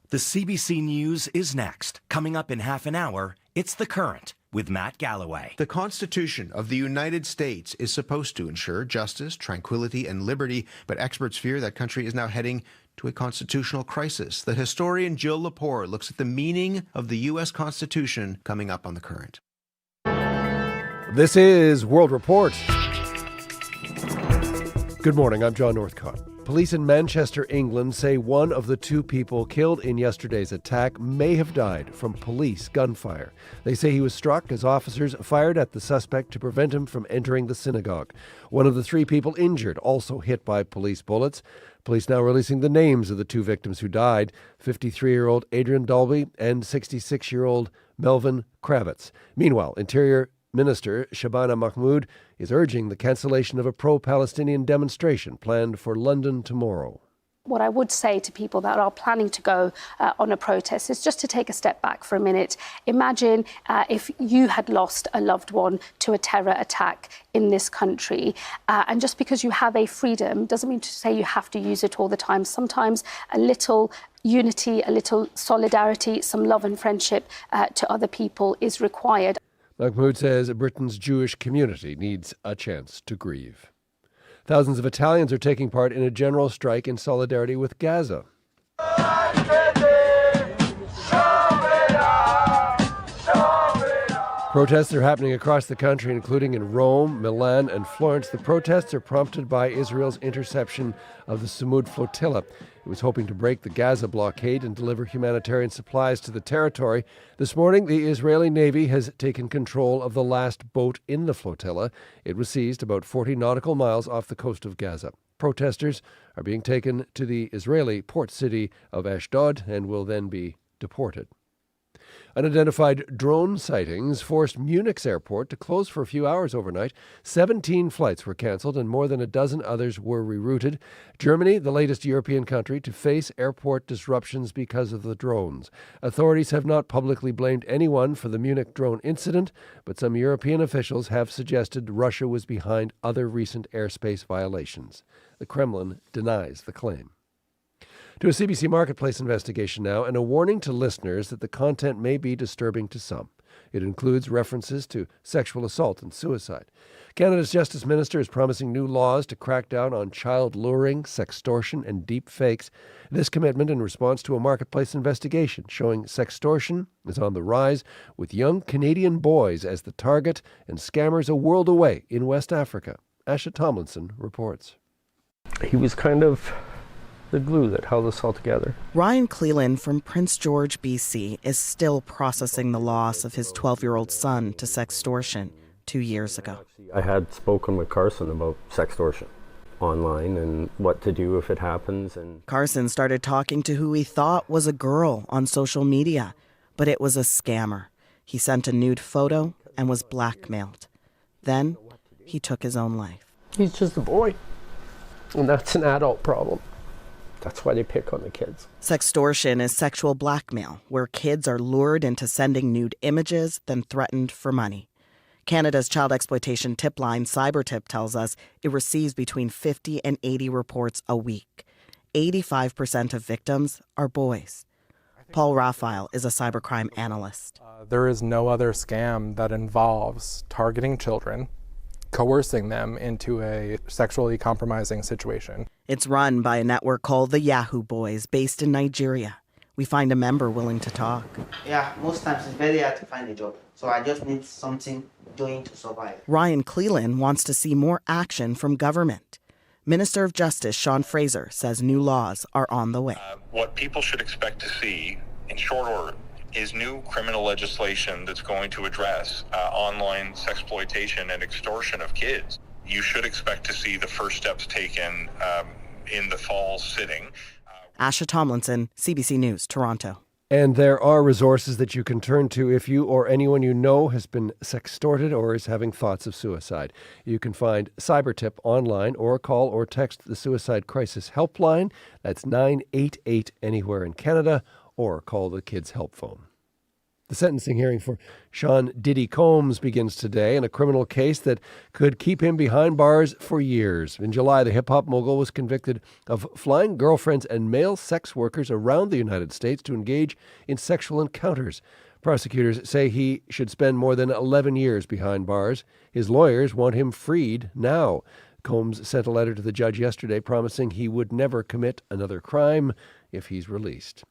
The CBC News is next. Coming up in half an hour, it's The Current with Matt Galloway. The Constitution of the United States is supposed to ensure justice, tranquility, and liberty, but experts fear that country is now heading to a constitutional crisis. The historian Jill Lepore looks at the meaning of the U.S. Constitution coming up on The Current. This is World Report. Good morning, I'm John Northcott. Police in Manchester, England say one of the 2 people killed in yesterday's attack may have died from police gunfire. They say he was struck as officers fired at the suspect to prevent him from entering the synagogue. One of the 3 people injured also hit by police bullets. Police now releasing the names of the 2 victims who died, 53-year-old Adrian Dolby and 66-year-old Melvin Kravitz. Meanwhile, Interior Minister Shabana Mahmood is urging the cancellation of a pro-Palestinian demonstration planned for London tomorrow. What I would say to people that are planning to go on a protest is just to take a step back for a minute. Imagine if you had lost a loved one to a terror attack in this country. And just because you have a freedom doesn't mean to say you have to use it all the time. Sometimes a little unity, a little solidarity, some love and friendship to other people is required. Mahmoud says Britain's Jewish community needs a chance to grieve. Thousands of Italians are taking part in a general strike in solidarity with Gaza. Protests are happening across the country, including in Rome, Milan, and Florence. The protests are prompted by Israel's interception of the Samud flotilla. It was hoping to break the Gaza blockade and deliver humanitarian supplies to the territory. This morning, the Israeli Navy has taken control of the last boat in the flotilla. It was seized about 40 nautical miles off the coast of Gaza. Protesters are being taken to the Israeli port city of Ashdod and will then be deported. Unidentified drone sightings forced Munich's airport to close for a few hours overnight. 17 flights were cancelled and more than a dozen others were rerouted. Germany, the latest European country to face airport disruptions because of the drones. Authorities have not publicly blamed anyone for the Munich drone incident, but some European officials have suggested Russia was behind other recent airspace violations. The Kremlin denies the claim. To a CBC Marketplace investigation now, and a warning to listeners that the content may be disturbing to some. It includes references to sexual assault and suicide. Canada's Justice Minister is promising new laws to crack down on child luring, sextortion, and deep fakes. This commitment in response to a Marketplace investigation showing sextortion is on the rise, with young Canadian boys as the target and scammers a world away in West Africa. Asha Tomlinson reports. He was kind of the glue that held us all together. Ryan Cleland from Prince George, BC, is still processing the loss of his 12-year-old son to sextortion 2 years ago. I had spoken with Carson about sextortion online and what to do if it happens. And Carson started talking to who he thought was a girl on social media, but it was a scammer. He sent a nude photo and was blackmailed. Then he took his own life. He's just a boy, and that's an adult problem. That's why they pick on the kids. Sextortion is sexual blackmail, where kids are lured into sending nude images, then threatened for money. Canada's child exploitation tip line, CyberTip, tells us it receives between 50 and 80 reports a week. 85% of victims are boys. Paul Raphael is a cybercrime analyst. There is no other scam that involves targeting children, coercing them into a sexually compromising situation. It's run by a network called the Yahoo Boys, based in Nigeria. We find a member willing to talk. Yeah, most times it's very hard to find a job. So I just need something doing to survive. Ryan Cleland wants to see more action from government. Minister of Justice Sean Fraser says new laws are on the way. What people should expect to see in short order is new criminal legislation that's going to address online sexploitation and extortion of kids. You should expect to see the first steps taken in the fall sitting. Asha Tomlinson, CBC News, Toronto. And there are resources that you can turn to if you or anyone you know has been sextorted or is having thoughts of suicide. You can find CyberTip online or call or text the Suicide Crisis Helpline. That's 988 anywhere in Canada, or call the Kids Help Phone. The sentencing hearing for Sean Diddy Combs begins today in a criminal case that could keep him behind bars for years. In July, the hip-hop mogul was convicted of flying girlfriends and male sex workers around the United States to engage in sexual encounters. Prosecutors say he should spend more than 11 years behind bars. His lawyers want him freed now. Combs sent a letter to the judge yesterday promising he would never commit another crime if he's released.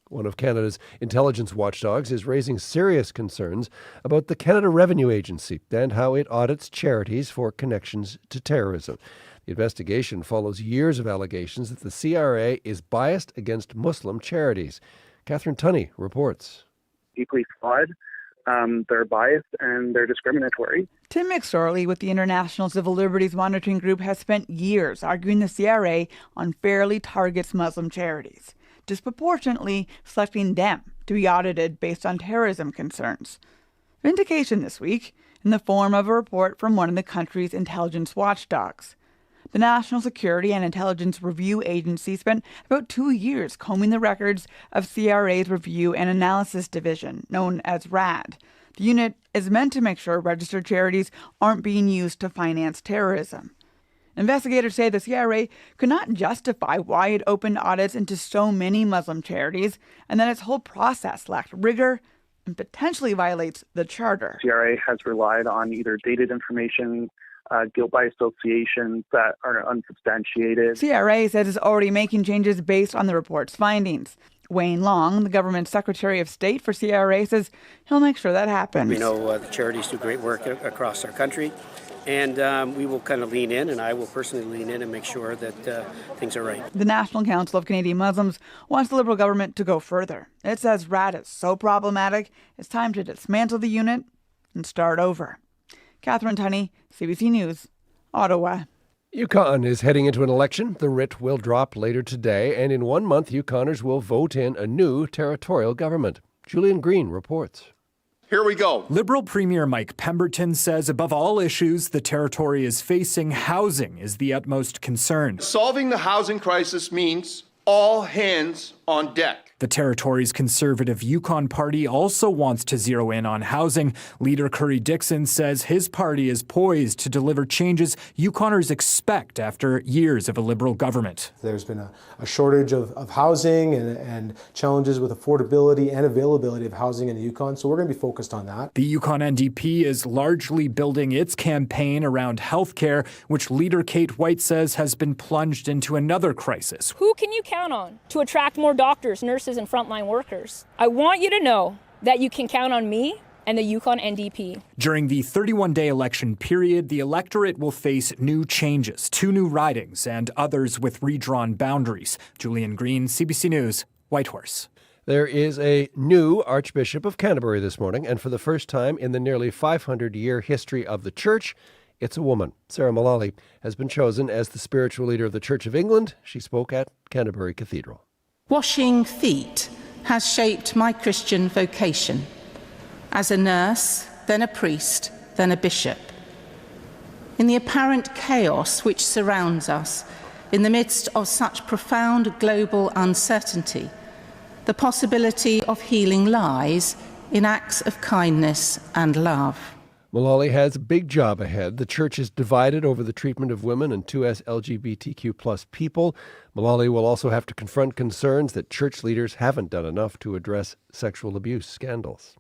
One of Canada's intelligence watchdogs is raising serious concerns about the Canada Revenue Agency and how it audits charities for connections to terrorism. The investigation follows years of allegations that the CRA is biased against Muslim charities. Catherine Tunney reports. Deeply flawed, they're biased, and they're discriminatory. Tim McSorley with the International Civil Liberties Monitoring Group has spent years arguing the CRA unfairly targets Muslim charities, disproportionately selecting them to be audited based on terrorism concerns. Vindication this week in the form of a report from one of the country's intelligence watchdogs. The National Security and Intelligence Review Agency spent about 2 years combing the records of CRA's Review and Analysis Division, known as RAD. The unit is meant to make sure registered charities aren't being used to finance terrorism. Investigators say the CRA could not justify why it opened audits into so many Muslim charities, and that its whole process lacked rigor and potentially violates the charter. CRA has relied on either dated information, guilt by association that are unsubstantiated. CRA says it's already making changes based on the report's findings. Wayne Long, the government Secretary of State for CRA, says he'll make sure that happens. We know the charities do great work across our country. And we will kind of lean in, and I will personally lean in and make sure that things are right. The National Council of Canadian Muslims wants the Liberal government to go further. It says RAD is so problematic, it's time to dismantle the unit and start over. Catherine Tunney, CBC News, Ottawa. Yukon is heading into an election. The writ will drop later today, and in 1 month, Yukoners will vote in a new territorial government. Julian Green reports. Here we go. Liberal Premier Mike Pemberton says above all issues the territory is facing, housing is the utmost concern. Solving the housing crisis means all hands on deck. The territory's Conservative Yukon Party also wants to zero in on housing. Leader Curry Dixon says his party is poised to deliver changes Yukoners expect after years of a Liberal government. There's been a shortage of housing and challenges with affordability and availability of housing in the Yukon, so we're going to be focused on that. The Yukon NDP is largely building its campaign around healthcare, which leader Kate White says has been plunged into another crisis. Who can you count on to attract more doctors, nurses, and frontline workers? I want you to know that you can count on me and the Yukon NDP. During the 31-day election period, the electorate will face new changes, 2 new ridings, and others with redrawn boundaries. Julian Green, CBC News, Whitehorse. There is a new Archbishop of Canterbury this morning, and for the first time in the nearly 500-year history of the Church, it's a woman. Sarah Mullally has been chosen as the spiritual leader of the Church of England. She spoke at Canterbury Cathedral. Washing feet has shaped my Christian vocation. As a nurse, then a priest, then a bishop. In the apparent chaos which surrounds us, in the midst of such profound global uncertainty, the possibility of healing lies in acts of kindness and love. Mullally has a big job ahead. The Church is divided over the treatment of women and 2S LGBTQ+ people. Mullally will also have to confront concerns that church leaders haven't done enough to address sexual abuse scandals.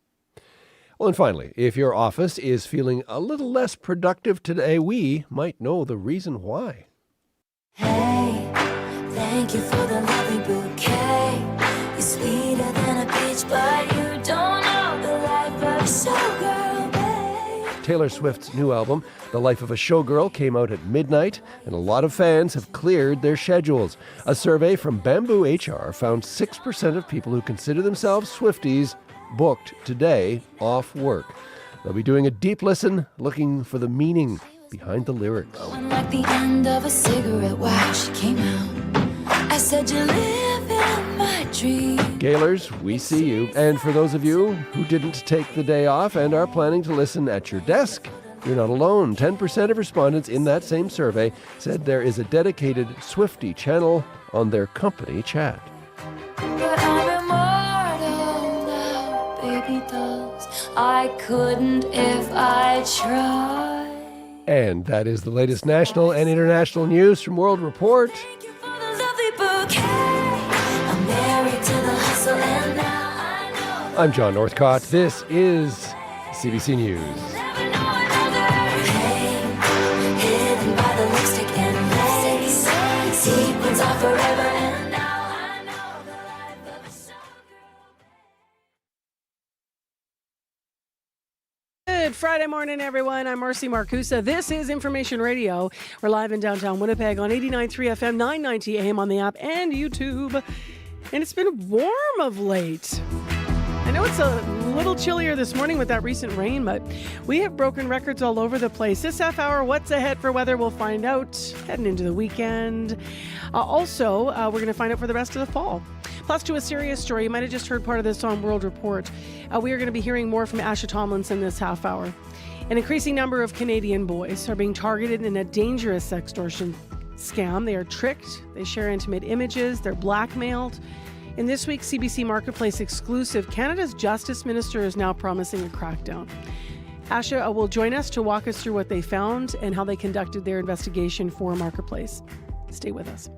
Well, and finally, if your office is feeling a little less productive today, we might know the reason why. Hey, thank you for the lovely bouquet. You're sweeter than a peach, but you don't know the life of a showgirl, babe. Taylor Swift's new album, The Life of a Showgirl, came out at midnight, and a lot of fans have cleared their schedules. A survey from Bamboo HR found 6% of people who consider themselves Swifties booked today off work. They'll be doing a deep listen, looking for the meaning behind the lyrics. Going like the end of a cigarette while she came out. I said you live in my dream. Gaylors, we see you. And for those of you who didn't take the day off and are planning to listen at your desk, you're not alone. 10% of respondents in that same survey said there is a dedicated Swiftie channel on their company chat. But I'm immortal now, baby dolls. I couldn't if I tried. And that is the latest national and international news from World Report. I'm John Northcott. This is CBC News. Good Friday morning, everyone. I'm Marcy Marcusa. This is Information Radio. We're live in downtown Winnipeg on 89.3 FM, 990 AM on the app and YouTube. And it's been warm of late. I know it's a little chillier this morning with that recent rain, but we have broken records all over the place. This half hour, what's ahead for weather? We'll find out heading into the weekend. Also, we're going to find out for the rest of the fall. Plus, to a serious story, you might have just heard part of this on World Report. We are going to be hearing more from Asha Tomlinson this half hour. An increasing number of Canadian boys are being targeted in a dangerous sextortion scam. They are tricked, they share intimate images, they're blackmailed. In this week's CBC Marketplace exclusive, Canada's Justice Minister is now promising a crackdown. Asha will join us to walk us through what they found and how they conducted their investigation for Marketplace. Stay with us.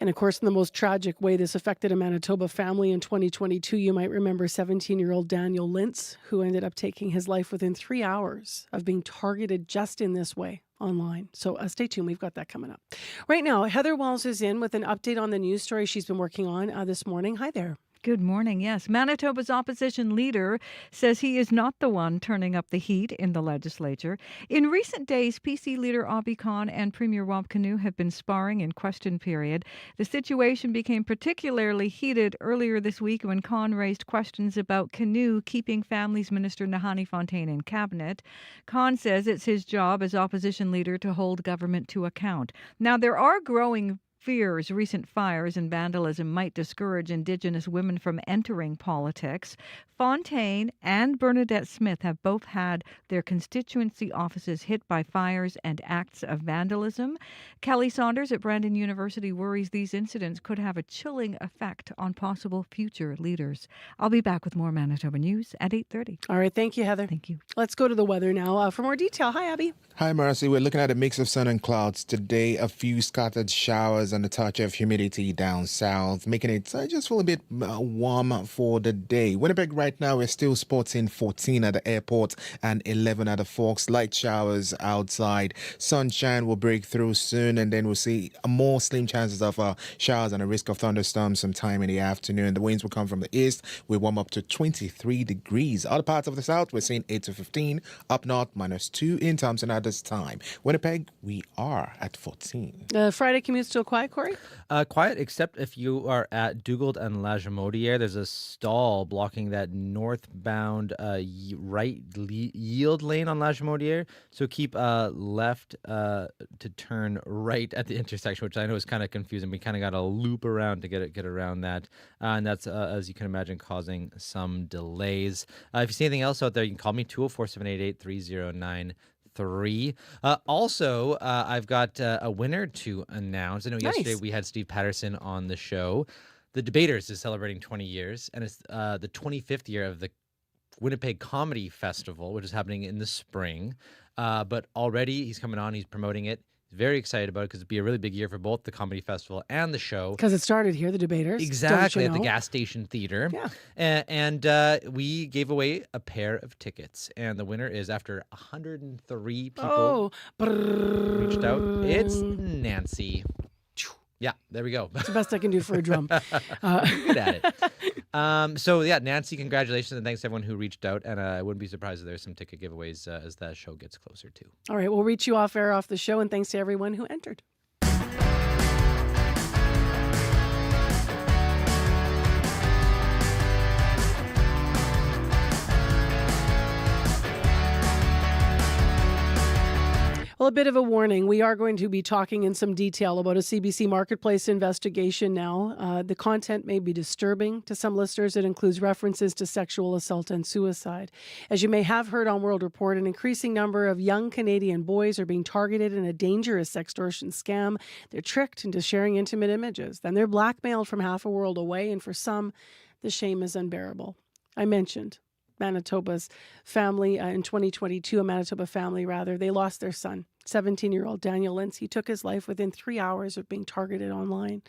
And of course, in the most tragic way this affected a Manitoba family in 2022, you might remember 17-year-old Daniel Lintz, who ended up taking his life within 3 hours of being targeted just in this way online. So stay tuned. We've got that coming up. Right now, Heather Wells is in with an update on the news story she's been working on this morning. Hi there. Good morning. Yes, Manitoba's opposition leader says he is not the one turning up the heat in the legislature. In recent days, PC leader Obi Khan and Premier Rob Canoe have been sparring in question period. The situation became particularly heated earlier this week when Khan raised questions about Canoe keeping Families Minister Nahani Fontaine in cabinet. Khan says it's his job as opposition leader to hold government to account. Now, there are growing fears recent fires and vandalism might discourage Indigenous women from entering politics. Fontaine and Bernadette Smith have both had their constituency offices hit by fires and acts of vandalism. Kelly Saunders at Brandon University worries these incidents could have a chilling effect on possible future leaders. I'll be back with more Manitoba News at 8:30. All right. Thank you, Heather. Thank you. Let's go to the weather now for more detail. Hi, Abby. Hi, Marcy. We're looking at a mix of sun and clouds today. A few scattered showers and a touch of humidity down south, making it just feel a bit warm for the day. Winnipeg right now, we're still sporting 14 at the airport and 11 at the Forks. Light showers outside. Sunshine will break through soon, and then we'll see more slim chances of showers and a risk of thunderstorms sometime in the afternoon. The winds will come from the east. We warm up to 23 degrees. Other parts of the south, we're seeing 8 to 15. Up north, -2 in Thompson at this time. Winnipeg, we are at 14. Friday commute still quiet, Corey? Quiet, except if you are at Dugald and Lajimodiere. There's a stall blocking that northbound yield lane on Lajimodiere. So keep left to turn right at the intersection, which I know is kind of confusing. We kind of got to loop around to get around that. And that's, as you can imagine, causing some delays. If you see anything else out there, you can call me 204-788-3093. Also, I've got a winner to announce. I know yesterday we had Steve Patterson on the show. The Debaters is celebrating 20 years, and it's the 25th year of the Winnipeg Comedy Festival, which is happening in the spring. But already he's coming on, he's promoting it. Very excited about it because it'd be a really big year for both the comedy festival and the show. Because it started here, the debaters. Exactly, don't you at the know? gas station theater. Yeah. And we gave away a pair of tickets. And the winner is, after 103 people reached out, it's Nancy. Yeah, there we go. It's the best I can do for a drum. Good at it. So yeah, Nancy, congratulations, and thanks to everyone who reached out. And I wouldn't be surprised if there's some ticket giveaways as that show gets closer too. All right, we'll reach you off air off the show, and thanks to everyone who entered. Well, a bit of a warning. We are going to be talking in some detail about a CBC Marketplace investigation now. The content may be disturbing to some listeners. It includes references to sexual assault and suicide. As you may have heard on World Report, an increasing number of young Canadian boys are being targeted in a dangerous sextortion scam. They're tricked into sharing intimate images. Then they're blackmailed from half a world away, and for some, the shame is unbearable. I mentioned Manitoba's family in 2022, a Manitoba family rather, they lost their son, 17-year-old Daniel Lintz. He took his life within 3 hours of being targeted online.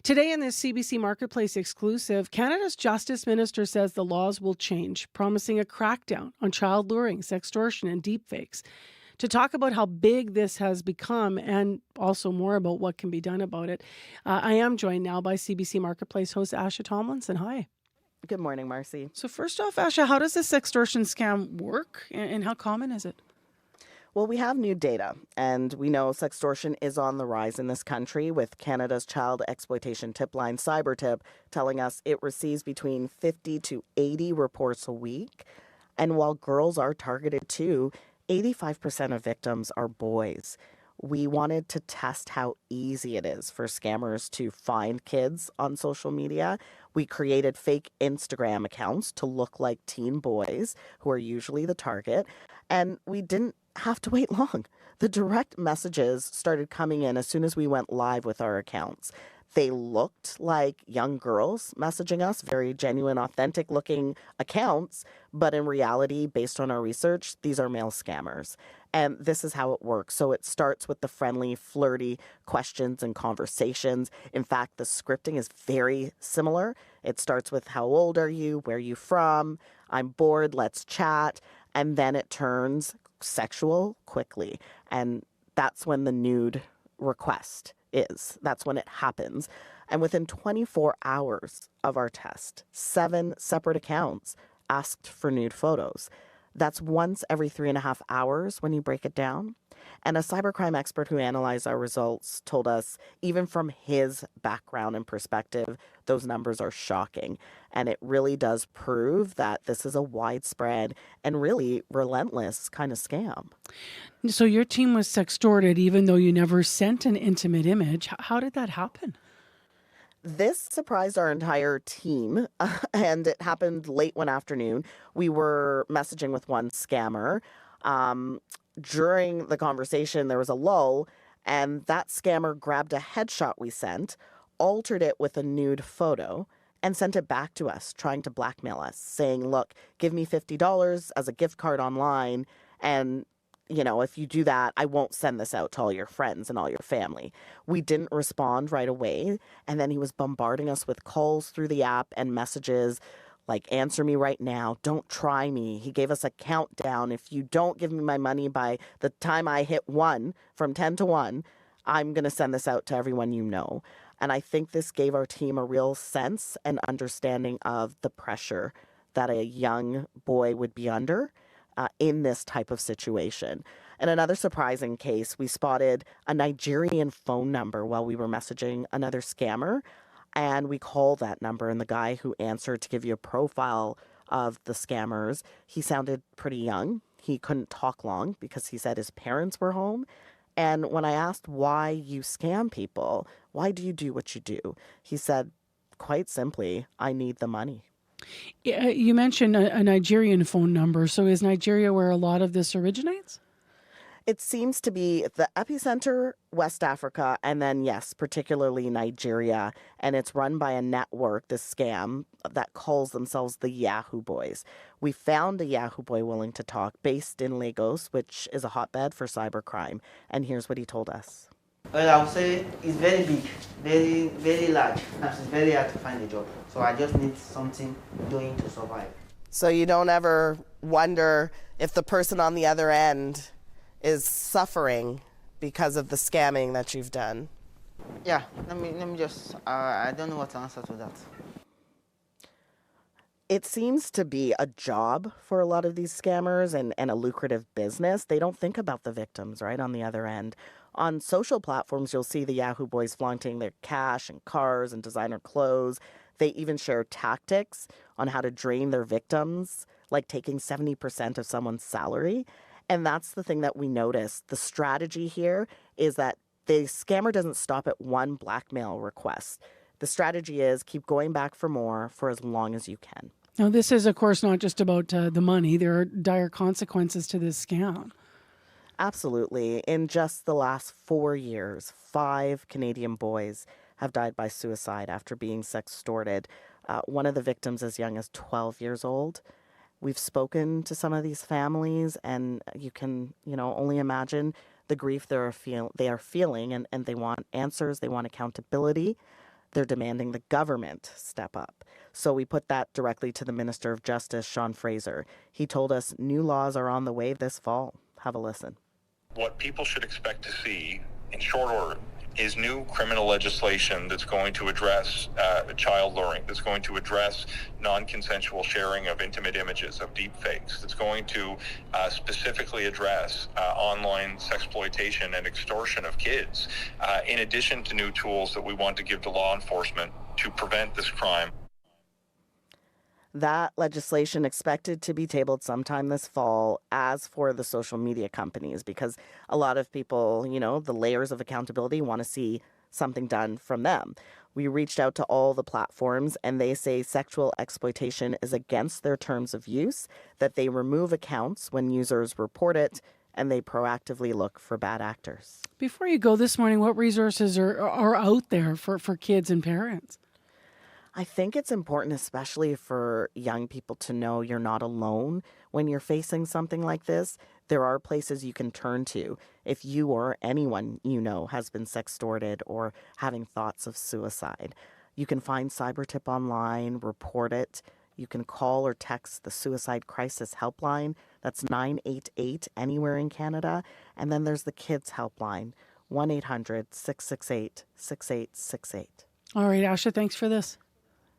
Today in this CBC Marketplace exclusive, Canada's Justice Minister says the laws will change, promising a crackdown on child luring, sextortion, and deepfakes. To talk about how big this has become and also more about what can be done about it, I am joined now by CBC Marketplace host Asha Tomlinson. Hi. Good morning, Marcy. So first off, Asha, how does this sextortion scam work and how common is it? Well, we have new data, and we know sextortion is on the rise in this country, with Canada's child exploitation tip line, CyberTip, telling us it receives between 50 to 80 reports a week. And while girls are targeted too, 85% of victims are boys. We wanted to test how easy it is for scammers to find kids on social media. We created fake Instagram accounts to look like teen boys, who are usually the target. And we didn't have to wait long. The direct messages started coming in as soon as we went live with our accounts. They looked like young girls messaging us, very genuine, authentic looking accounts. But in reality, based on our research, these are male scammers. And this is how it works. So it starts with the friendly, flirty questions and conversations. In fact, the scripting is very similar. It starts with, how old are you? Where are you from? I'm bored. Let's chat. And then it turns sexual quickly. And that's when the nude request is. That's when it happens. And within 24 hours of our test, 7 separate accounts asked for nude photos. That's once every 3.5 hours when you break it down. And a cybercrime expert who analyzed our results told us, even from his background and perspective, those numbers are shocking. And it really does prove that this is a widespread and really relentless kind of scam. So your team was sextorted even though you never sent an intimate image. How did that happen? This surprised our entire team, and it happened late one afternoon. We were messaging with one scammer. During the conversation, there was a lull, and that scammer grabbed a headshot we sent, altered it with a nude photo, and sent it back to us, trying to blackmail us, saying, look, give me $50 as a gift card online, and if you do that, I won't send this out to all your friends and all your family. We didn't respond right away. And then he was bombarding us with calls through the app and messages like, answer me right now. Don't try me. He gave us a countdown. If you don't give me my money by the time I hit 1, from 10 to 1, I'm going to send this out to everyone you know. And I think this gave our team a real sense and understanding of the pressure that a young boy would be under in this type of situation. In another surprising case, we spotted a Nigerian phone number while we were messaging another scammer, and we called that number, and the guy who answered, to give you a profile of the scammers, he sounded pretty young. He couldn't talk long because he said his parents were home. And when I asked why you scam people, why do you do what you do? He said, quite simply, I need the money. You mentioned a Nigerian phone number. So is Nigeria where a lot of this originates? It seems to be the epicenter, West Africa, and then, yes, particularly Nigeria. And it's run by a network, this scam, that calls themselves the Yahoo Boys. We found a Yahoo Boy willing to talk based in Lagos, which is a hotbed for cybercrime. And here's what he told us. Well, I would say it's very big, very, very large. It's very hard to find a job. So I just need something doing to survive. So you don't ever wonder if the person on the other end is suffering because of the scamming that you've done? Yeah, let me just, I don't know what to answer to that. It seems to be a job for a lot of these scammers and a lucrative business. They don't think about the victims, right, on the other end. On social platforms, you'll see the Yahoo Boys flaunting their cash and cars and designer clothes. They even share tactics on how to drain their victims, like taking 70% of someone's salary. And that's the thing that we noticed. The strategy here is that the scammer doesn't stop at one blackmail request. The strategy is keep going back for more for as long as you can. Now, this is, of course, not just about the money. There are dire consequences to this scam. Absolutely. In just the last 4 years, 5 Canadian boys have died by suicide after being sextorted. One of the victims as young as 12 years old. We've spoken to some of these families, and you can, only imagine the grief they are feeling, and they want answers, they want accountability. They're demanding the government step up. So we put that directly to the Minister of Justice, Sean Fraser. He told us new laws are on the way this fall. Have a listen. What people should expect to see in short order is new criminal legislation that's going to address child luring, that's going to address non-consensual sharing of intimate images, of deep fakes, that's going to specifically address online sexploitation and extortion of kids, in addition to new tools that we want to give to law enforcement to prevent this crime. That legislation expected to be tabled sometime this fall, as for the social media companies, because a lot of people, the layers of accountability, want to see something done from them. We reached out to all the platforms, and they say sexual exploitation is against their terms of use, that they remove accounts when users report it, and they proactively look for bad actors. Before you go this morning, what resources are out there for kids and parents? I think it's important, especially for young people, to know you're not alone when you're facing something like this. There are places you can turn to if you or anyone you know has been sextorted or having thoughts of suicide. You can find CyberTip online, report it. You can call or text the Suicide Crisis Helpline. That's 988 anywhere in Canada. And then there's the Kids Helpline, 1-800-668-6868. All right, Asha, thanks for this.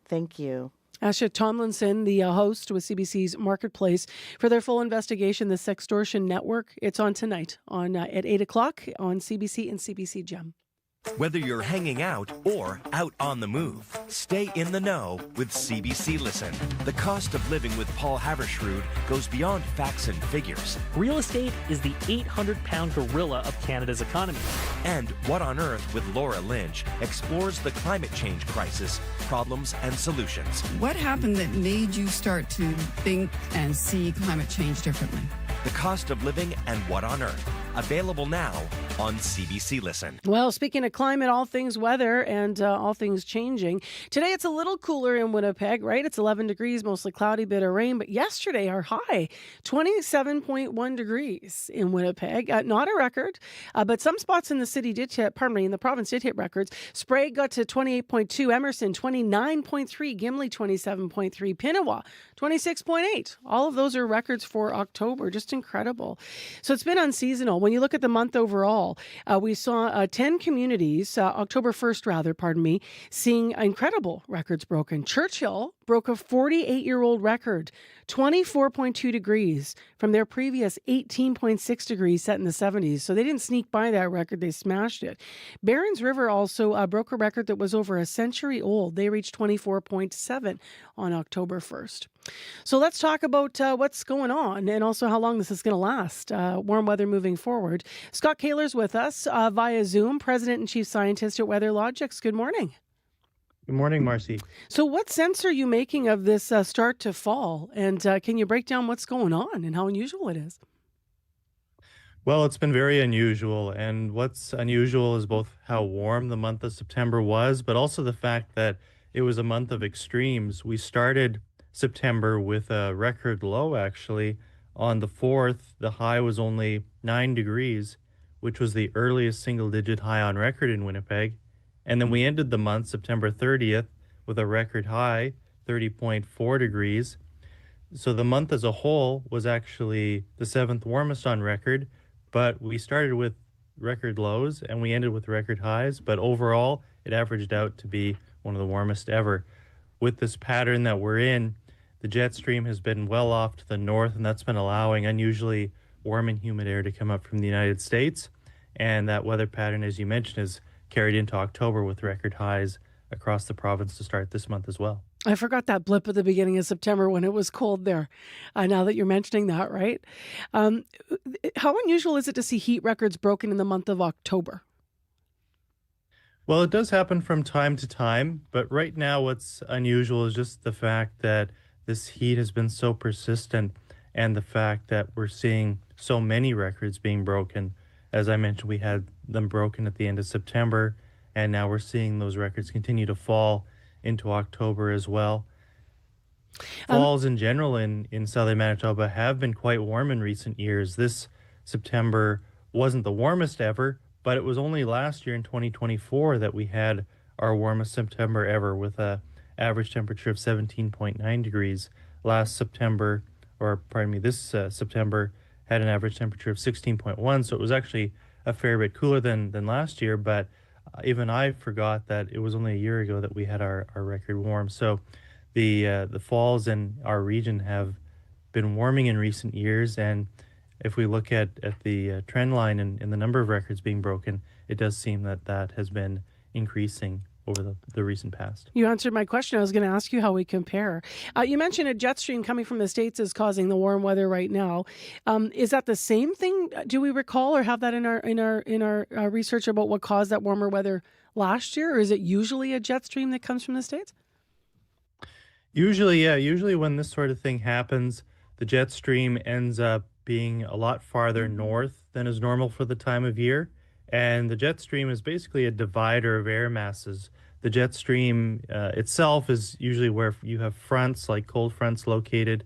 Thank you. Asha Tomlinson, the host with CBC's Marketplace. For their full investigation, the Sextortion Network, it's on tonight at 8 o'clock on CBC and CBC Gem. Whether you're hanging out or out on the move, stay in the know with CBC Listen. The cost of living with Paul Havershrud goes beyond facts and figures. Real estate is the 800-pound gorilla of Canada's economy. And What on Earth with Laura Lynch explores the climate change crisis, problems, and solutions. What happened that made you start to think and see climate change differently? The Cost of Living and What on Earth. Available now on CBC Listen. Well, speaking of climate, all things weather and all things changing. Today it's a little cooler in Winnipeg, right? It's 11 degrees, mostly cloudy, bit of rain. But yesterday our high, 27.1 degrees in Winnipeg. Not a record, but some spots in the city did hit, in the province did hit records. Sprague got to 28.2, Emerson 29.3, Gimli 27.3, Pinawa 26.8. All of those are records for October. Just incredible. So it's been unseasonal. When you look at the month overall, we saw 10 communities, October 1st, seeing incredible records broken. Churchill broke a 48-year-old record, 24.2 degrees from their previous 18.6 degrees set in the 70s. So they didn't sneak by that record, they smashed it. Barons River also broke a record that was over a century old. They reached 24.7 on October 1st. So let's talk about what's going on and also how long this is going to last. Warm weather moving forward. Scott Kaler's with us via Zoom, President and Chief Scientist at WeatherLogix. Good morning. Good morning, Marcy. So what sense are you making of this start to fall? And can you break down what's going on and how unusual it is? Well, it's been very unusual. And what's unusual is both how warm the month of September was, but also the fact that it was a month of extremes. We started September with a record low, actually. On the 4th, the high was only 9 degrees, which was the earliest single digit high on record in Winnipeg. And then we ended the month, September 30th, with a record high, 30.4 degrees. So the month as a whole was actually the 7th warmest on record, but we started with record lows and we ended with record highs. But overall, it averaged out to be one of the warmest ever. With this pattern that we're in, the jet stream has been well off to the north, and that's been allowing unusually warm and humid air to come up from the United States. And that weather pattern, as you mentioned, is carried into October with record highs across the province to start this month as well. I forgot that blip at the beginning of September when it was cold there. Now that you're mentioning that, right? How unusual is it to see heat records broken in the month of October? Well, it does happen from time to time, but right now what's unusual is just the fact that this heat has been so persistent and the fact that we're seeing so many records being broken. As I mentioned, we had them broken at the end of September, and now we're seeing those records continue to fall into October as well. Falls in general in southern Manitoba have been quite warm in recent years. This September wasn't the warmest ever, but it was only last year in 2024 that we had our warmest September ever with a average temperature of 17.9 degrees. Last September, this September had an average temperature of 16.1, so it was actually a fair bit cooler than last year, but even I forgot that it was only a year ago that we had our record warm. So the falls in our region have been warming in recent years, and if we look at the trend line in the number of records being broken, it does seem that has been increasing over the recent past. You answered my question. I was going to ask you how we compare. You mentioned a jet stream coming from the States is causing the warm weather right now. Is that the same thing? Do we recall or have that in our research about what caused that warmer weather last year? Or is it usually a jet stream that comes from the States? Usually, yeah. Usually when this sort of thing happens, the jet stream ends up being a lot farther north than is normal for the time of year. And the jet stream is basically a divider of air masses. The jet stream itself is usually where you have fronts, like cold fronts located.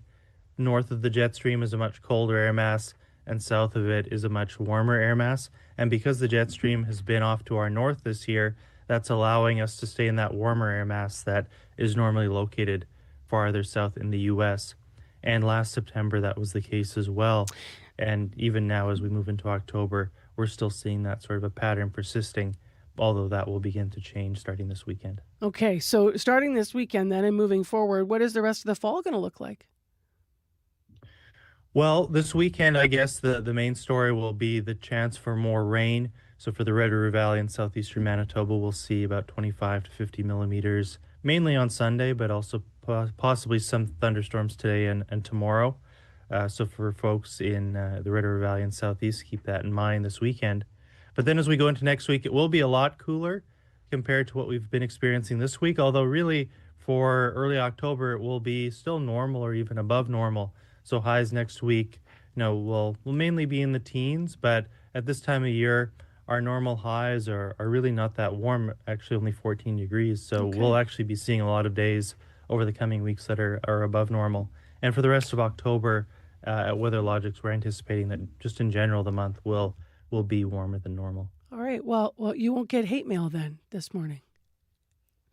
North of the jet stream is a much colder air mass, and south of it is a much warmer air mass. And because the jet stream has been off to our north this year, that's allowing us to stay in that warmer air mass that is normally located farther south in the U.S. And last September, that was the case as well. And even now, as we move into October, we're still seeing that sort of a pattern persisting, although that will begin to change starting this weekend. Okay, so starting this weekend then and moving forward, what is the rest of the fall going to look like? Well, this weekend, I guess the main story will be the chance for more rain. So for the Red River Valley in southeastern Manitoba, we'll see about 25 to 50 millimeters, mainly on Sunday, but also possibly some thunderstorms today and tomorrow. So for folks in the Red River Valley and Southeast, keep that in mind this weekend. But then as we go into next week, it will be a lot cooler compared to what we've been experiencing this week, although really for early October, it will be still normal or even above normal. So highs next week, will mainly be in the teens, but at this time of year, our normal highs are really not that warm, actually only 14 degrees. So we'll actually be seeing a lot of days over the coming weeks that are above normal. And for the rest of October, at WeatherLogics, we're anticipating that just in general, the month will be warmer than normal. All right. Well, you won't get hate mail then this morning.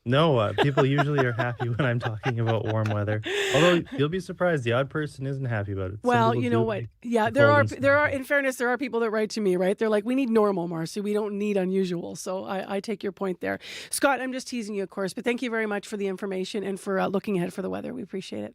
No, people usually are happy when I'm talking about warm weather. Although you'll be surprised, the odd person isn't happy about it. Well, you know what? Yeah, there are. In fairness, there are people that write to me, right? They're like, "We need normal, Marcy. We don't need unusual." So I take your point there, Scott. I'm just teasing you, of course, but thank you very much for the information and for looking ahead for the weather. We appreciate it.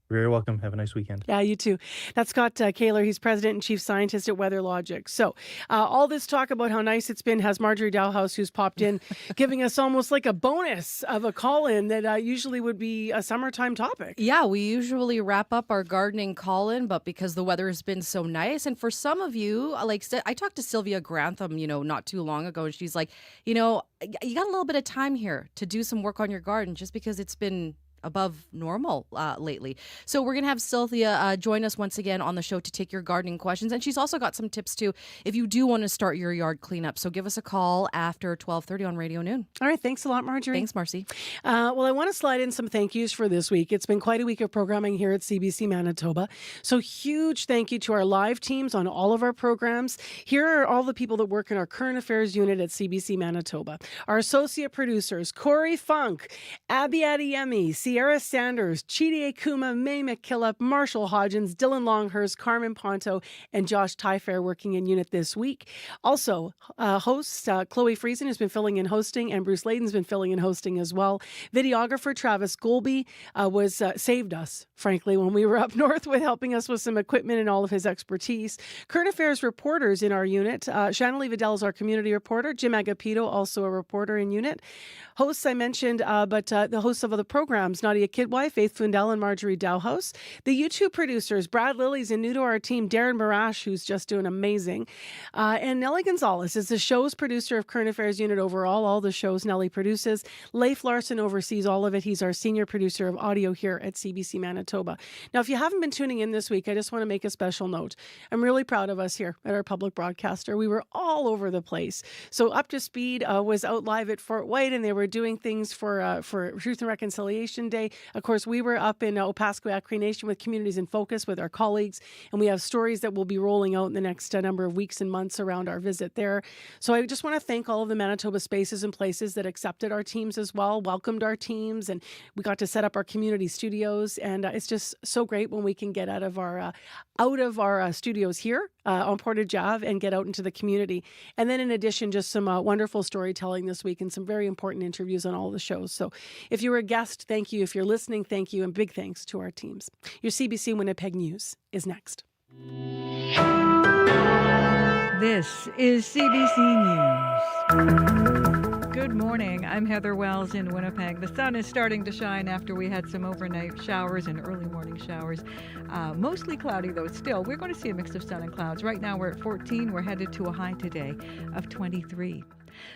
Very welcome. Have a nice weekend. Yeah, you too. That's Scott Kaler. He's president and chief scientist at WeatherLogics. So all this talk about how nice it's been has Marjorie Dalhouse, who's popped in, giving us almost like a bonus of a call-in that usually would be a summertime topic. Yeah, we usually wrap up our gardening call-in, but because the weather has been so nice, and for some of you, like I talked to Sylvia Grantham, not too long ago, and she's like, you got a little bit of time here to do some work on your garden just because it's been above normal lately. So we're going to have Sylvia join us once again on the show to take your gardening questions. And she's also got some tips too if you do want to start your yard cleanup. So give us a call after 12:30 on Radio Noon. All right. Thanks a lot, Marjorie. Thanks, Marcy. Well, I want to slide in some thank yous for this week. It's been quite a week of programming here at CBC Manitoba. So huge thank you to our live teams on all of our programs. Here are all the people that work in our current affairs unit at CBC Manitoba. Our associate producers, Corey Funk, Abby Adeyemi, Sierra Sanders, Chidi Akuma, May McKillop, Marshall Hodgins, Dylan Longhurst, Carmen Ponto, and Josh Tyfair working in unit this week. Also, host Chloe Friesen has been filling in hosting, and Bruce Layden's been filling in hosting as well. Videographer Travis Golby was saved us, frankly, when we were up north with helping us with some equipment and all of his expertise. Current affairs reporters in our unit. Shanley Vidal is our community reporter. Jim Agapito, also a reporter in unit. Hosts I mentioned, but the hosts of other programs, Nadia Kidwai, Faith Fundell, and Marjorie Dowhouse. The YouTube producers, Brad Lillies, and new to our team, Darren Marash, who's just doing amazing. And Nellie Gonzalez is the show's producer of Current Affairs Unit overall. All the shows Nellie produces. Leif Larson oversees all of it. He's our senior producer of audio here at CBC Manitoba. Now, if you haven't been tuning in this week, I just want to make a special note. I'm really proud of us here at our public broadcaster. We were all over the place. So Up to Speed was out live at Fort White, and they were doing things for Truth and Reconciliation Day. Of course, we were up in Opaskwayak Cree Nation with Communities in Focus with our colleagues, and we have stories that will be rolling out in the next number of weeks and months around our visit there. So I just want to thank all of the Manitoba spaces and places that accepted our teams as well, welcomed our teams, and we got to set up our community studios. And it's just so great when we can get out of our studios here on Portage Ave and get out into the community. And then in addition, just some wonderful storytelling this week and some very important interviews on all the shows. So if you were a guest, thank you. If you're listening, thank you. And big thanks to our teams. Your CBC Winnipeg News is next. This is CBC News. Good morning. I'm Heather Wells in Winnipeg. The sun is starting to shine after we had some overnight showers and early morning showers. Mostly cloudy, though, still. We're going to see a mix of sun and clouds. Right now, we're at 14. We're headed to a high today of 23.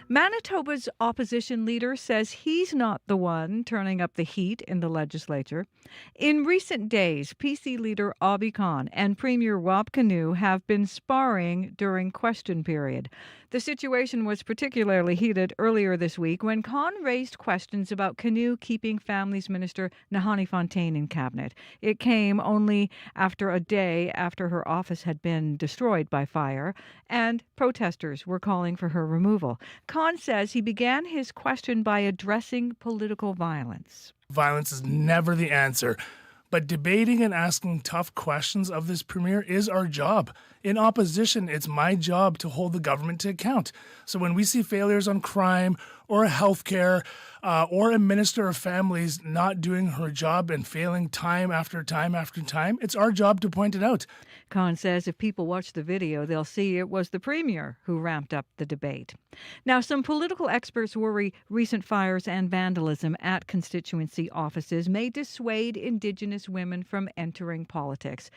Manitoba's opposition leader says he's not the one turning up the heat in the legislature. In recent days, PC leader Obi Khan and Premier Rob Canoe have been sparring during question period. The situation was particularly heated earlier this week when Khan raised questions about Canoe keeping Families Minister Nahani Fontaine in cabinet. It came only after a day after her office had been destroyed by fire, and protesters were calling for her removal. Khan says he began his question by addressing political violence. Violence is never the answer, but debating and asking tough questions of this premier is our job. In opposition, it's my job to hold the government to account. So when we see failures on crime or healthcare or a minister of families not doing her job and failing time after time after time, it's our job to point it out. Khan says if people watch the video, they'll see it was the premier who ramped up the debate. Now, some political experts worry recent fires and vandalism at constituency offices may dissuade Indigenous women from entering politics.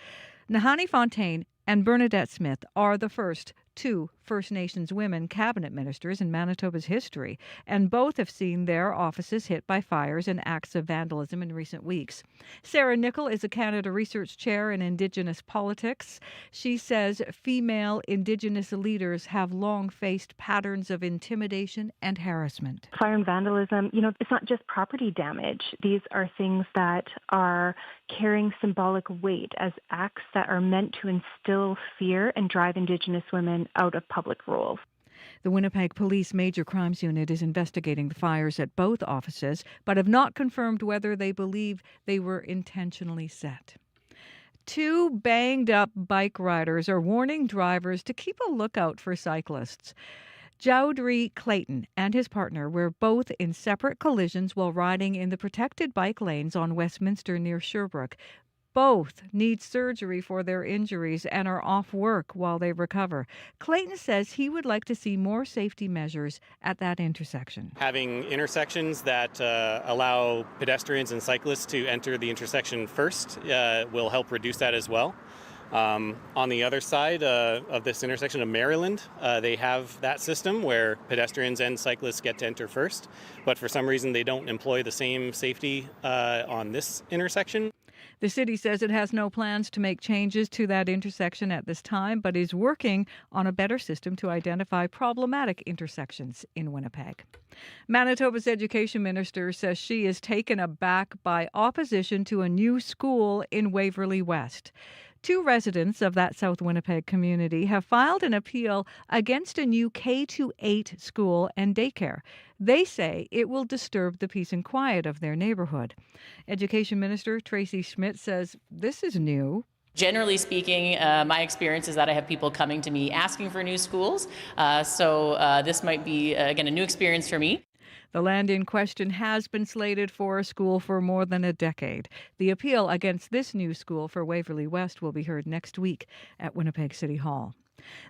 Nahani Fontaine and Bernadette Smith are the first two First Nations women cabinet ministers in Manitoba's history, and both have seen their offices hit by fires and acts of vandalism in recent weeks. Sarah Nicol is a Canada Research Chair in Indigenous politics. She says female Indigenous leaders have long faced patterns of intimidation and harassment. Fire and vandalism, it's not just property damage. These are things that are carrying symbolic weight as acts that are meant to instill fear and drive Indigenous women out of public roles. The Winnipeg Police Major Crimes Unit is investigating the fires at both offices, but have not confirmed whether they believe they were intentionally set. Two banged-up bike riders are warning drivers to keep a lookout for cyclists. Jowdry Clayton and his partner were both in separate collisions while riding in the protected bike lanes on Westminster near Sherbrooke. Both need surgery for their injuries and are off work while they recover. Clayton says he would like to see more safety measures at that intersection. Having intersections that allow pedestrians and cyclists to enter the intersection first will help reduce that as well. On the other side of this intersection of Maryland, they have that system where pedestrians and cyclists get to enter first, but for some reason they don't employ the same safety on this intersection. The city says it has no plans to make changes to that intersection at this time, but is working on a better system to identify problematic intersections in Winnipeg. Manitoba's education minister says she is taken aback by opposition to a new school in Waverley West. 2 residents of that South Winnipeg community have filed an appeal against a new K-8 school and daycare. They say it will disturb the peace and quiet of their neighborhood. Education Minister Tracy Schmidt says this is new. Generally speaking, my experience is that I have people coming to me asking for new schools. So this might be, again, a new experience for me. The land in question has been slated for a school for more than a decade. The appeal against this new school for Waverley West will be heard next week at Winnipeg City Hall.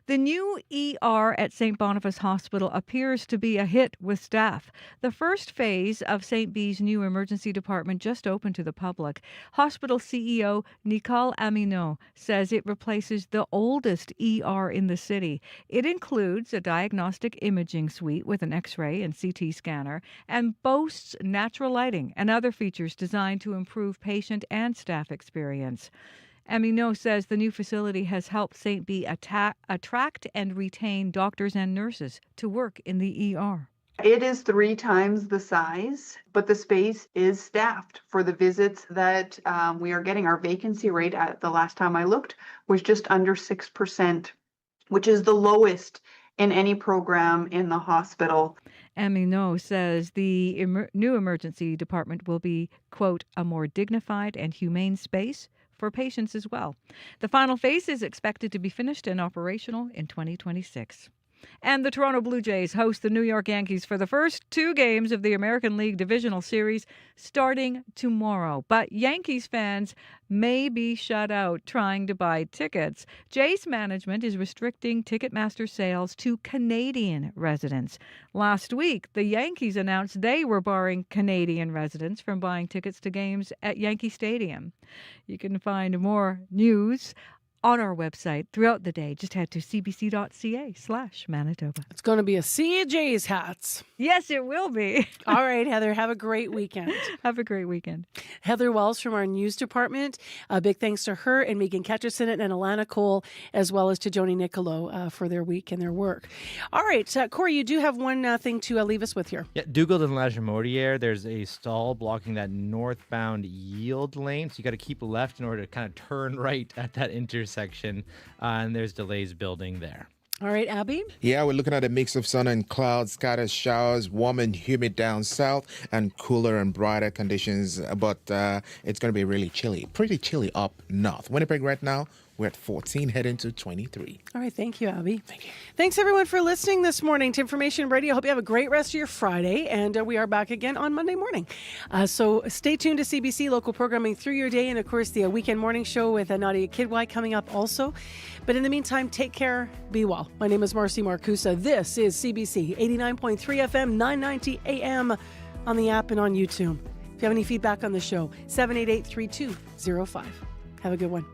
The new ER at St. Boniface Hospital appears to be a hit with staff. The first phase of St. B's new emergency department just opened to the public. Hospital CEO Nicole Aminot says it replaces the oldest ER in the city. It includes a diagnostic imaging suite with an X-ray and CT scanner and boasts natural lighting and other features designed to improve patient and staff experience. Aminot says the new facility has helped St. B attract and retain doctors and nurses to work in the ER. It is 3 times the size, but the space is staffed for the visits that we are getting. Our vacancy rate at the last time I looked was just under 6%, which is the lowest in any program in the hospital. Aminot says the new emergency department will be, quote, a more dignified and humane space for patients as well. The final phase is expected to be finished and operational in 2026. And the Toronto Blue Jays host the New York Yankees for the first 2 games of the American League Divisional Series starting tomorrow. But Yankees fans may be shut out trying to buy tickets. Jays management is restricting Ticketmaster sales to Canadian residents. Last week, the Yankees announced they were barring Canadian residents from buying tickets to games at Yankee Stadium. You can find more news on our website throughout the day. Just head to cbc.ca/Manitoba. It's going to be a sea of Jays hats. Yes, it will be. All right, Heather, have a great weekend. Have a great weekend. Heather Wells from our news department. A big thanks to her and Megan Ketcherson and Alana Cole, as well as to Joni Nicolo for their week and their work. All right, Corey, you do have one thing to leave us with here. Yeah, Dougald and La Jamodiere, there's a stall blocking that northbound yield lane, so you got to keep left in order to kind of turn right at that intersection, and there's delays building there. All right, Abby? Yeah, we're looking at a mix of sun and clouds, scattered showers, warm and humid down south, and cooler and brighter conditions, but it's going to be really chilly, pretty chilly up north. Winnipeg right now, we're at 14, heading to 23. All right, thank you, Abby. Thank you. Thanks, everyone, for listening this morning to Information Radio. Hope you have a great rest of your Friday, and we are back again on Monday morning. So stay tuned to CBC local programming through your day, and, of course, the weekend morning show with Nadia Kidwai coming up also. But in the meantime, take care, be well. My name is Marcy Marcusa. This is CBC 89.3 FM, 990 AM on the app and on YouTube. If you have any feedback on the show, 788-3205. Have a good one.